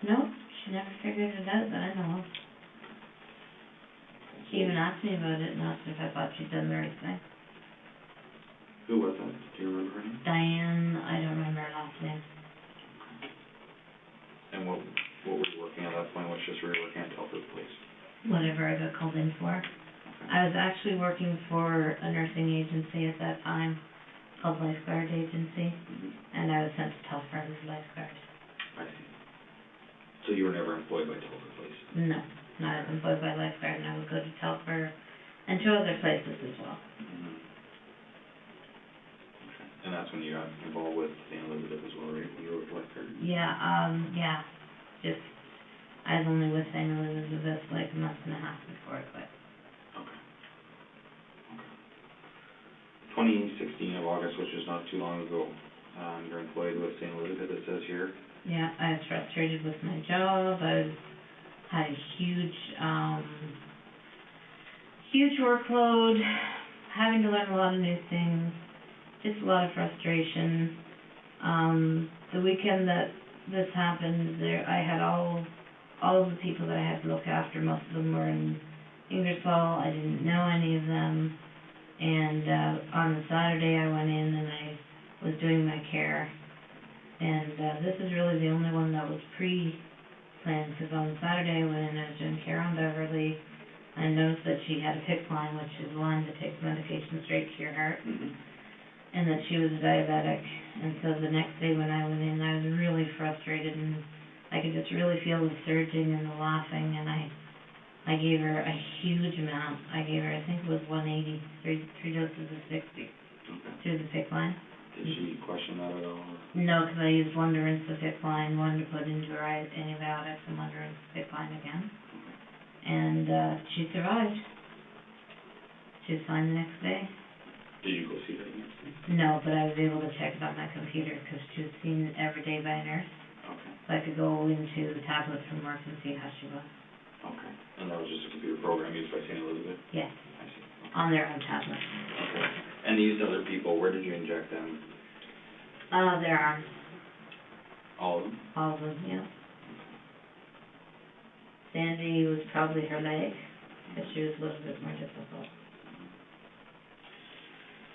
No, she never figured it out that I know of. She even asked me about it and asked if I thought she'd done the right thing. Who was that? Do you remember her name? Diane, I don't remember her last name. And what were you working at that point? What shifts were you working at Telford Place? Whatever I got called in for. I was actually working for a nursing agency at that time called Lifeguard Agency, and I was sent to Telford as a lifeguard. I see. So you were never employed by Telford Place? No, I was employed by Lifeguard, and I would go to Telford and to other places as well. Okay. And that's when you got involved with St. Elizabeth as well, right? When you were with Lifeguard? Yeah. Just, I was only with St. Elizabeth like a month and a half before I quit. 2016 of August, which is not too long ago, you're employed with St. Elizabeth, it says here. Yeah, I was frustrated with my job. I had a huge workload, having to learn a lot of new things, just a lot of frustration. The weekend that this happened, I had all of the people that I had to look after. Most of them were in Ingersoll. I didn't know any of them. And on the Saturday I went in and I was doing my care. And this is really the only one that was pre-planned, because on the Saturday I went in and I was doing care on Beverly. I noticed that she had a PICC line, which is a line that takes medication straight to your heart, and that she was a diabetic. And so the next day when I went in, I was really frustrated, and I could just really feel the surging and the laughing, and I gave her a huge amount. I gave her, I think it was 180, three doses of 60 through the PICC line. Did she question that at all? No, because I used one to rinse the PICC line, one to put into her antibiotics, and one to rinse the PICC line again. And she survived. she was fine the next day. Did you go see her next day? No, but I was able to check it on my computer, because she was seen every day by a nurse. Okay, So I could go into the tablet from work and see how she was. okay. And that was just a computer program used by St. Elizabeth? Yes, I see. Okay. on their own tablet. Okay. And these other people, where did you inject them? Their arms, All of them? all of them, yeah. Sandy was probably her leg, but she was a little bit more difficult.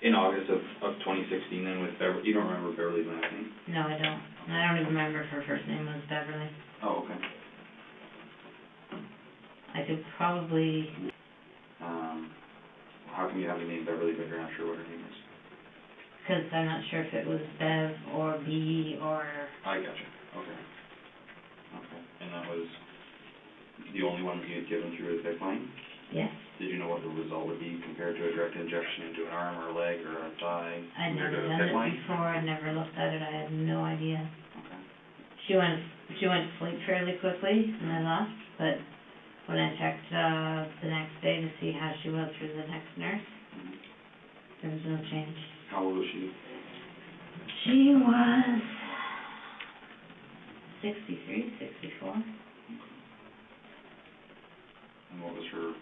In August of 2016 then with Beverly, you don't remember Beverly's last name? No, I don't. And I don't even remember if her first name was Beverly. Oh, okay. I could probably, How come you have the name Beverly but you're not sure what her name is? because I'm not sure if it was Bev or B or, I gotcha, okay. Okay, and that was the only one that you had given through the PICC line? yes. Did you know what the result would be compared to a direct injection into an arm or a leg or a thigh? I'd compared never to a done PICC it line? before, I'd never looked at it, I had no idea. Okay. She went to sleep fairly quickly and I left, but when I checked, the next day to see how she was through the next nurse, Mhm. there was no change. How old was she? She was 63, 64. And what was her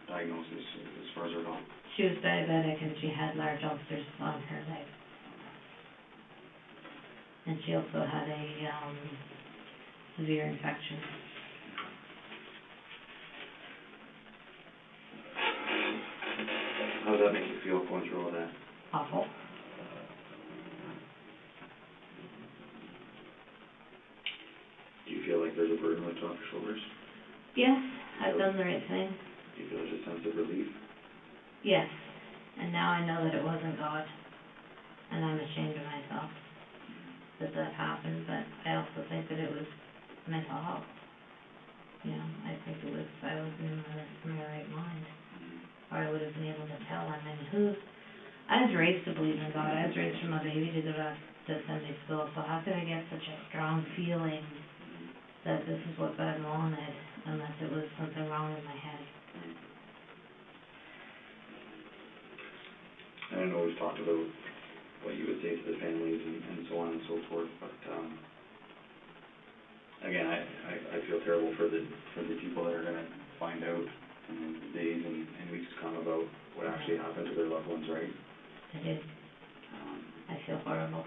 diagnosis as far as her health? She was diabetic and she had large ulcers on her leg. And she also had a, severe infection. How does that make you feel going through all that? Awful. Do you feel like there's a burden lifted off your shoulders? Yes, I've done the right thing. Do you feel there's a sense of relief? Yes. And now I know that it wasn't God. And I'm ashamed of myself that happened, but I also think that it was mental health. You know, I think it was, I was in my right mind. Or I would have been able to tell. I mean, I was raised to believe in God. I was raised from a baby to go to Sunday school, so how could I get such a strong feeling that this is what God wanted, unless it was something wrong in my head? And I know we've talked about what you would say to the families and so on and so forth, but, again, I feel terrible for the people that are gonna find out in the days and weeks to come about what actually happened to their loved ones, right? I do. I feel horrible.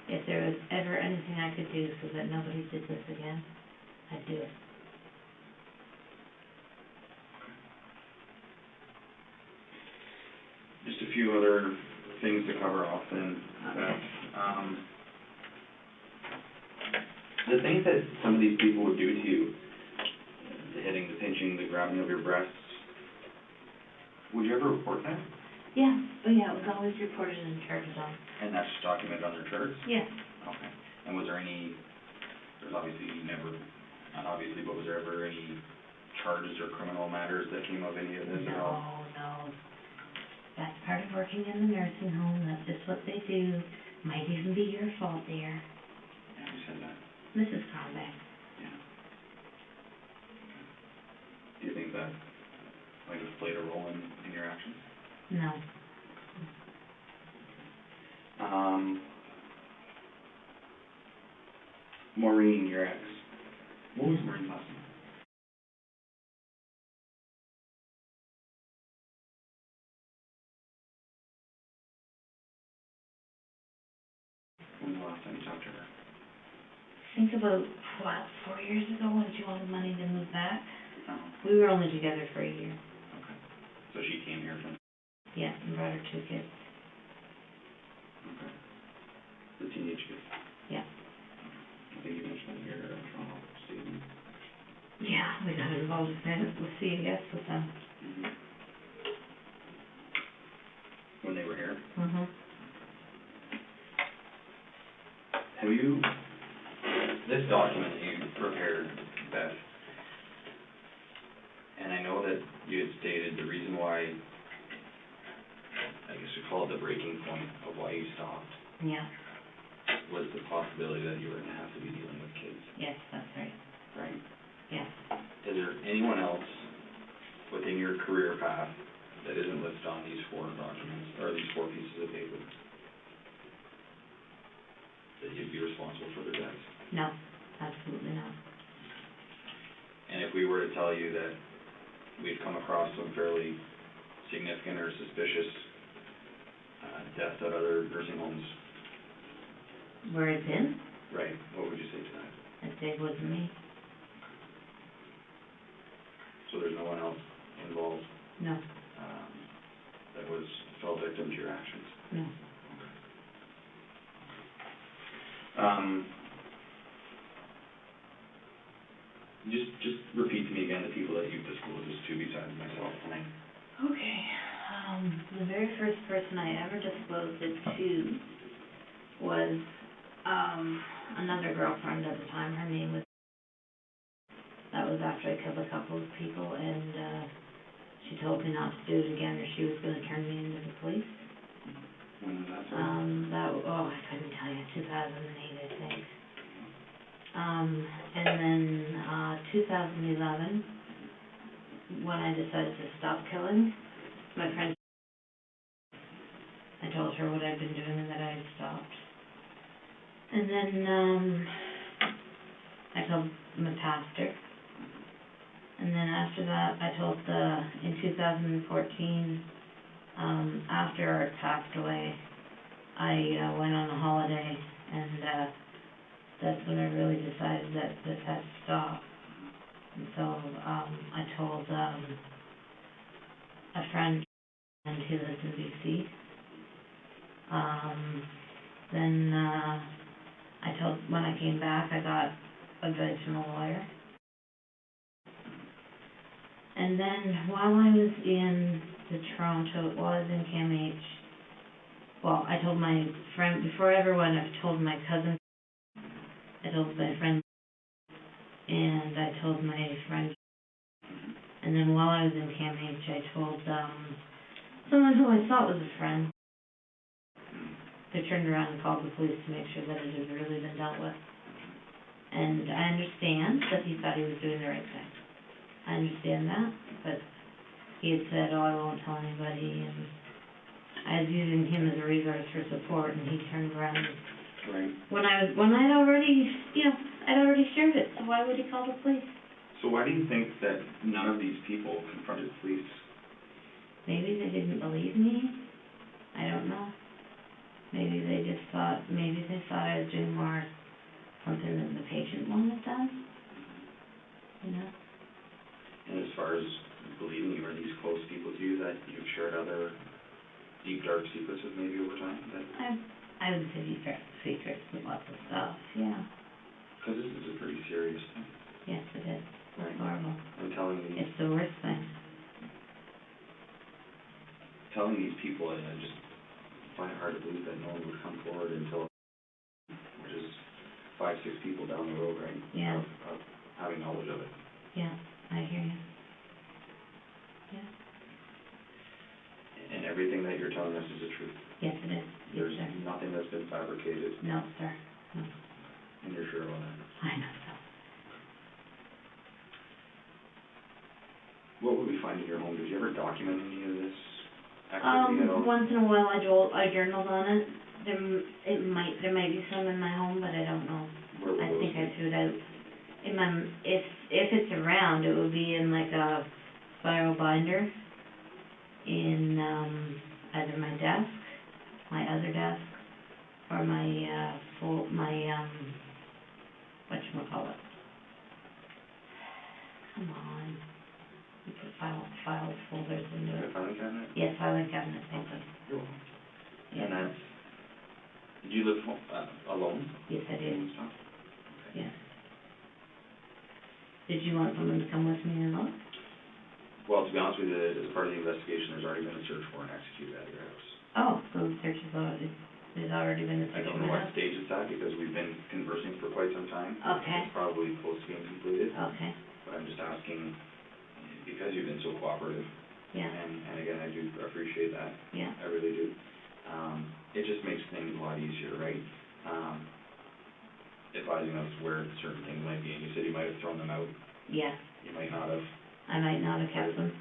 If there was ever anything I could do so that nobody did this again, I'd do it. Just a few other things to cover off then. Okay. The things that some of these people would do to you, the hitting, the pinching, the grabbing of your breasts, would you ever report that? Yeah, oh yeah, it was always reported in charges on. And that's just documented on their charts? Yes. Okay. And was there any, there's obviously never, not obviously, but was there ever any charges or criminal matters that came of any of this at all? No. That's part of working in the nursing home, that's just what they do. Might even be your fault, dear. Yeah, who said that? Mrs. Conbeck. Yeah. Do you think that might have played a role in your actions? No. Maureen, your ex. What was Maureen's last name? When was the last time you talked to her? I think about, 4 years ago when she wanted money to move back. Oh, We were only together for a year. okay. So she came here from, Yeah, and brought her 2 kids. okay. The teenage kid. Yeah. I think you mentioned in your Toronto statement. Yeah, we got involved with CAS with them. Mm-hmm. When they were here. Mm-hmm. Have you, this document that you prepared, Beth, and I know that you had stated the reason why, I guess we call it the breaking point of why you stopped, Yeah. was the possibility that you were gonna have to be dealing with kids, Yes, that's right. right? Yes. Is there anyone else within your career path that isn't listed on these 4 documents, or these 4 pieces of paper, that you'd be responsible for their deaths? No, absolutely not. And if we were to tell you that we've come across some fairly significant or suspicious deaths at other nursing homes, Where it's in, right, what would you say to that? I'd say it wasn't me. So there's no one else involved No, that fell victim to your actions? no. Just repeat to me again the people that you've disclosed this to besides myself tonight. Okay, the very first person I ever disclosed it to was, another girlfriend at the time. Her name was, that was after I killed a couple of people, and, she told me not to do it again or she was gonna turn me into the police. When was that? I couldn't tell you, 2008, I think. And then, 2011, when I decided to stop killing, my friend, I told her what I'd been doing and that I had stopped. And then, I told my pastor. And then after that, I told in 2014, after Art passed away, I went on a holiday, and that's when I really decided that this had to stop. And so I told a friend who lives in BC. Then I told, when I came back, I got advice from a lawyer. And then while I was in Toronto, while I was in CAMH, well, I told my friend, before everyone, I told my cousin, I told my friend, and I told my friend, and then while I was in CAMH, I told someone who I thought was a friend. They turned around and called the police to make sure that it had really been dealt with. And I understand that he thought he was doing the right thing. I understand that, but he had said, oh, I won't tell anybody, and I was using him as a resource for support, and he turned around and Right. when I'd already, I'd already shared it, so why would he call the police? So why do you think that none of these people confronted police? Maybe they didn't believe me. I don't know. Maybe they thought I was doing more something than the patient wanted done. And as far as believing you, are these close people to you that you've shared other deep, dark secrets with maybe over time? I would say deep dark secrets with lots of stuff, yeah. Because this is a pretty serious thing. Yes, it is. Right. It's horrible. And telling It's the worst thing. these people, I just find it hard to believe that no one would come forward until, which is 5, 6 people down the road, right? Yeah. Of having knowledge of it. Yeah, I hear you. Yeah. And everything that you're telling us is the truth. Yes, it is. There's Yes, sir. nothing that's been fabricated. No, sir. No. And you're sure about that? I know so. What would we find in your home? Did you ever document any of this activity at all? Once in a while I journaled on it. There might be some in my home, but I don't know. Where would I those think be? I threw it out. If it's around, it would be in like a spiral binder in either my desk, my other desk, or my whatchamacallit. Come on. You put files, folders in The there. filing cabinet? Yes, filing cabinet, thank you. You're welcome. Yeah. And that's, did you live alone? Yes, I did. And stuff? Okay. Yes. Did you want someone to come with me and look? Well, to be honest with you, as part of the investigation, there's already been a search warrant executed at your house. Oh, so the search has already been a I search don't know what stage it's at because we've been conversing for quite some time. Okay. It's probably close to being completed, Okay, but I'm just asking, because you've been so cooperative, yeah, and again, I do appreciate that. yeah, I really do. It just makes things a lot easier, right? Advising us where certain things might be, and you said you might have thrown them out. yeah. You might not have. I might not have kept them.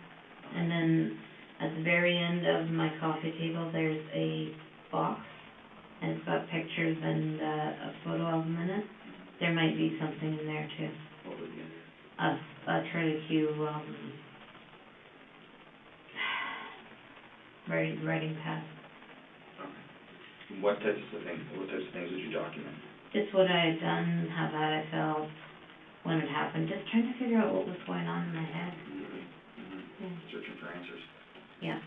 And then at the very end of my coffee table, there's a box, and it's got pictures and a photo album in it. There might be something in there too. What would be in A curlicue, writing pad. Okay. What types of things would you document? Just what I had done, how bad I felt, when it happened, just trying to figure out what was going on in my head. Yeah. Searching for answers. Yeah.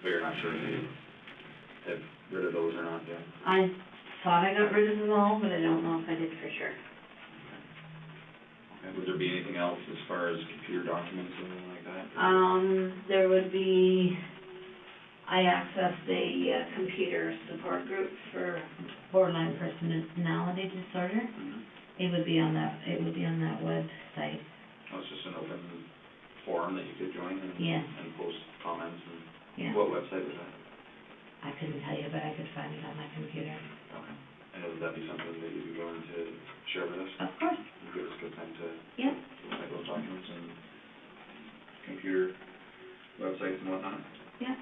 But you're not sure if you have rid of those or not yet? I thought I got rid of them all, but I don't know if I did for sure. Okay. Would there be anything else as far as computer documents or anything like that? There would be, I accessed a computer support group for borderline personality disorder. It would be on that website. Oh, it's just an open forum that you could join and, Yes. and post comments and, Yeah. what website was that? I couldn't tell you, but I could find it on my computer. Okay. And would that be something that you'd be willing to share with us? Of course. Give us good time to Yeah. look at those documents and computer websites and whatnot? Yeah.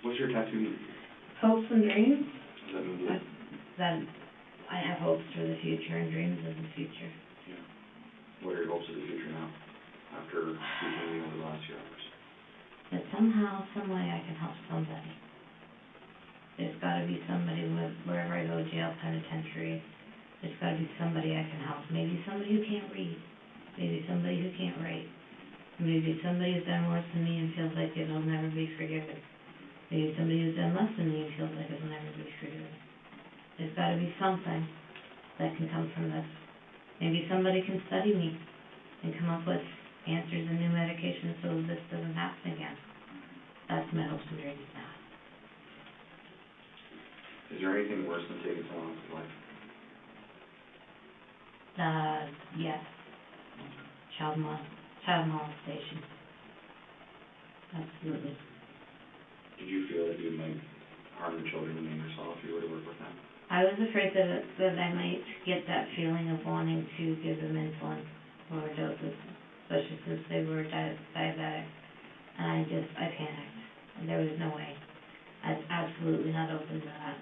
What's your tattoo mean? Hopes and dreams. Does that mean That I have hopes for the future and dreams of the future. Yeah. What are your hopes of the future now, after speaking to me over the last few hours? That somehow, some way I can help somebody. There's gotta be somebody wherever I go, jail, penitentiary, there's gotta be somebody I can help. Maybe somebody who can't read, maybe somebody who can't write, maybe somebody who's done worse than me and feels like it'll never be forgiven. Maybe somebody who's done less than me and feels like it'll never be forgiven. There's gotta be something that can come from this. Maybe somebody can study me and come up with answers and new medications so this doesn't happen again. That's my hopes and dreams now. Is there anything worse than taking someone else's life? Yes. Child molestation. Absolutely. Did you feel that you might harm the children and yourself if you were to work with them? I was afraid that I might get that feeling of wanting to give them insulin overdoses, especially since they were diabetic. And I panicked. And there was no way. I was absolutely not open to that.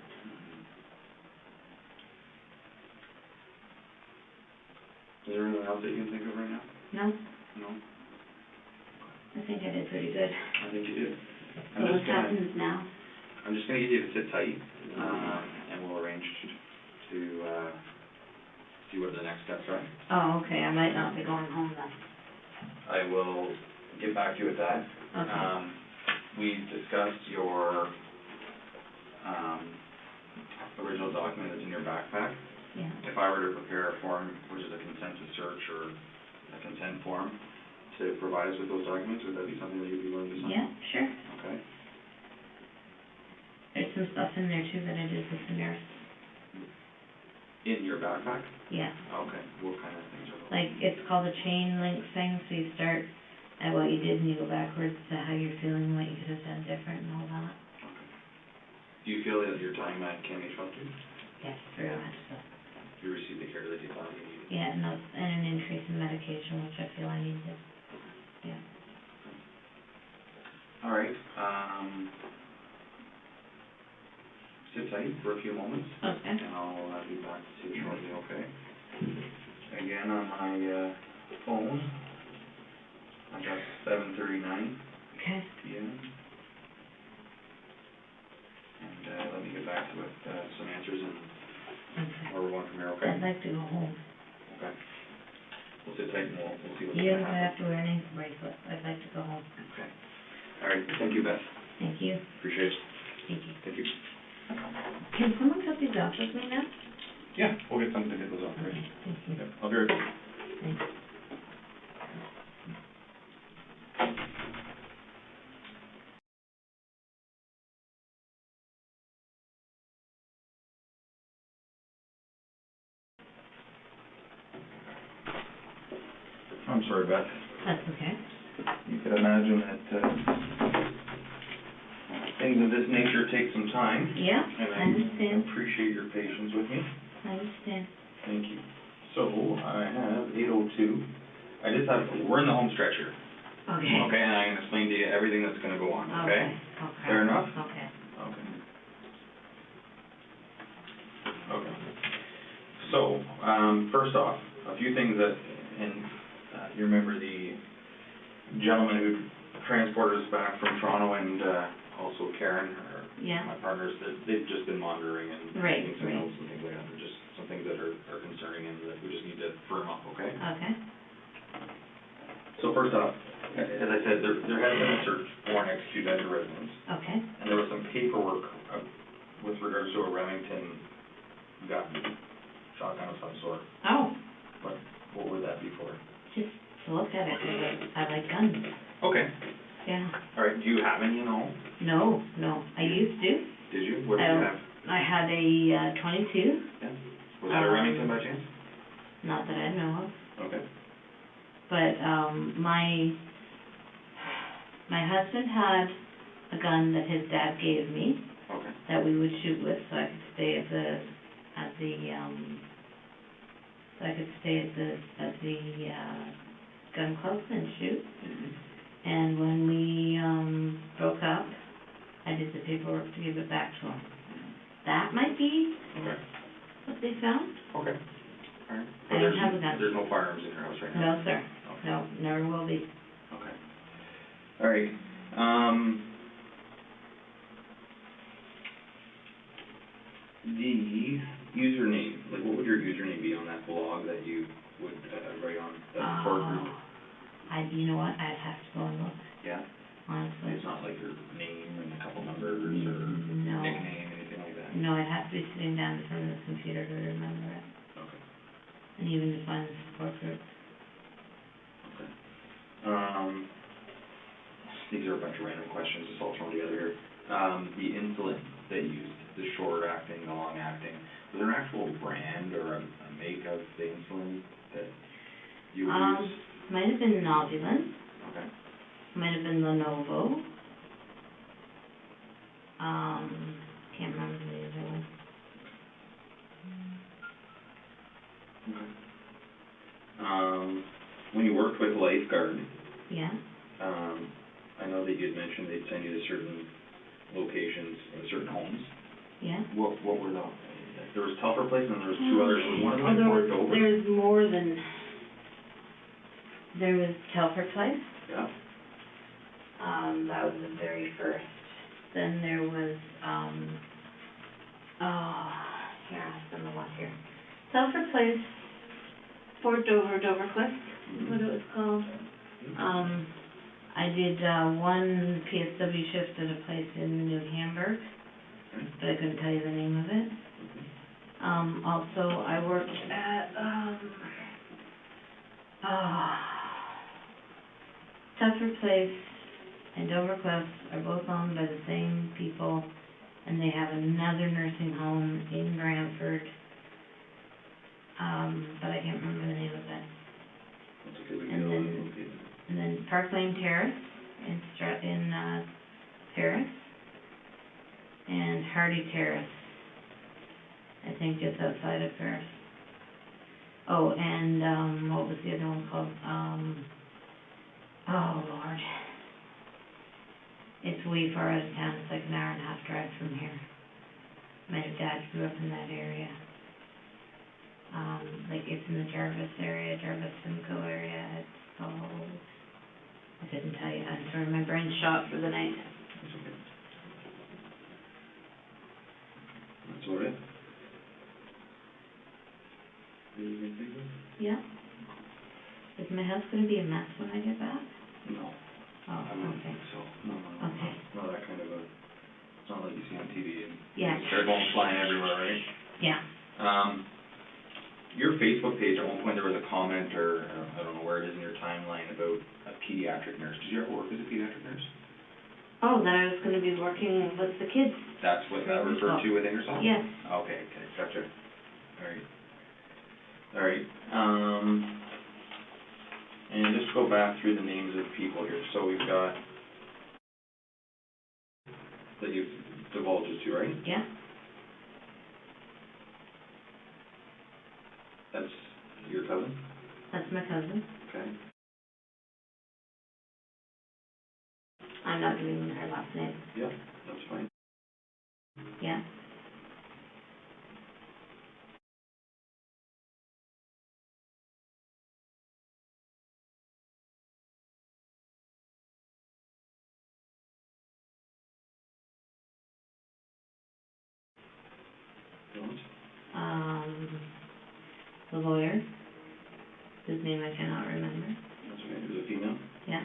Is there anything else that you can think of right now? No, No? I think I did pretty good. I think you did. So what happens now? I'm just gonna get you to sit tight, and we'll arrange to see what the next steps are. Oh, okay, I might not be going home then. I will get back to you with that. Okay. We discussed your original document that's in your backpack. Yeah. If I were to prepare a form, which is a consent to search or a consent form, to provide us with those documents, would that be something that you'd be willing to sign? Yeah, sure. Okay. There's some stuff in there too that I did with the nurse. In your backpack? Yeah. Okay. What kind of things are those? Like, it's called a chain link thing, so you start at what you did and you go backwards to how you're feeling, what you could have done different and all that. Okay. Do you feel that your time at KMH helped you? Yes, very much so. You received the care that you thought you needed? Yeah, and an increase in medication, which I feel I needed. Yeah. All right. Sit tight for a few moments. Okay. And I'll be back to you shortly, okay? Again, on my phone, I got 7:39 Okay. p.m. And let me get back to you with some answers and Okay. where we're going from here, okay? I'd like to go home. Okay. We'll sit tight and we'll see what's Even going if to I happen. have to wear an ankle bracelet, I'd like to go home. Okay. All right. Thank you, Beth. Thank you. Appreciate it. Thank you. Thank you. Can someone cut these off with me now? Yeah, we'll get something to get those off for you. Okay, thank you. Yep, I'll be right back. Thanks. I'm sorry, Beth. That's okay. You could imagine that things of this nature take some time. Yeah, And I understand. appreciate your patience with me. I understand. Thank you. So, I have 8:02 I just have, we're in the home stretch here, Okay. okay, and I can explain to you everything that's gonna go on, okay? Okay. Fair enough? Okay. Okay. Okay. So, first off, a few things that, and, you remember the gentleman who transported us back from Toronto and, also Karen, Yeah. my partners, that they've just been monitoring and Right, taking some right. notes and things like that. They're just some things that are concerning and that we just need to firm up, okay? Okay. So first off, as I said, there has been a search warrant executed at your residence, Okay. and there was some paperwork with regards to a Remington gun, shotgun of some sort. Oh, What would that be for? just to look at it, 'cause I like guns. Okay. Yeah. All right, do you have any in the home? No, I used to. Did you? What did you have? I had a 22, Yeah. Was that a Remington by chance? not that I know of, Okay. but, my husband had a gun that his dad gave me Okay. that we would shoot with, so I could stay at the, gun club and shoot. Mm-hmm. And when we, broke up, I did the paperwork to give it back to him. That might be Okay. what they found? Okay. All right. I don't have a gun. There's no firearms in your house right now? No, sir. Okay. No, never will be. Okay. All right. The username, like what would your username be on that blog that you would write on, that support group? You know what, I'd have to go and look, Yeah? honestly. It's not like your name and a couple numbers or No. nickname, anything like that? No, I'd have to be sitting down in front of the computer to remember it, Okay. and even to find the support group. Okay. These are a bunch of random questions, just all thrown together here. The insulin that you used, the short acting, the long acting, was there an actual brand or a make of the insulin that you would use? Might have been Novulin, Okay. might have been Lenovo. Can't remember the other one. Okay. When you worked with Lifeguard, Yeah, I know that you had mentioned they'd send you to certain locations, certain homes. yeah. What were those? There was Telfer Place and there was two others. Was one of them in Fort Dover? There's more than, there was Telford Place, Yeah. that was the very first. Then there was, here, I've done the one here. Telford Place, Fort Dover, Dover Cliff, is what it was called. I did, one PSW shift at a place in New Hamburg, Okay. but I couldn't tell you the name of it. Also, I worked at, Telford Place and Dover Cliff are both owned by the same people, and they have another nursing home in Brantford, but I can't remember the name of it. That's okay, we And can go then- and locate them. And then Park Lane Terrace in Paris, and Hardy Terrace, I think just outside of Paris. Oh, and, what was the other one called? Oh Lord. It's way far out of town, it's like an hour and a half drive from here. My dad grew up in that area. Like it's in the Jarvis area, Simcoe area, it's called, I couldn't tell you, I'm sorry, my brain's shot for the night. That's okay. That's all right. Anything think of? Yeah. Is my house gonna be a mess when I get back? No. Oh, I wouldn't okay. think so. No. Okay. Not that kind of a, it's not like you see on TV and Yeah. they're going flying everywhere, right? Yeah. Your Facebook page, at one point there was a comment, or I don't know where it is in your timeline, about a pediatric nurse. Did you ever work as a pediatric nurse? Oh, that I was gonna be working with the kids. That's what that referred to with Ingersoll? Yes. Okay, gotcha. All right. And just go back through the names of people here. So we've got, that you've divulged us to, right? Yeah. That's your cousin? That's my cousin. Okay. I'm not giving her last name. Yeah, that's fine. Yeah. Don't? The lawyer, whose name I cannot remember. That's okay. Is it a female? Yeah.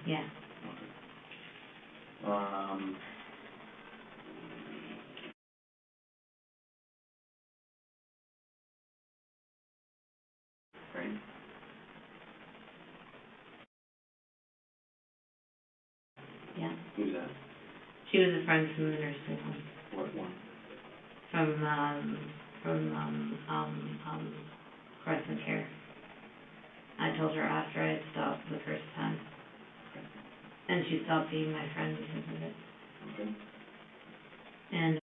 Yeah. Right. Yeah. Who's that? She was a friend from the nursing home. What one? From Crescent Care. I told her after I had stopped the first time. And she stopped being my friend because of it. Okay. And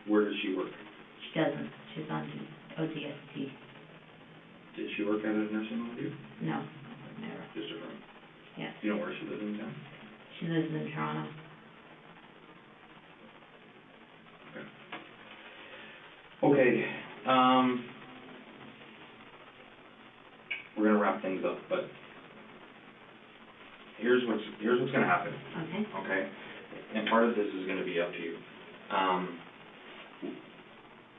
Where does she work? she doesn't. She's on ODST. Did she work at a nursing home with you? No, never. Just her friend? Yeah. Do you know where she lives in town? She lives in Toronto. Okay, we're gonna wrap things up, but here's what's gonna happen, Okay. okay? And part of this is gonna be up to you.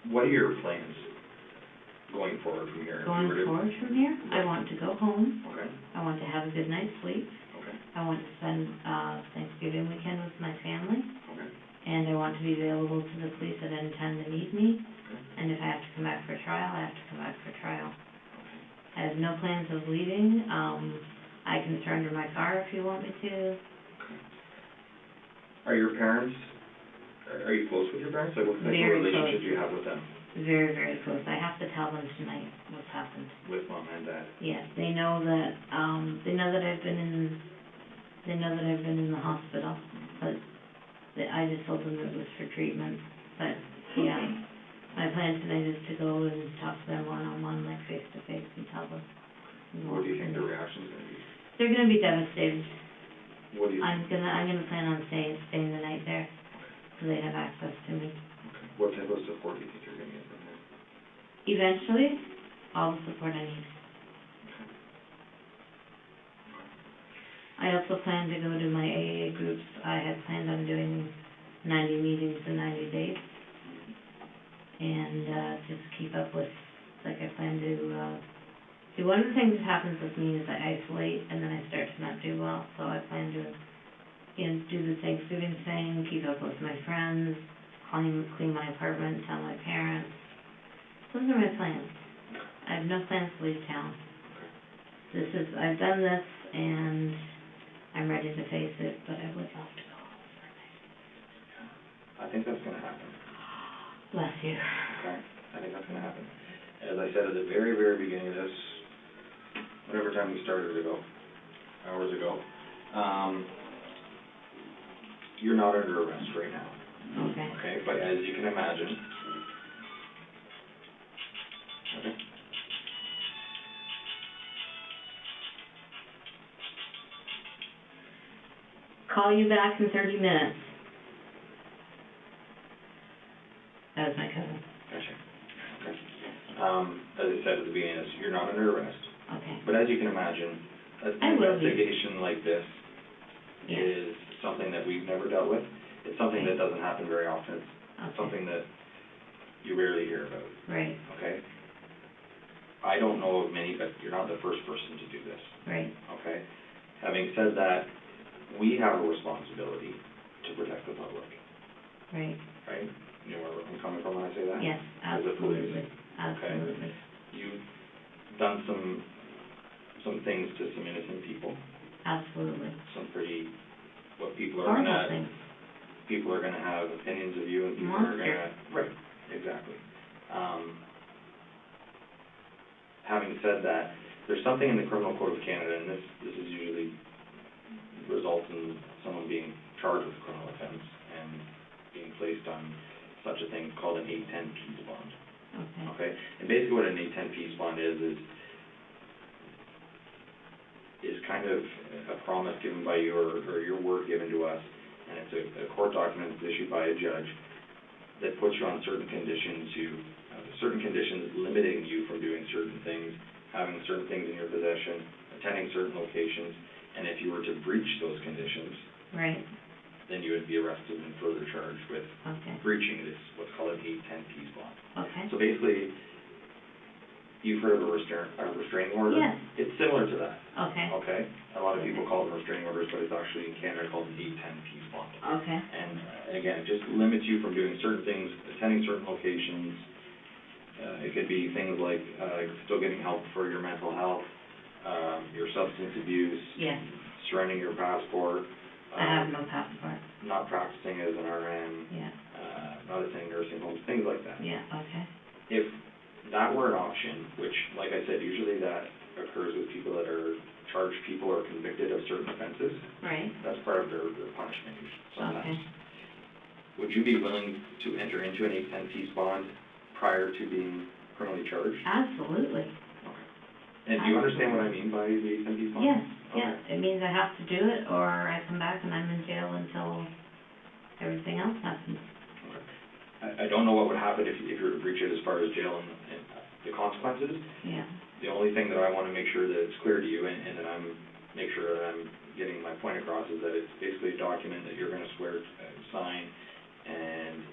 What are your plans going forward from here? Going forward from here, I want to go home. Okay, I want to have a good night's sleep. okay, I want to spend Thanksgiving weekend with my family. okay, And I want to be available to the police at any time they need me. okay, And if I have to come back for trial, I have to come back for trial. okay. I have no plans of leaving. I can surrender my car if you want me to. Are your parents, are you close with your parents? Like, what type of Very relationship close. do you have with them? Very, very close. I have to tell them tonight what's happened. With mom and dad? Yes, they know that I've been in the hospital, but I just told them it was for treatment. But yeah, my plan tonight is to go and talk to them one-on-one, like face-to-face, and tell them. What do you think the reaction's gonna be? They're gonna be devastated. What do you I'm think? gonna plan on staying the night there, so they have access to me. Okay. What type of support do you think you're gonna get from them? Eventually, all the support I need. I also plan to go to my AA groups. I had planned on doing 90 meetings in 90 days. And just keep up with, like I plan to, see, one of the things that happens with me is I isolate and then I start to not do well. So I plan to, do the Thanksgiving thing, keep up with my friends, clean my apartment, tell my parents. Those are my plans. I have no plans to leave town. I've done this and I'm ready to face it, but I would love to go home for a night. I think that's gonna happen. Bless you. Okay, I think that's gonna happen. As I said at the very, very beginning of this, whatever time we started hours ago, you're not under arrest right now. Okay. Okay, but as you can imagine, okay. Call you back in 30 minutes. That was my cousin. Gotcha. Okay. As I said at the beginning, you're not under arrest. Okay. But as you can imagine, an I will be. investigation like this Yeah. is something that we've never dealt with. It's something that doesn't happen very often. It's Okay. something that you rarely hear about, Right. okay? I don't know of many, but you're not the first person to do this, Right. okay? Having said that, we have a responsibility to protect the public, Right. right? You know where I'm coming from when I say that? Yes, As a police. absolutely. Absolutely. You've done some things to some innocent people, Absolutely. some pretty, what people are Horrible gonna, things. people are gonna have opinions of you and people are Monster. gonna, right, exactly. having said that, there's something in the Criminal Code of Canada, and this is usually results in someone being charged with a criminal offense and being placed on such a thing called an 810 peace bond. Okay. Okay? And basically what an 810 peace bond is kind of a promise given by you or your word given to us, and it's a court document that's issued by a judge that puts you on certain conditions, certain conditions limiting you from doing certain things, having certain things in your possession, attending certain locations, and if you were to breach those conditions, right, then you would be arrested and further charged with breaching this, what's called an 810 peace bond. Okay. So basically, you've heard of a restraining order? Yes. It's similar to that. Okay. Okay? A lot of people call them restraining orders, but it's actually in Canada called an 810 peace bond. Okay. And again, it just limits you from doing certain things, attending certain locations. It could be things like still getting help for your mental health, your substance abuse, yes, surrendering your passport. I have no passport. Not practicing as an RN. Yeah. Not attending nursing homes, things like that. Yeah, okay. If that were an option, which, like I said, usually that occurs with people that are charged people or convicted of certain offenses. Right. That's part of their punishment sometimes. Okay. Would you be willing to enter into an 810 peace bond prior to being criminally charged? Absolutely. Okay. And do you understand what I mean by the 810 peace bond? Yes, okay. yes. It means I have to do it, or I come back and I'm in jail until everything else happens. Okay. I don't know what would happen if you were to breach it as far as jail and the consequences. Yeah. The only thing that I want to make sure that it's clear to you and that make sure that I'm getting my point across is that it's basically a document that you're going to swear, sign, and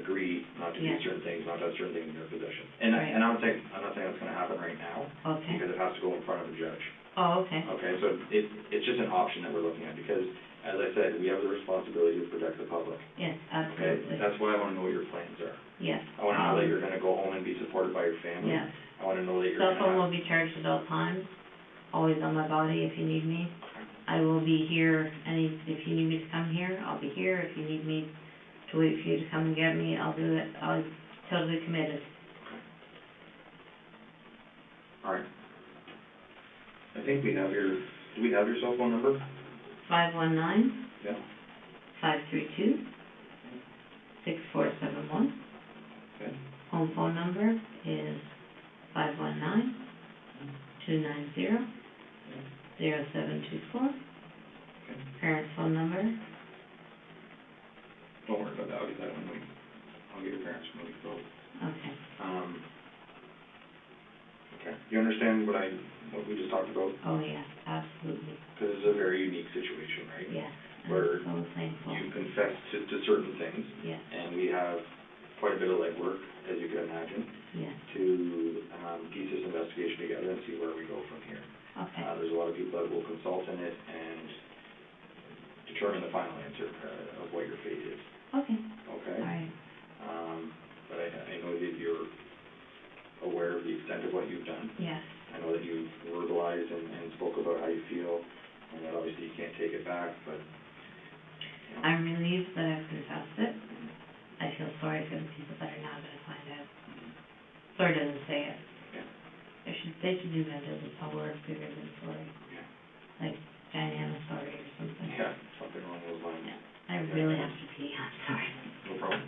agree not to do certain things, not to have certain things in your possession. And right. I'm not saying that's going to happen right now. Okay. Because it has to go in front of a judge. Oh, okay. Okay, so it's just an option that we're looking at because, as I said, we have the responsibility to protect the public. Yes, Okay, absolutely. that's why I want to know what your plans are. Yes. I want to know that you're going to go home and be supported by your family. Yes. I want to know that you're Cell going to phone will be charged at all times, always on my body if you need me. I will be here, if you need me to come here, I'll be here. If you need me to wait for you to come and get me, I'll do it. I'm totally committed. All right. I think we have do we have your cell phone number? 519 Yeah. 532 6471. Okay. Home phone number is 519 290 0724. Okay. Parents' phone number. Don't worry about that. I'll get that when I'll get your parents when we go. Okay. Okay. You understand what we just talked about? Oh, yes, absolutely. Because it's a very unique situation, right? Yes. Where I'm so thankful. you confess to certain things. Yes. And we have quite a bit of legwork, as you can imagine, Yes. to piece this investigation together and see where we go from here. Okay. There's a lot of people that will consult in it and determine the final answer of what your fate is. Okay. Okay? All right. But I know that you're aware of the extent of what you've done. Yes. I know that you've verbalized and spoke about how you feel, and that obviously you can't take it back, but... You know. I'm relieved that I've confessed it. I feel sorry for the people that are now going to find out. Sorry doesn't say it. Yeah. They should do that as a word bigger than sorry. Yeah. Like Diana sorry or something. Yeah, something along those lines. Yeah. I really have to pee. I'm sorry. No problem.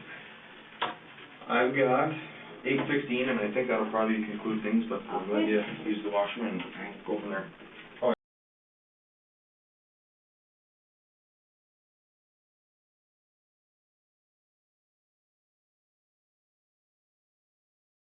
I've got 8:16, and I think that'll probably conclude things, but I'm glad you use the washroom and go from there.